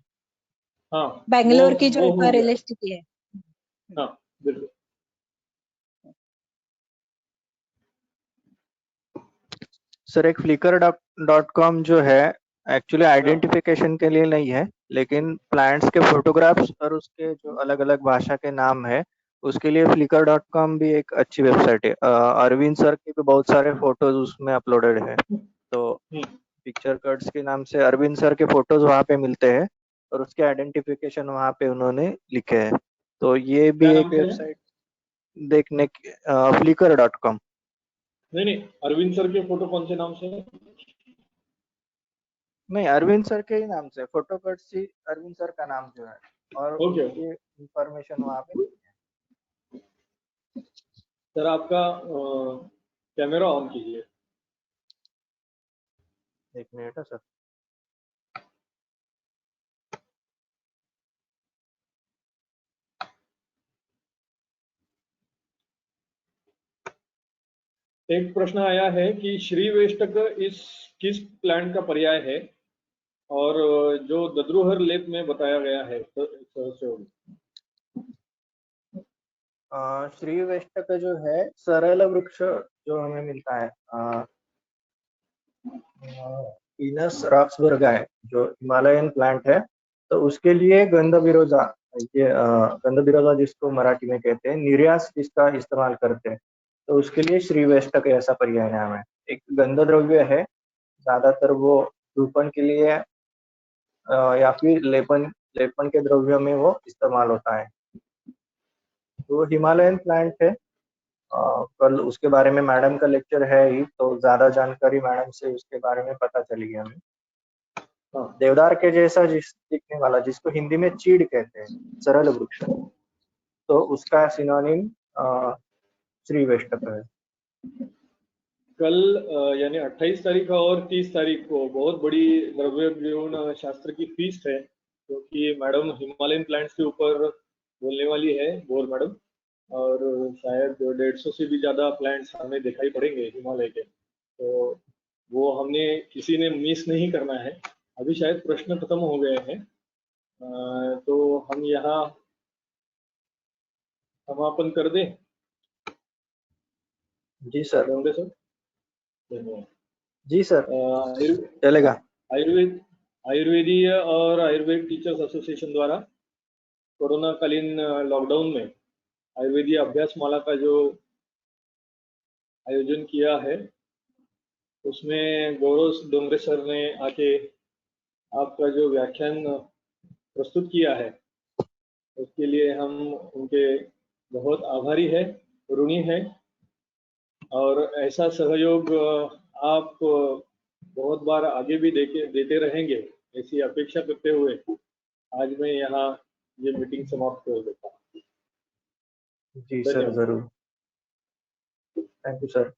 हाँ बैंगलोर की जो वो हो गया। FRLST की है। हाँ बिल्कुल। सर एक flickr.com जो है एक्चुअली हाँ आइडेंटिफिकेशन के लिए नहीं है, लेकिन प्लांट्स के फोटोग्राफ्स और उसके जो अलग अलग भाषा के नाम है उसके लिए flickr.com भी एक अच्छी वेबसाइट है। अरविंद सर के भी बहुत सारे फोटोज उसमें अपलोडेड है, तो हम्म, पिक्चर कट्स के नाम से अरविंद सर के फोटोज वहाँ पे मिलते हैं और उसके आइडेंटिफिकेशन वहाँ पे उन्होंने लिखे हैं। तो ये भी क्या नाम एक से है? वेबसाइट देखने की, flickr.com। नहीं नहीं, अरविंद सर के फोटो कौन से नाम से है? नहीं, अरविंद सर के ही नाम से फोटो कट्स ही अरविंद सर का नाम जो है, और ओके ओके। उनकी इंफॉर्मेशन वहाँ पे सर आपका कैमरा ऑन कीजिए। एक मिनट है सर। एक प्रश्न आया है कि श्री वेष्टक इस किस प्लांट का पर्याय है और जो दद्रुहर लेप में बताया गया है सहस्रयोग। श्री वेष्टक जो है सरल वृक्ष जो हमें मिलता है इनस रॉक्सबर्ग है जो हिमालयन प्लांट है, तो उसके लिए गंधविरोधा, ये गंधविरोधा जिसको मराठी में कहते हैं, निर्यास जिसका इस्तेमाल करते हैं, तो उसके लिए श्री वेष्टक ऐसा पर्याय नाम है। एक गंध द्रव्य है, ज्यादातर वो धूपन के लिए या फिर लेपन लेपन के द्रव्यों में वो इस्तेमाल होता है। तो हिमालयन प्लांट है। कल उसके बारे में मैडम का लेक्चर है ही, तो ज्यादा जानकारी मैडम से उसके बारे में पता चली हमें। देवदार के जैसा दिखने वाला, जिसको हिंदी में चीड़ कहते हैं, सरल वृक्ष, तो उसका सिनोनिम श्री वेष्टक है। कल यानी 28 तारीख और 30 तारीख को बहुत बड़ी द्रव्य विज्ञान शास्त्र की फीस्ट है, क्योंकि मैडम हिमालयन प्लांट्स के ऊपर बोलने वाली है, बोर मैडम, और शायद 150 से भी ज्यादा प्लांट्स हमें दिखाई पड़ेंगे हिमालय के, तो वो हमने किसी ने मिस नहीं करना है। अभी शायद प्रश्न खत्म हो गए हैं, तो हम यहाँ समापन कर दें। जी सर। होंगे सर, धन्यवाद। जी सर, चलेगा। आयुर्वेदीय और आयुर्वेद टीचर्स एसोसिएशन द्वारा कोरोना कालीन लॉकडाउन में आयुर्वेदीय अभ्यास माला का जो आयोजन किया है, उसमें गौरव डोंगरे सर ने आके आपका जो व्याख्यान प्रस्तुत किया है, उसके लिए हम उनके बहुत आभारी है, ऋणी है, और ऐसा सहयोग आप बहुत बार आगे भी देते रहेंगे, ऐसी अपेक्षा करते हुए आज मैं यहाँ ये मीटिंग समाप्त कर देता हूँ। जी सर, जरूर। Thank you sir.